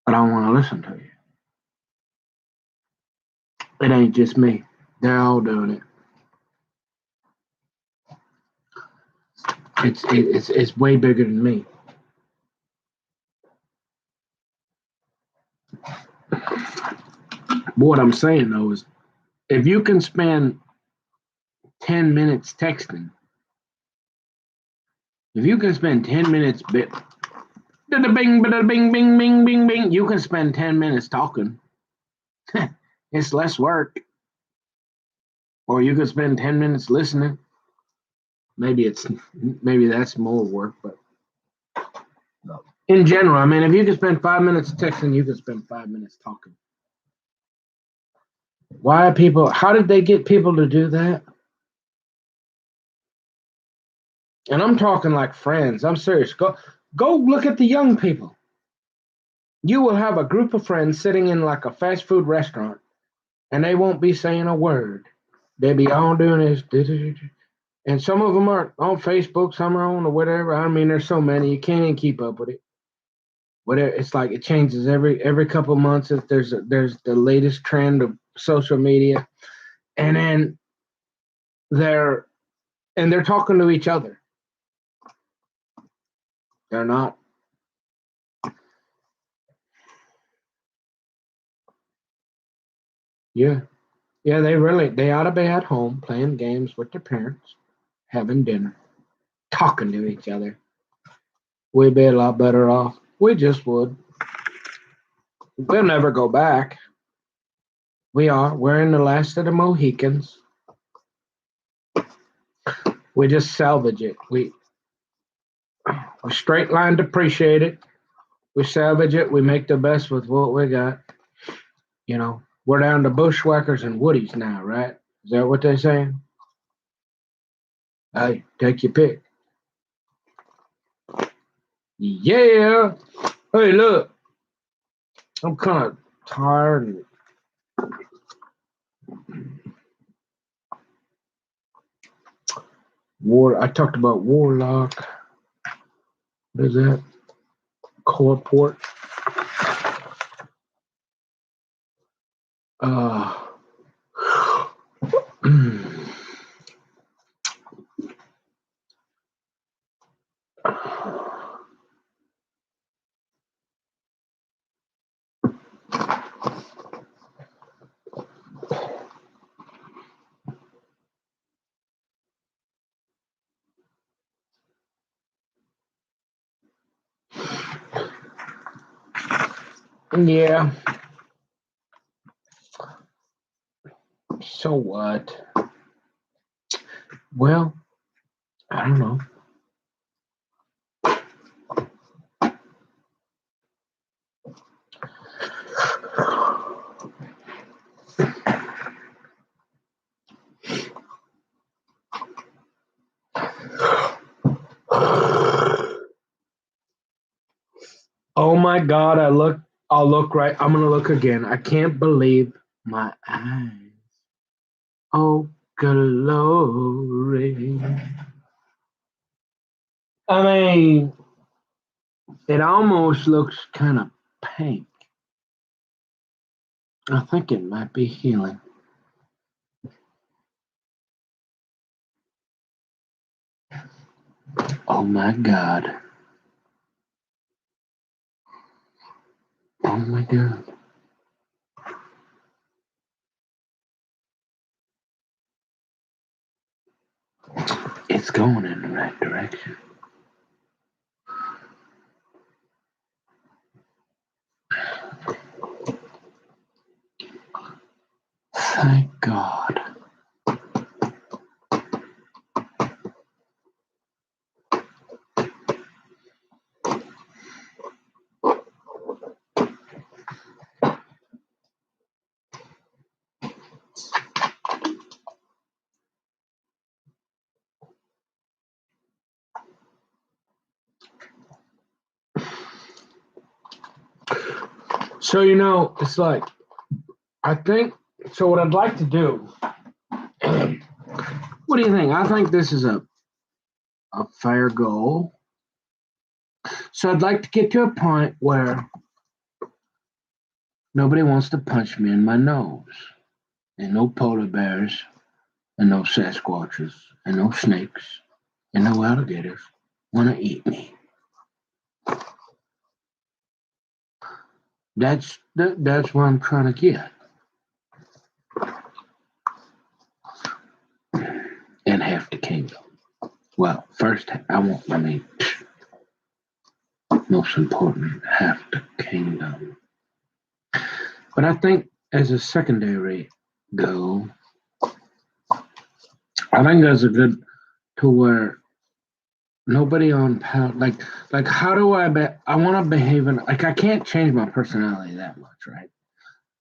I don't want to listen to you. It ain't just me. They're all doing it. It's way bigger than me. What I'm saying though is, if you can spend 10 minutes texting, if you can spend 10 minutes bing, bing, bing, bing, bing, bing, you can spend 10 minutes talking. It's less work. Or you could spend 10 minutes listening. Maybe that's more work, but in general, I mean, if you can spend 5 minutes texting, you can spend 5 minutes talking. Why are people? How did they get people to do that? And I'm talking like friends. I'm serious. Go look at the young people. You will have a group of friends sitting in like a fast food restaurant, and they won't be saying a word. They'll be all doing this. And some of them are on Facebook, some are on or whatever. I mean, there's so many you can't even keep up with it. Whatever, it's like it changes every couple of months. If there's the latest trend of social media, and then they're they're talking to each other. They're not. Yeah, yeah. They ought to be at home playing games with their parents, having dinner, talking to each other. We'd be a lot better off. We just would. We'll never go back. We are. We're in the last of the Mohicans. We just salvage it. We straight line depreciate it. We salvage it. We make the best with what we got. We're down to bushwhackers and woodies now, right? Is that what they're saying? Hey, take your pick. Yeah. Hey, look. I'm kind of tired. I talked about Warlock. What is that? Corport. Uh, yeah. So what? Well, I don't know. Oh my God! I'll look right. I'm gonna look again. I can't believe my eyes. Oh, glory! I mean, it almost looks kind of pink. I think it might be healing. Oh my God! Oh my God! It's going in the right direction. Thank God. So it's like I think. So what I'd like to do. What do you think? I think this is a fair goal. So I'd like to get to a point where nobody wants to punch me in my nose, and no polar bears, and no Sasquatches, and no snakes, and no alligators want to eat me. That's what I'm trying to get. And half the kingdom. Well, first I mean, most important, half the kingdom. But I think as a secondary goal, I think that's a good to where nobody on power like how do I want to behave like I can't change my personality that much, right?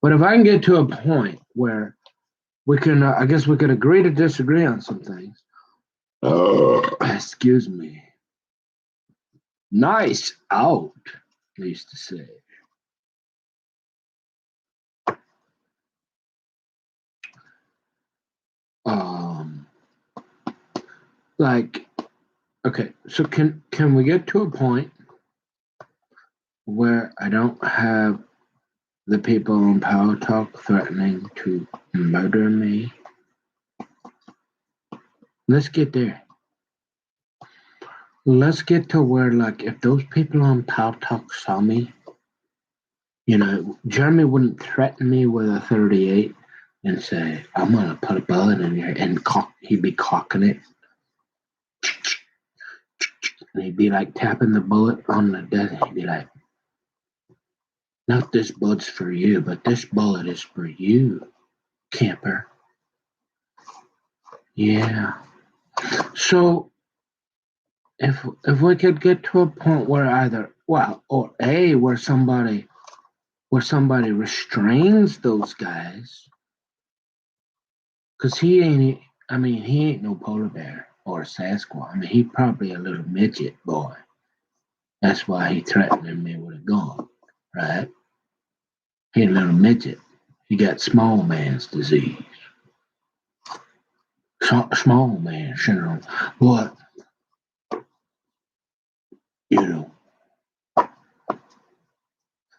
But if I can get to a point where we can, I guess we could agree to disagree on some things, Excuse me. Nice out, they used to say. Um, like, okay, so can we get to a point where I don't have the people on Power Talk threatening to murder me? Let's get there. Let's get to where, like, if those people on Power Talk saw me, Jeremy wouldn't threaten me with a 38 and say, I'm going to put a bullet in here, and he'd be cocking it. And he'd be like tapping the bullet on the desk. He'd be like, not this bullet's for you, but this bullet is for you, camper. Yeah. So if we could get to a point where where somebody restrains those guys, because he ain't no polar bear or a Sasquatch. I mean, he probably a little midget boy. That's why he threatened me with a gun, right? He a little midget. He got small man's disease. Small man syndrome. But,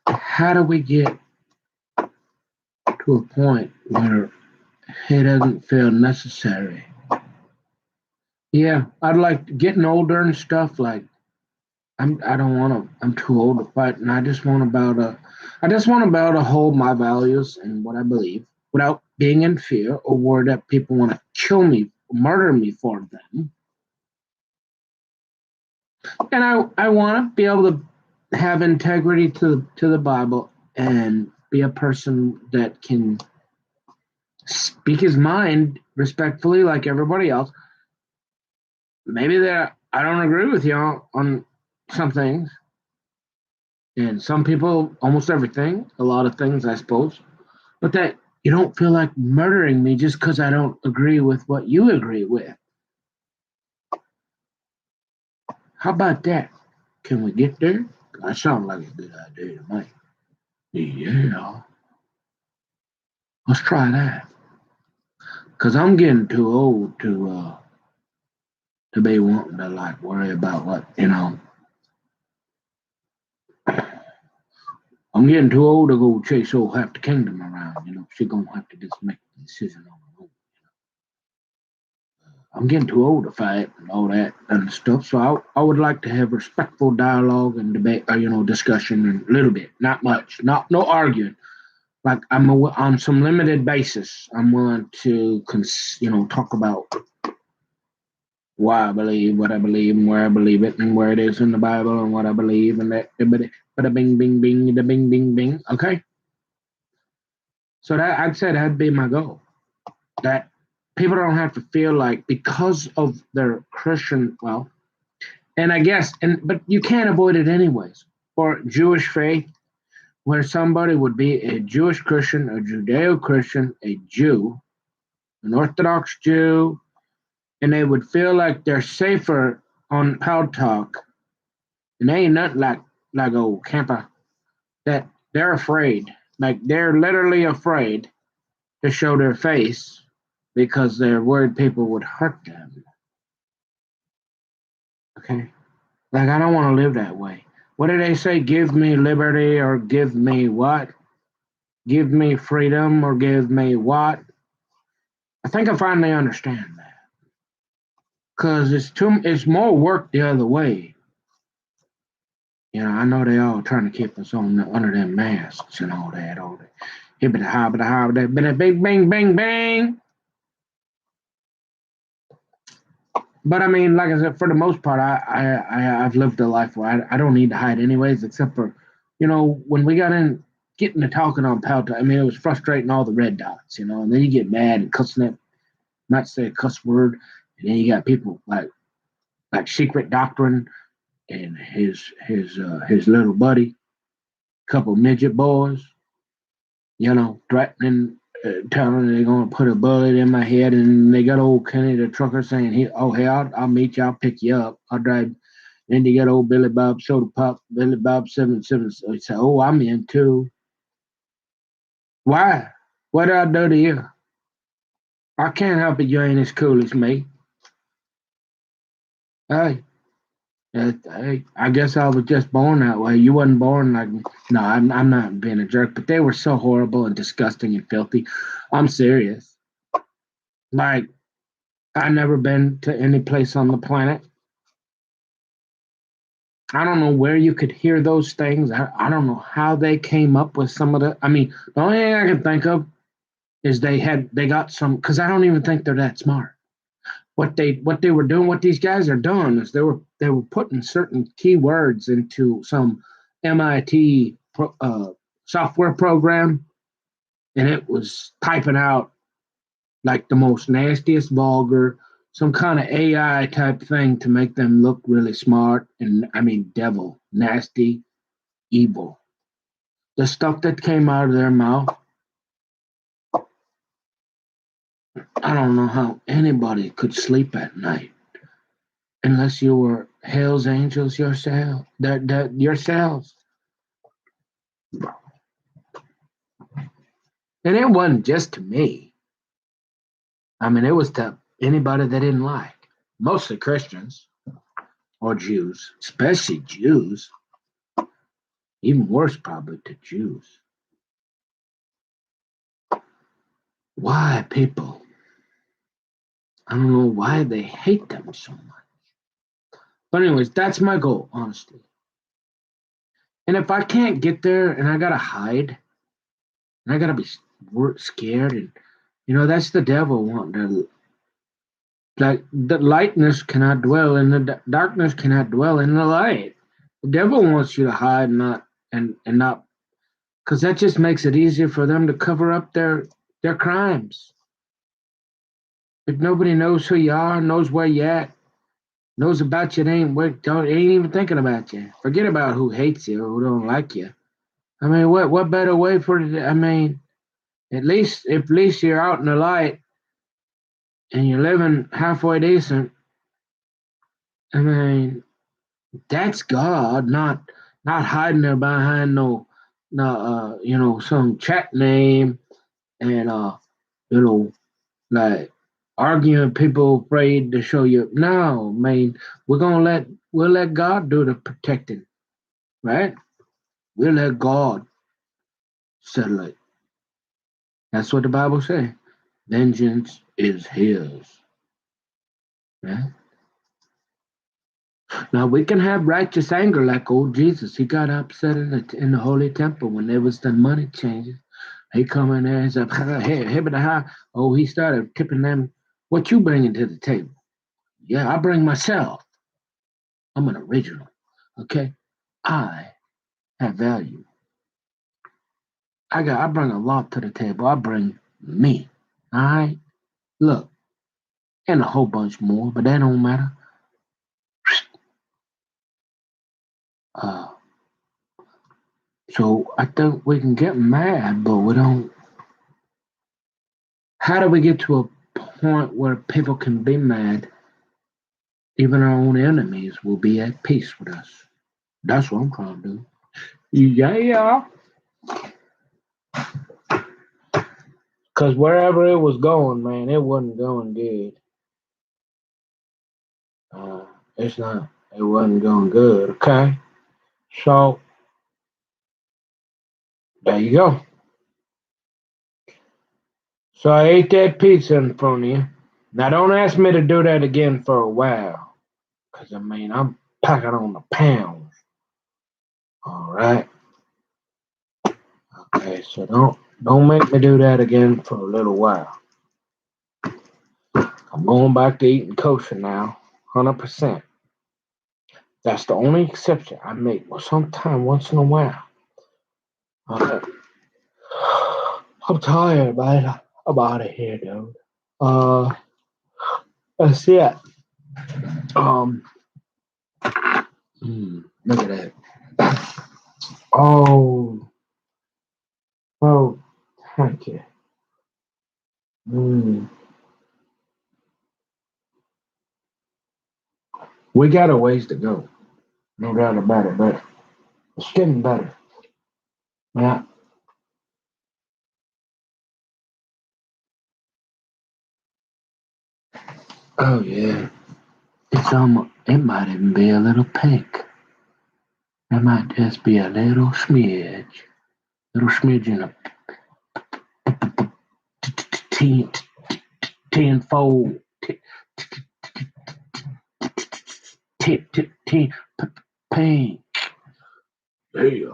how do we get to a point where it doesn't feel necessary? Yeah, I'd like getting older and stuff. Like I don't want to. I'm too old to fight, and I just want to hold my values and what I believe without being in fear or worried that people want to kill me, murder me for them. And I want to be able to have integrity to the Bible and be a person that can speak his mind respectfully, like everybody else. Maybe that I don't agree with you on some things, and some people almost everything, a lot of things, I suppose. But that you don't feel like murdering me just because I don't agree with what you agree with. How about that? Can we get there? That sounds like a good idea to me. Yeah, let's try that. Cause I'm getting too old to be wanting to like worry about what. I'm getting too old to go chase old half the kingdom around. She's gonna have to just make the decision on her own. I'm getting too old to fight and all that and stuff. So I would like to have respectful dialogue and debate, discussion, and a little bit, not much, not no arguing. Like on some limited basis. I'm willing to talk about why I believe what I believe and where I believe it and where it is in the Bible and what I believe and that. But bing bing bing the bing bing bing. Okay. So that I'd say that'd be my goal. That people don't have to feel like because of their Christian, and I guess, but you can't avoid it anyways. Or Jewish faith, where somebody would be a Jewish Christian, a Judeo Christian, a Jew, an Orthodox Jew, and they would feel like they're safer on Pow Talk, and they ain't nothing like old camper. That they're afraid, like they're literally afraid to show their face because they're worried people would hurt them. Okay, like I don't want to live that way. What do they say? Give me liberty or give me what? Give me freedom or give me what? I think I finally understand that because it's more work the other way. I know they all trying to keep us on under them masks and all that, hibbity hobbity hobbity, bing bang bang bang. But I mean, like I said, for the most part, I've lived a life where I don't need to hide anyways, except for, when we getting to talking on Palta, I mean, it was frustrating all the red dots, and then you get mad and cussing it, not say a cuss word, and then you got people like Secret Doctrine and his little buddy, couple midget boys, threatening telling me they're gonna put a bullet in my head, and they got old Kenny the trucker saying, hey, I'll meet you, I'll pick you up, I'll drive." Then they got old Billy Bob Soda Pop, Billy Bob 77. So he said, "Oh, I'm in too." Why? What did I do to you? I can't help it. You ain't as cool as me. Hey, hey, I guess I was just born that way. You wasn't born like me. No, I'm not being a jerk, but they were so horrible and disgusting and filthy. I'm serious. Like, I never been to any place on the planet. I don't know where you could hear those things. I don't know how they came up with some of the. I mean, the only thing I can think of is they got some, because I don't even think they're that smart. What they were doing, what these guys are doing is they were putting certain keywords into some MIT software program, and it was typing out like the most nastiest, vulgar, some kind of AI type thing to make them look really smart, and I mean devil, nasty, evil. The stuff that came out of their mouth, I don't know how anybody could sleep at night unless you were Hell's Angels yourself. That yourselves. And it wasn't just to me. I mean, it was to anybody they didn't like. Mostly Christians or Jews, especially Jews. Even worse, probably to Jews. Why people? I don't know why they hate them so much. But anyways, that's my goal, honestly. And if I can't get there and I gotta hide and I gotta be scared, and that's the devil wanting to, like, the lightness cannot dwell in the darkness cannot dwell in the light. The devil wants you to hide, and not, because that just makes it easier for them to cover up their crimes. If nobody knows who you are, knows where you at, knows about you, they ain't even thinking about you. Forget about who hates you or who don't like you. I mean, what better way for it? I mean, at least you're out in the light and you're living halfway decent. I mean, that's God, not hiding there behind some chat name, and like arguing people afraid to show you. No, man, we'll let God do the protecting, right? We'll let God settle it. That's what the Bible says. Vengeance is His. Yeah. Now we can have righteous anger like old Jesus. He got upset in the holy temple when there was the money changes. He come in there and said, "Hey, hey, oh, he started tipping them. What you bringing to the table? Yeah, I bring myself. I'm an original. Okay, I have value. I bring a lot to the table. I bring me. All right, look, and a whole bunch more, but that don't matter. Uh, so I think we can get mad, but we don't. How do we get to a point where people can be mad? Even our own enemies will be at peace with us. That's what I'm trying to do. Yeah, because wherever it was going, man, it wasn't going good. Uh, it's not. It wasn't going good. Okay, so there you go. So I ate that pizza in front of you. Now don't ask me to do that again for a while, because I mean I'm packing on the pounds. All right. Okay, so don't make me do that again for a little while. I'm going back to eating kosher now, 100%. That's the only exception I make. Well, sometime once in a while. Okay. I'm tired, man. I'm out of here, dude. Uh, that's it. Um, Look at that. Oh, oh, thank you. Mm. We got a ways to go, no doubt about it, but it's getting better. Yeah. Oh yeah. It's almost. It might even be a little pink. It might just be a little smidge in a ten, tenfold, ten, pink. Yeah.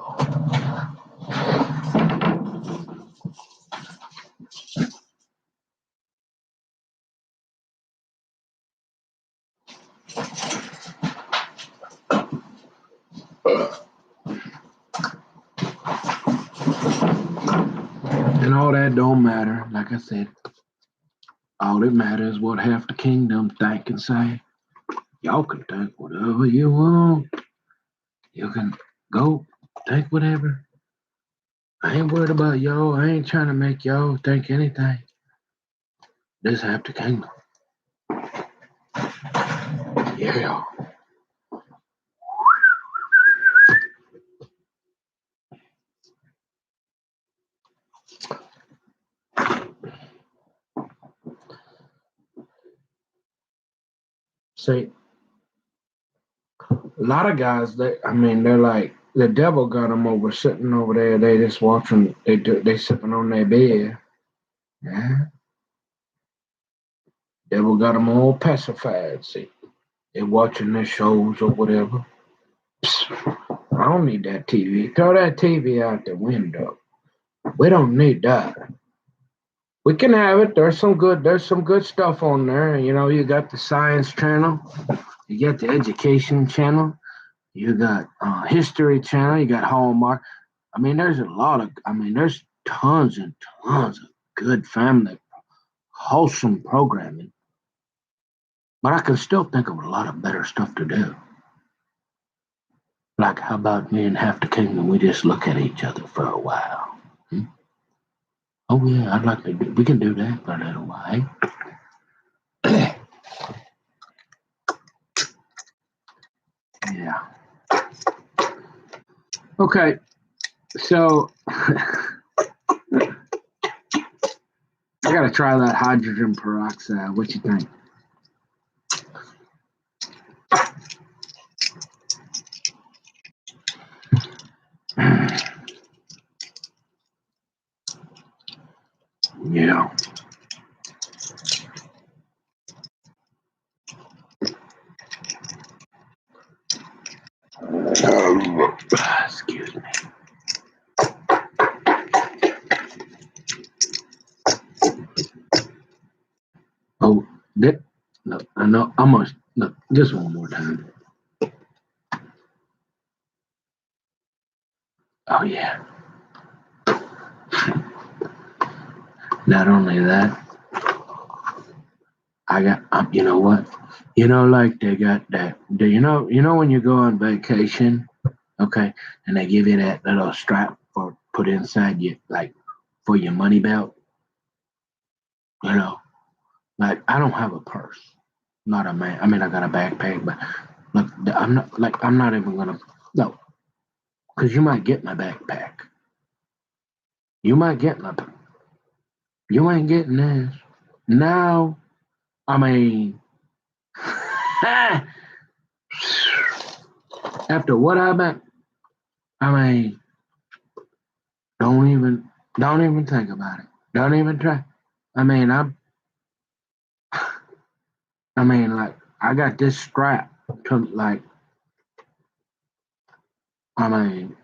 And all that don't matter. Like I said, all that matters is what half the kingdom think and say. Y'all can think whatever you want. You can go think whatever. I ain't worried about y'all. I ain't trying to make y'all think anything. This half the kingdom. Yeah. See, a lot of guys, they're like, the devil got them over sitting over there. They just watching, they sipping on their beer. Yeah. Devil got them all pacified. See, they watching their shows or whatever. Psst, I don't need that TV. Throw that TV out the window. We don't need that. We can have it. There's some good stuff on there. You know, you got the science channel, you got the education channel, you got history channel, you got Hallmark. There's tons and tons of good family, wholesome programming. But I can still think of a lot of better stuff to do. Like, how about me and half the kingdom? We just look at each other for a while. Hmm? Oh yeah, I'd like to. We can do that for a little while. Yeah. Okay. So I gotta try that hydrogen peroxide. What you think? Yeah. Excuse me. Oh, that. No, I know. I must. No, just one more time. Oh yeah. Not only that, I got. You know what? You know, like they got that. Do you know? You know when you go on vacation, okay, and they give you that little strap for put inside you, like for your money belt. You know, like I don't have a purse. Not a man. I mean, I got a backpack, but look, I'm not even gonna. No, because you might get my backpack. You might get my. You ain't getting this. Now, I mean, after what I've been, I mean, don't even, don't even think about it. Don't even try. I mean, like, I got this strap to like. I mean,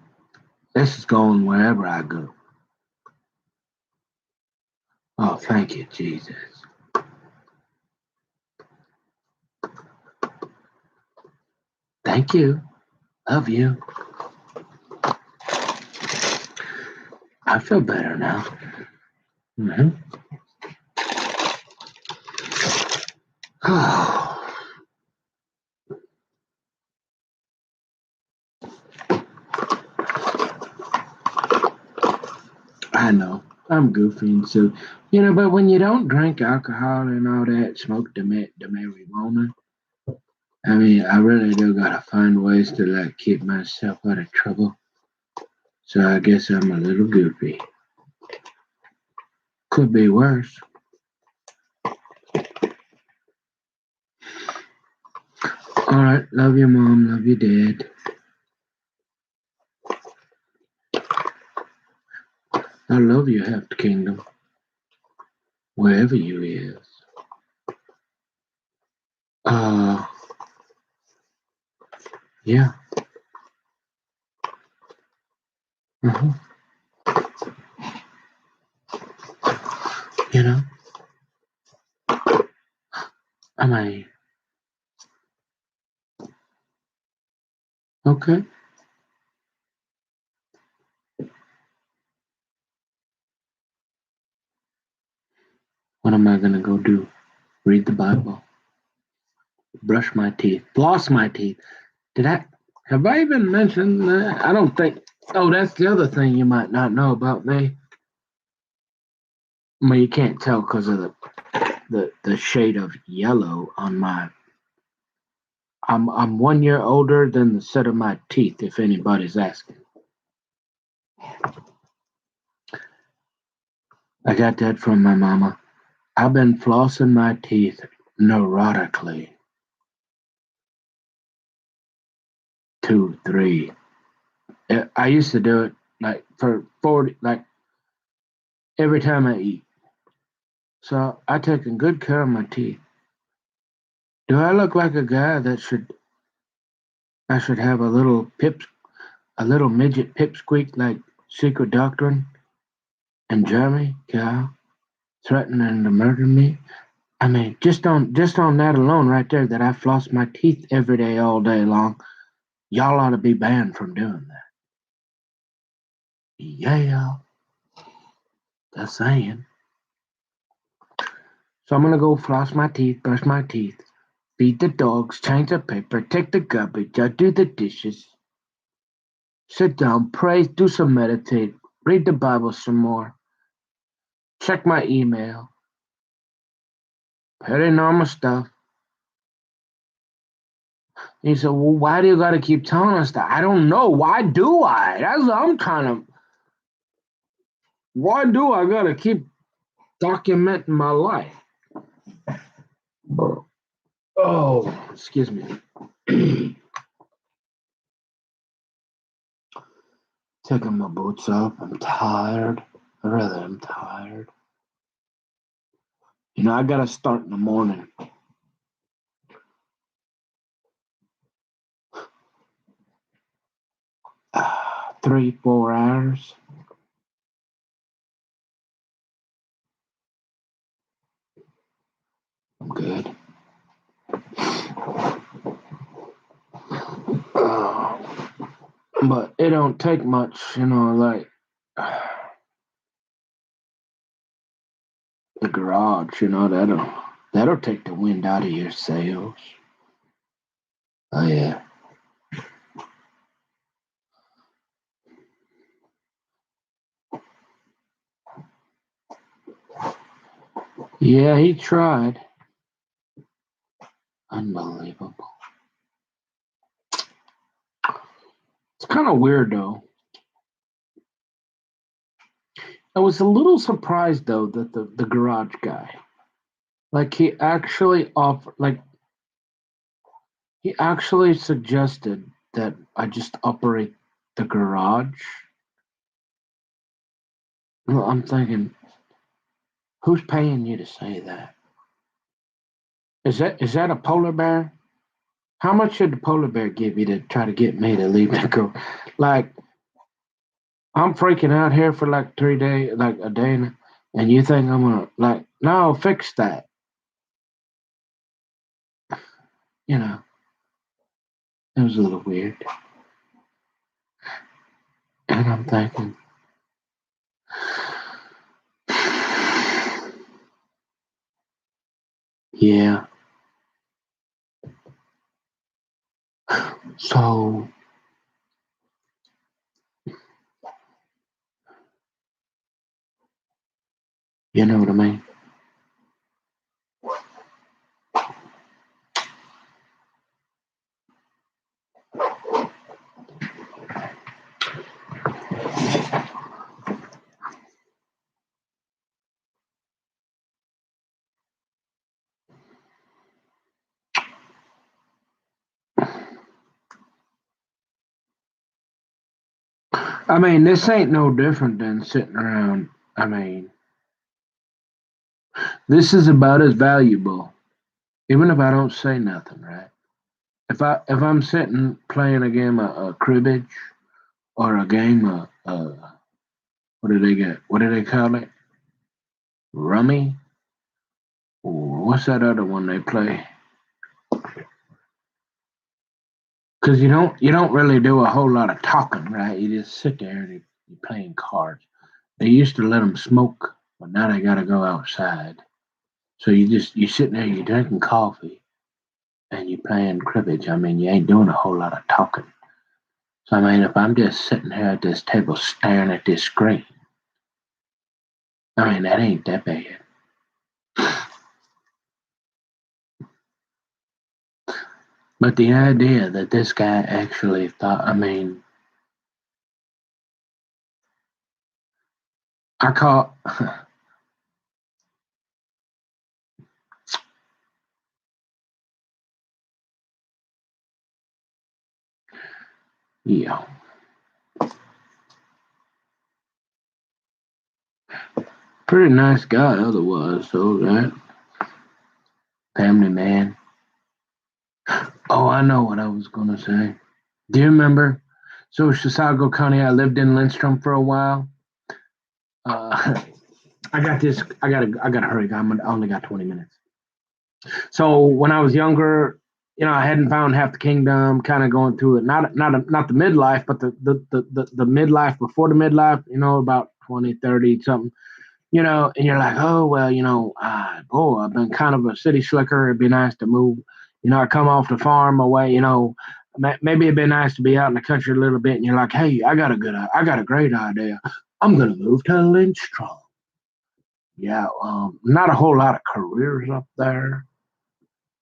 this is going wherever I go. Oh, thank you, Jesus. Thank you. Love you. I feel better now. Hmm. I know. I'm goofy and so but when you don't drink alcohol and all that, smoke the marijuana, I mean, I really do gotta find ways to like keep myself out of trouble. So I guess I'm a little goofy. Could be worse. All right, love your mom, love your dad. I love you, half the kingdom, wherever you is. Uh, yeah. uh You know, I mean, okay. What am I gonna go do? Read the Bible, brush my teeth, floss my teeth. Did I? Have I even mentioned that? I don't think. Oh, that's the other thing you might not know about me. Well, you can't tell because of the shade of yellow on my. I'm 1 year older than the set of my teeth. If anybody's asking, I got that from my mama. I've been flossing my teeth neurotically 2, 3. I used to do it like for 40, like every time I eat. So I taking good care of my teeth. Do I look like a guy that I should have a little midget pipsqueak like Secret Doctrine and Jeremy guy threatening to murder me? I mean, just on that alone, right there, that I floss my teeth every day, all day long. Y'all ought to be banned from doing that. Yeah, just saying. So I'm gonna go floss my teeth, brush my teeth, feed the dogs, change the paper, take the garbage, do the dishes, sit down, pray, do some meditate, read the Bible some more, check my email, pretty normal stuff. And he said, "Well, why do you got to keep telling us that?" I don't know. Why do I? That's what I'm kind of. Why do I got to keep documenting my life? Oh, excuse me. Taking my boots off. I'm tired. I really am tired. I got to start in the morning. 3, 4 hours. I'm good. But it don't take much, like the garage, that'll take the wind out of your sails. Oh yeah. Yeah, he tried. Unbelievable. It's kind of weird though. I was a little surprised though that the garage guy, like he actually suggested that I just operate the garage. Well, I'm thinking, who's paying you to say that? Is that a polar bear? How much should the polar bear give you to try to get me to leave the go? Like, I'm freaking out here for like 3 days, like a day, and you think I'm gonna like, no, fix that. You know, it was a little weird. And I'm thinking, yeah. So You know what I mean? I mean, this ain't no different than sitting around. I mean, this is about as valuable, even if I don't say nothing, right? If I'm sitting playing a game of cribbage or a game of what do they get? What do they call it? Rummy? Or what's that other one they play? Because you don't really do a whole lot of talking, right? You just sit there and you're playing cards. They used to let them smoke, but now they got to go outside. So you're sitting there, you're drinking coffee, and you're playing cribbage. I mean, you ain't doing a whole lot of talking. So I mean, if I'm just sitting here at this table staring at this screen, I mean that ain't that bad. But the idea that this guy actually thought, I mean, I call, yeah, pretty nice guy otherwise, so that family man. Oh, I know what I was gonna say. Do you remember? So Chisago County, I lived in Lindstrom for a while. Uh, I got this. I gotta hurry. I only got 20 minutes. So when I was younger, I hadn't found half the kingdom. Kind of going through it. Not the midlife, but the midlife before the midlife. About 20, 30 something. And you're like, oh well, boy, I've been kind of a city slicker. It'd be nice to move. I come off the farm away. Maybe it'd be nice to be out in the country a little bit. And you're like, hey, I got a great idea. I'm gonna move to Lindstrom. Yeah, not a whole lot of careers up there.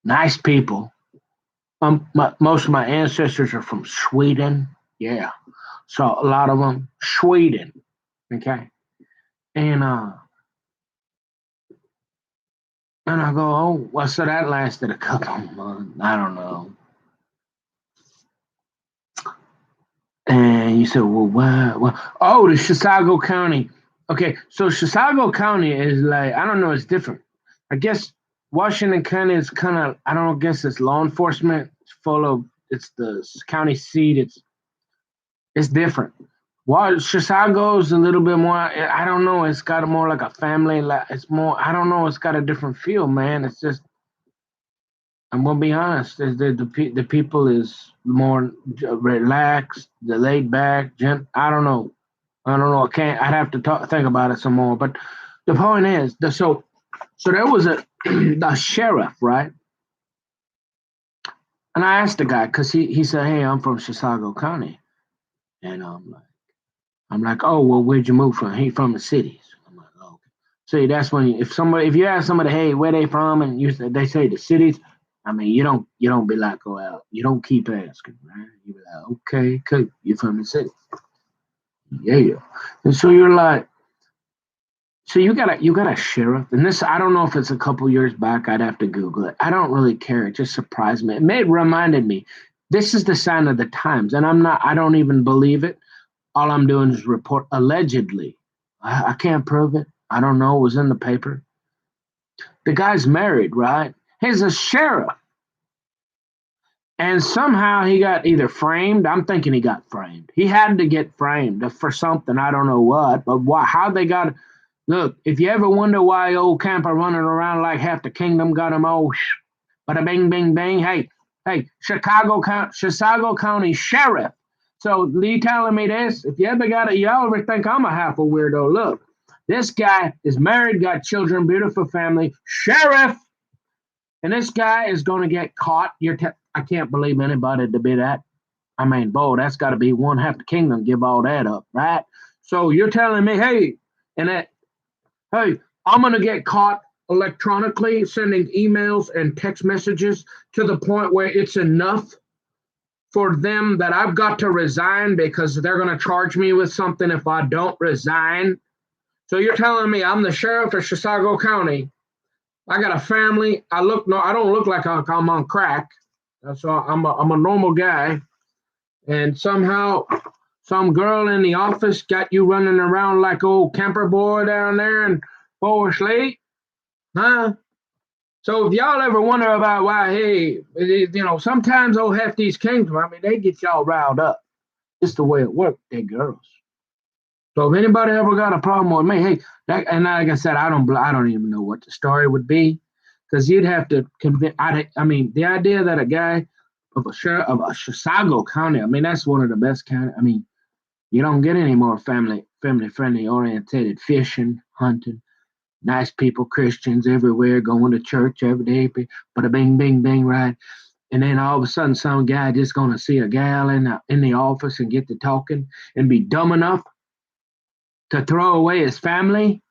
Nice people. Most of my ancestors are from Sweden. Yeah, so a lot of them Sweden. Okay, and I go, oh, well, so that lasted a couple of months. I don't know. And you said, well, why? Well, oh, the Chisago County. Okay, so Chisago County is like, I don't know, it's different. I guess Washington County is kind of, I don't guess it's law enforcement. It's the county seat. It's different. Well, Chicago's a little bit more. I don't know. It's got a more like a family. It's more. I don't know. It's got a different feel, man. It's just. I'm gonna be honest. The people is more relaxed, the laid back. I don't know. I don't know. I can't. I'd have to think about it some more. But the point is, so there was the sheriff, right? And I asked the guy because he said, "Hey, I'm from Chisago County," and I'm like, oh well, where'd you move from? He from the cities. I'm like, oh, okay. See, that's when if you ask somebody, hey, where they from, and they say the cities. I mean, you don't be like, go out. You don't keep asking, right? You be like, okay, cool. You're from the city, yeah. And so you're like, so you got a sheriff, and this I don't know if it's a couple years back. I'd have to Google it. I don't really care. It just surprised me. Reminded me. This is the sign of the times, and I don't even believe it. All I'm doing is report allegedly. I can't prove it. I don't know. It was in the paper. The guy's married, right? He's a sheriff. And somehow he got either framed. I'm thinking he got framed. He had to get framed for something. I don't know what, but how they got. Look, if you ever wonder why old Camper running around like half the kingdom got him all, bada bing, bing, bing. Hey, Chisago County Sheriff. So you telling me this? If you ever y'all ever think I'm a half a weirdo? Look, this guy is married, got children, beautiful family, sheriff, and this guy is going to get caught. I can't believe anybody to be that. I mean, boy, that's got to be one half the kingdom give all that up, right? So you're telling me, hey, and that, hey, I'm going to get caught electronically sending emails and text messages to the point where it's enough for them that I've got to resign because they're going to charge me with something if I don't resign. So you're telling me I'm the sheriff of Chisago County. I got a family. I don't look like I'm on crack. That's all. I'm a normal guy. And somehow some girl in the office got you running around like old camper boy down there in Forest Lake, huh? So if y'all ever wonder about why, hey, sometimes old hefties kingdom, I mean, they get y'all riled up. It's the way it works, they girls. So if anybody ever got a problem with me, hey, and like I said, I don't even know what the story would be, because you'd have to convince. I mean, the idea that a guy of a Chisago County, I mean, that's one of the best county. I mean, you don't get any more family friendly orientated fishing, hunting, nice people, Christians everywhere, going to church every day, but a bing, bing, bing, right? And then all of a sudden, some guy just gonna see a gal in the office and get to talking and be dumb enough to throw away his family,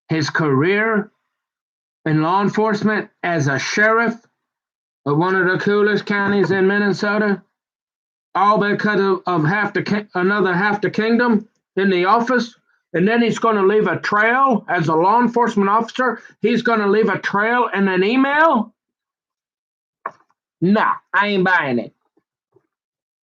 his career in law enforcement as a sheriff of one of the coolest counties in Minnesota, all because of another half the kingdom in the office. And then he's going to leave a trail as a law enforcement officer. He's going to leave a trail in an email. Nah, I ain't buying it.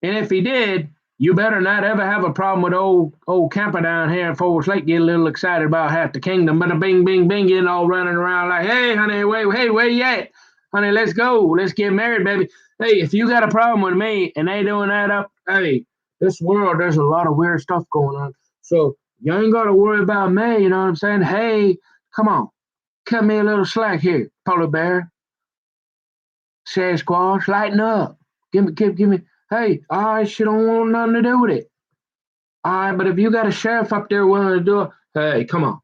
And if he did, you better not ever have a problem with old camper down here in Forest Lake get a little excited about half the kingdom, but a bing, bing, bing, getting all running around like, hey, honey, where you at? Honey, let's go. Let's get married, baby. Hey, if you got a problem with me and they doing that hey, this world, there's a lot of weird stuff going on. So you ain't got to worry about me, you know what I'm saying? Hey, come on. Cut me a little slack here, polar bear. Sasquatch, lighten up. Give me. Hey, she don't want nothing to do with it. All right, but if you got a sheriff up there willing to do it, hey, come on.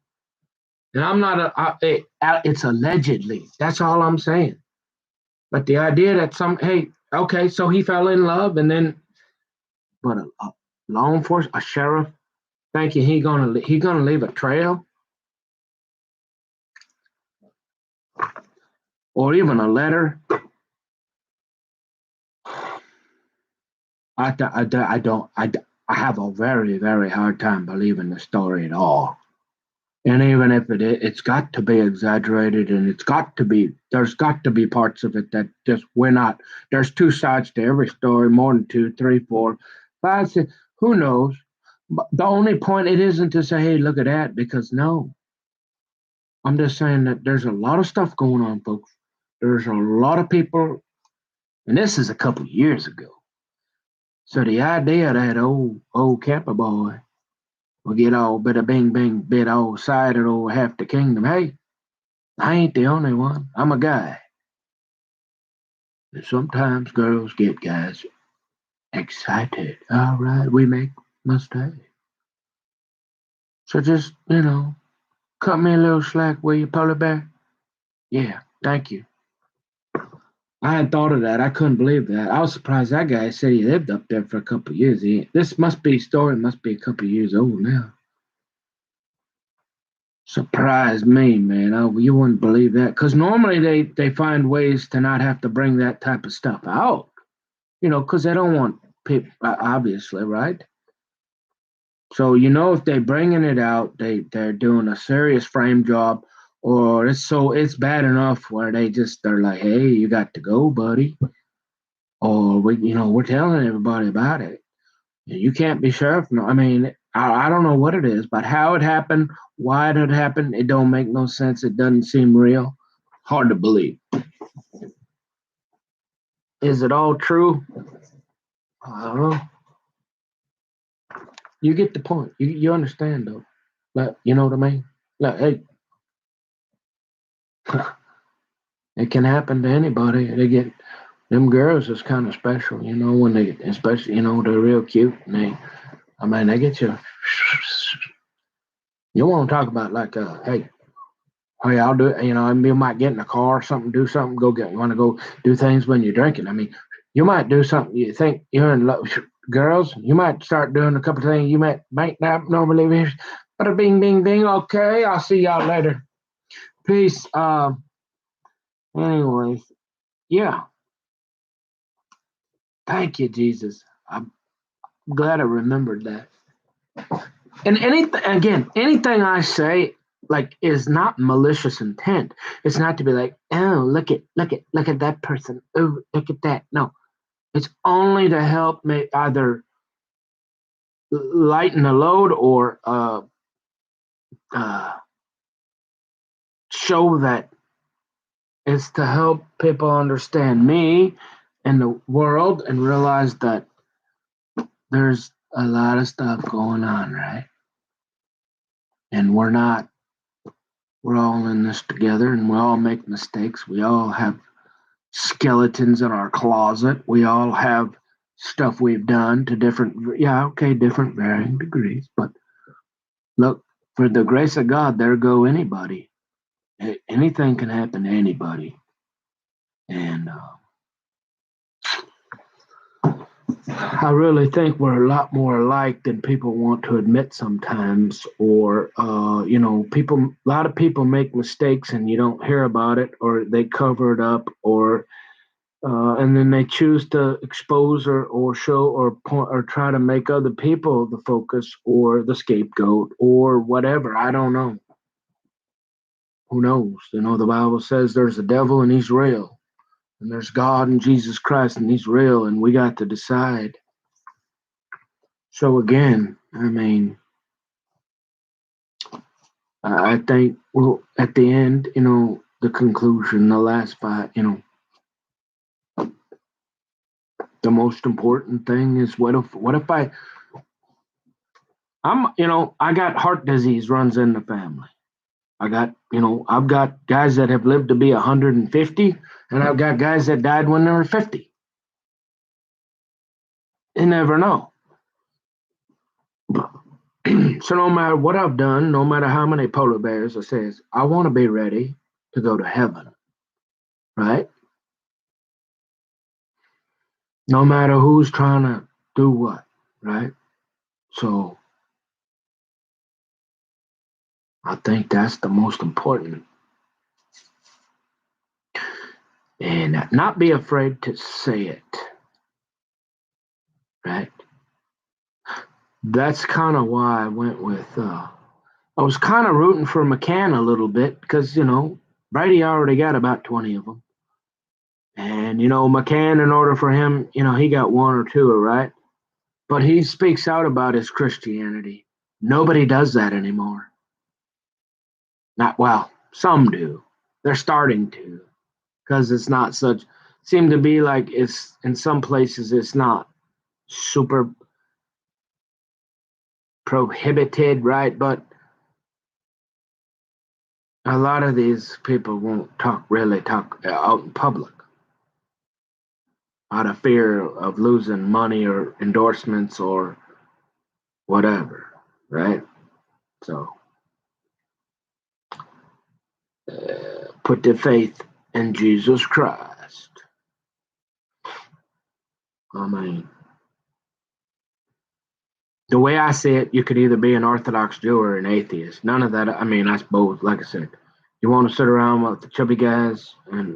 And I'm not it's allegedly. That's all I'm saying. But the idea that okay, so he fell in love, and then, but a law enforcement, a sheriff, thinking he gonna leave a trail, or even a letter. I have a very, very hard time believing the story at all. And even if it's got to be exaggerated, and there's got to be parts of it that just we're not. There's two sides to every story, more than 2, 3, 4, 5, 6. Who knows? But the only point it isn't to say, hey, look at that, because no. I'm just saying that there's a lot of stuff going on, folks. There's a lot of people, and this is a couple of years ago. So the idea that old camper boy will get all bit of bing bing bit all sided over half the kingdom. Hey, I ain't the only one. I'm a guy. And sometimes girls get guys excited. All right, we make mistakes. So just, cut me a little slack, will you, polar bear? Yeah, thank you. I had thought of that. I couldn't believe that. I was surprised that guy said he lived up there for a couple of years. This story must be a couple of years old now. Surprised me, man. You wouldn't believe that. Because normally they find ways to not have to bring that type of stuff out. Because they don't want people, obviously, right? So, if they're bringing it out, they're doing a serious frame job, or it's bad enough where they're like, hey, you got to go, buddy. Or we're telling everybody about it. You can't be sheriff. No, I mean, I don't know what it is, but how it happened, why it had happened, it don't make no sense. It doesn't seem real. Hard to believe. Is it all true? I don't know. You get the point. You understand, though. Like, you know what I mean? Like, hey, it can happen to anybody. Them girls is kind of special, when especially, they're real cute. And they get you. You want to talk about like, hey, I'll do it. You might get in a car or something, do something, you want to go do things when you're drinking. I mean, you might do something. You think you're in love, girls. You might start doing a couple of things you might not normally. Bada bing, bing, bing. Okay, I'll see y'all later. Peace. Anyways, yeah. Thank you, Jesus. I'm glad I remembered that. And anything I say, like, is not malicious intent. It's not to be like, oh, look at that person. Oh, look at that. No, it's only to help me either lighten the load or uh, show that it's to help people understand me and the world and realize that there's a lot of stuff going on, right? And we're all in this together and we all make mistakes. We all have skeletons in our closet. We all have stuff we've done to different varying degrees. But look, for the grace of God, there go anybody. Anything can happen to anybody. And I really think we're a lot more alike than people want to admit sometimes. Or, a lot of people make mistakes and you don't hear about it, or they cover it up, or and then they choose to expose or show or point or try to make other people the focus or the scapegoat or whatever. I don't know. Who knows? The Bible says there's a devil and he's real, and there's God and Jesus Christ and he's real, and we got to decide. So again, I mean, I think, well, at the end, the conclusion, the last part, the most important thing is what if I got heart disease runs in the family. I've got guys that have lived to be 150, and I've got guys that died when they were 50. You never know. So no matter what I've done, no matter how many polar bears I says, I want to be ready to go to heaven, right? No matter who's trying to do what, right? So I think that's the most important. And not be afraid to say it, right? That's kind of why I went with, I was kind of rooting for McCann a little bit because, Brady already got about 20 of them. And, McCann, in order for him, he got one or two, right? But he speaks out about his Christianity. Nobody does that anymore. Not well, some do. They're starting to, because it's not such. Seem to be like it's in some places it's not super prohibited, right? But a lot of these people won't really talk out in public out of fear of losing money or endorsements or whatever, right? So put their faith in Jesus Christ. I mean, the way I see it, you could either be an Orthodox Jew or an atheist. None of that. I mean, that's both. Like I said, you want to sit around with the chubby guys and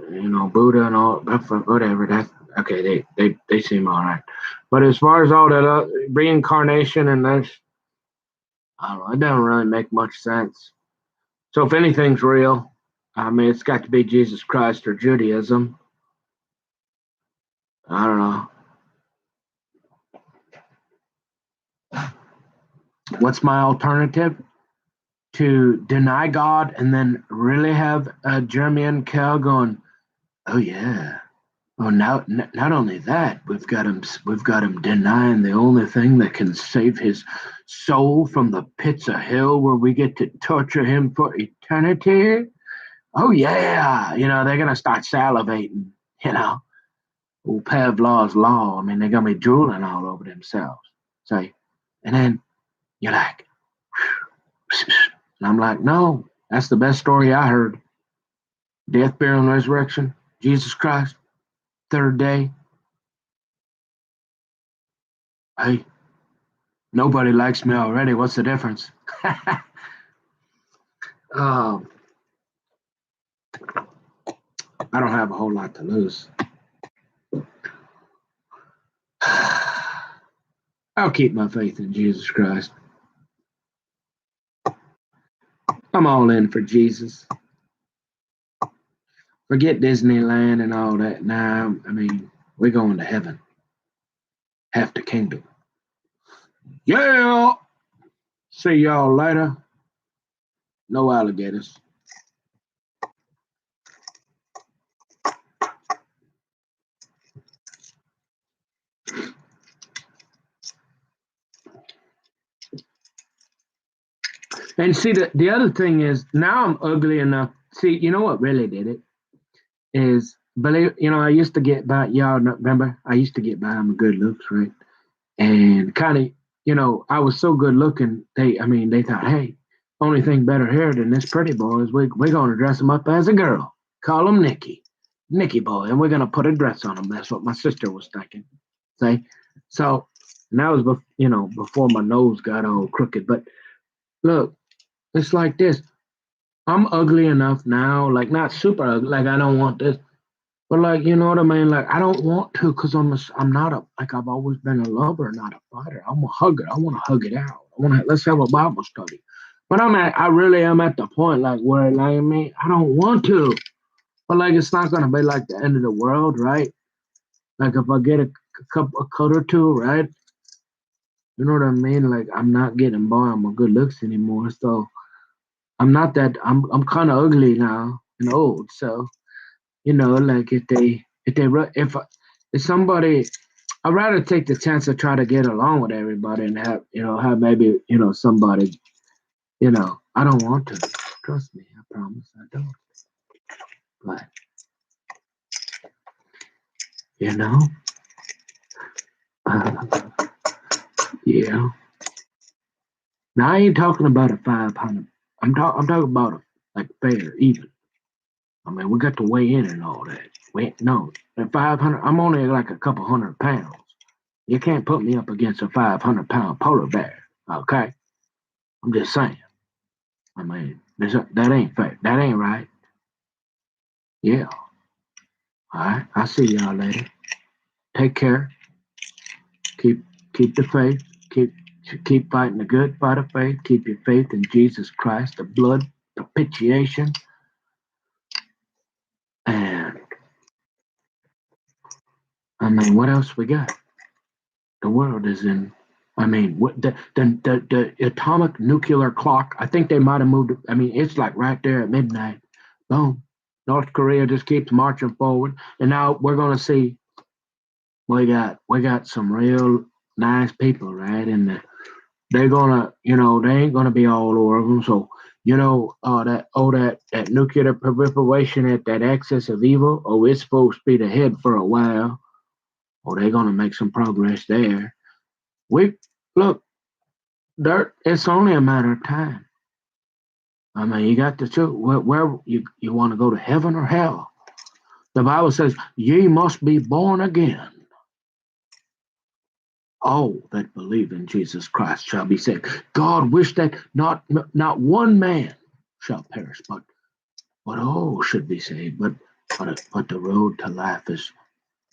Buddha and all whatever. That's okay. They seem all right. But as far as all that reincarnation and this, I don't know. It doesn't really make much sense. So if anything's real, I mean, it's got to be Jesus Christ or Judaism. I don't know. What's my alternative? To deny God and then really have Jeremy and Cal going, oh yeah. Oh, now not only that, we've got him denying the only thing that can save his soul from the pits of hell where we get to torture him for eternity. Oh yeah, they're gonna start salivating. Old Pavlov's law. I mean, they're gonna be drooling all over themselves. Say, and then you're like, and I'm like, no, that's the best story I heard. Death, burial, and resurrection. Jesus Christ, third day. Hey, nobody likes me already. What's the difference? Um, I don't have a whole lot to lose. I'll keep my faith in Jesus Christ. I'm all in for Jesus. Forget Disneyland and all that. Now, I mean, we're going to heaven. Half the kingdom. Yeah. See y'all later. No alligators. And see, the other thing is, now I'm ugly enough. See, you know what really did it? Is, I used to get by, y'all remember? I used to get by on my good looks, right? And kind of, I was so good looking, they thought, hey, only thing better here than this pretty boy is we're going to dress him up as a girl. Call him Nicky boy, and we're going to put a dress on him. That's what my sister was thinking. See? So, and that was, before my nose got all crooked. But look, it's like this. I'm ugly enough now, like not super ugly, like I don't want this, but like you know what I mean. Like I don't want to, cause I'm not like I've always been a lover, not a fighter. I'm a hugger. I want to hug it out. Let's have a Bible study. But I really am at the point like where like me, I don't want to, but like it's not gonna be like the end of the world, right? Like if I get a cut or two, right? You know what I mean? Like I'm not getting by on my good looks anymore, so. I'm not that I'm kind of ugly now and old, so like if somebody, I'd rather take the chance to try to get along with everybody and have maybe somebody, I don't want to. Trust me, I promise I don't. But you know, uh, yeah. Now I ain't talking about a 500. I'm talking about like fair, even. I mean, we got to weigh in and all that. Wait, no, at 500, I'm only like a couple 100 pounds. You can't put me up against a 500-pound polar bear, okay? I'm just saying. I mean, that ain't fair. That ain't right. Yeah. All right. I'll see y'all later. Take care. Keep keep the faith. Keep fighting the good fight of faith. Keep your faith in Jesus Christ, the blood propitiation, and I mean, what else we got? The world is in. I mean, what the atomic nuclear clock? I think they might have moved. I mean, it's like right there at midnight. Boom. North Korea just keeps marching forward, and now we're gonna see. We got some real nice people, right? And they're gonna, they ain't gonna be all over them. So, that nuclear proliferation at that axis of evil. Oh, it's supposed to be the head for a while. Oh, they're gonna make some progress there. We look, dirt. It's only a matter of time. I mean, you got to choose where you want to go to heaven or hell. The Bible says, "Ye must be born again." All that believe in Jesus Christ shall be saved. God wished that not one man shall perish, but all should be saved. But the road to life is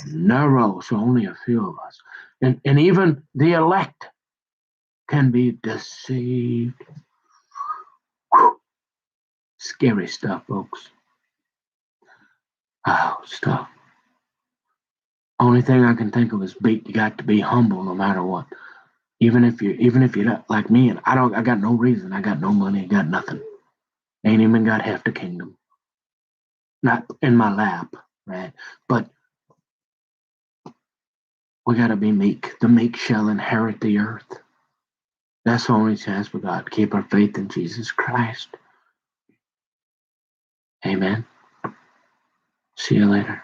narrow, so only a few of us, and even the elect can be deceived. Whew. Scary stuff, folks. Oh, stuff. Only thing I can think of is you got to be humble no matter what. Even if you're not like me, and I got no reason. I got no money, got nothing. Ain't even got half the kingdom. Not in my lap, right? But we gotta be meek. The meek shall inherit the earth. That's the only chance we got. Keep our faith in Jesus Christ. Amen. See you later.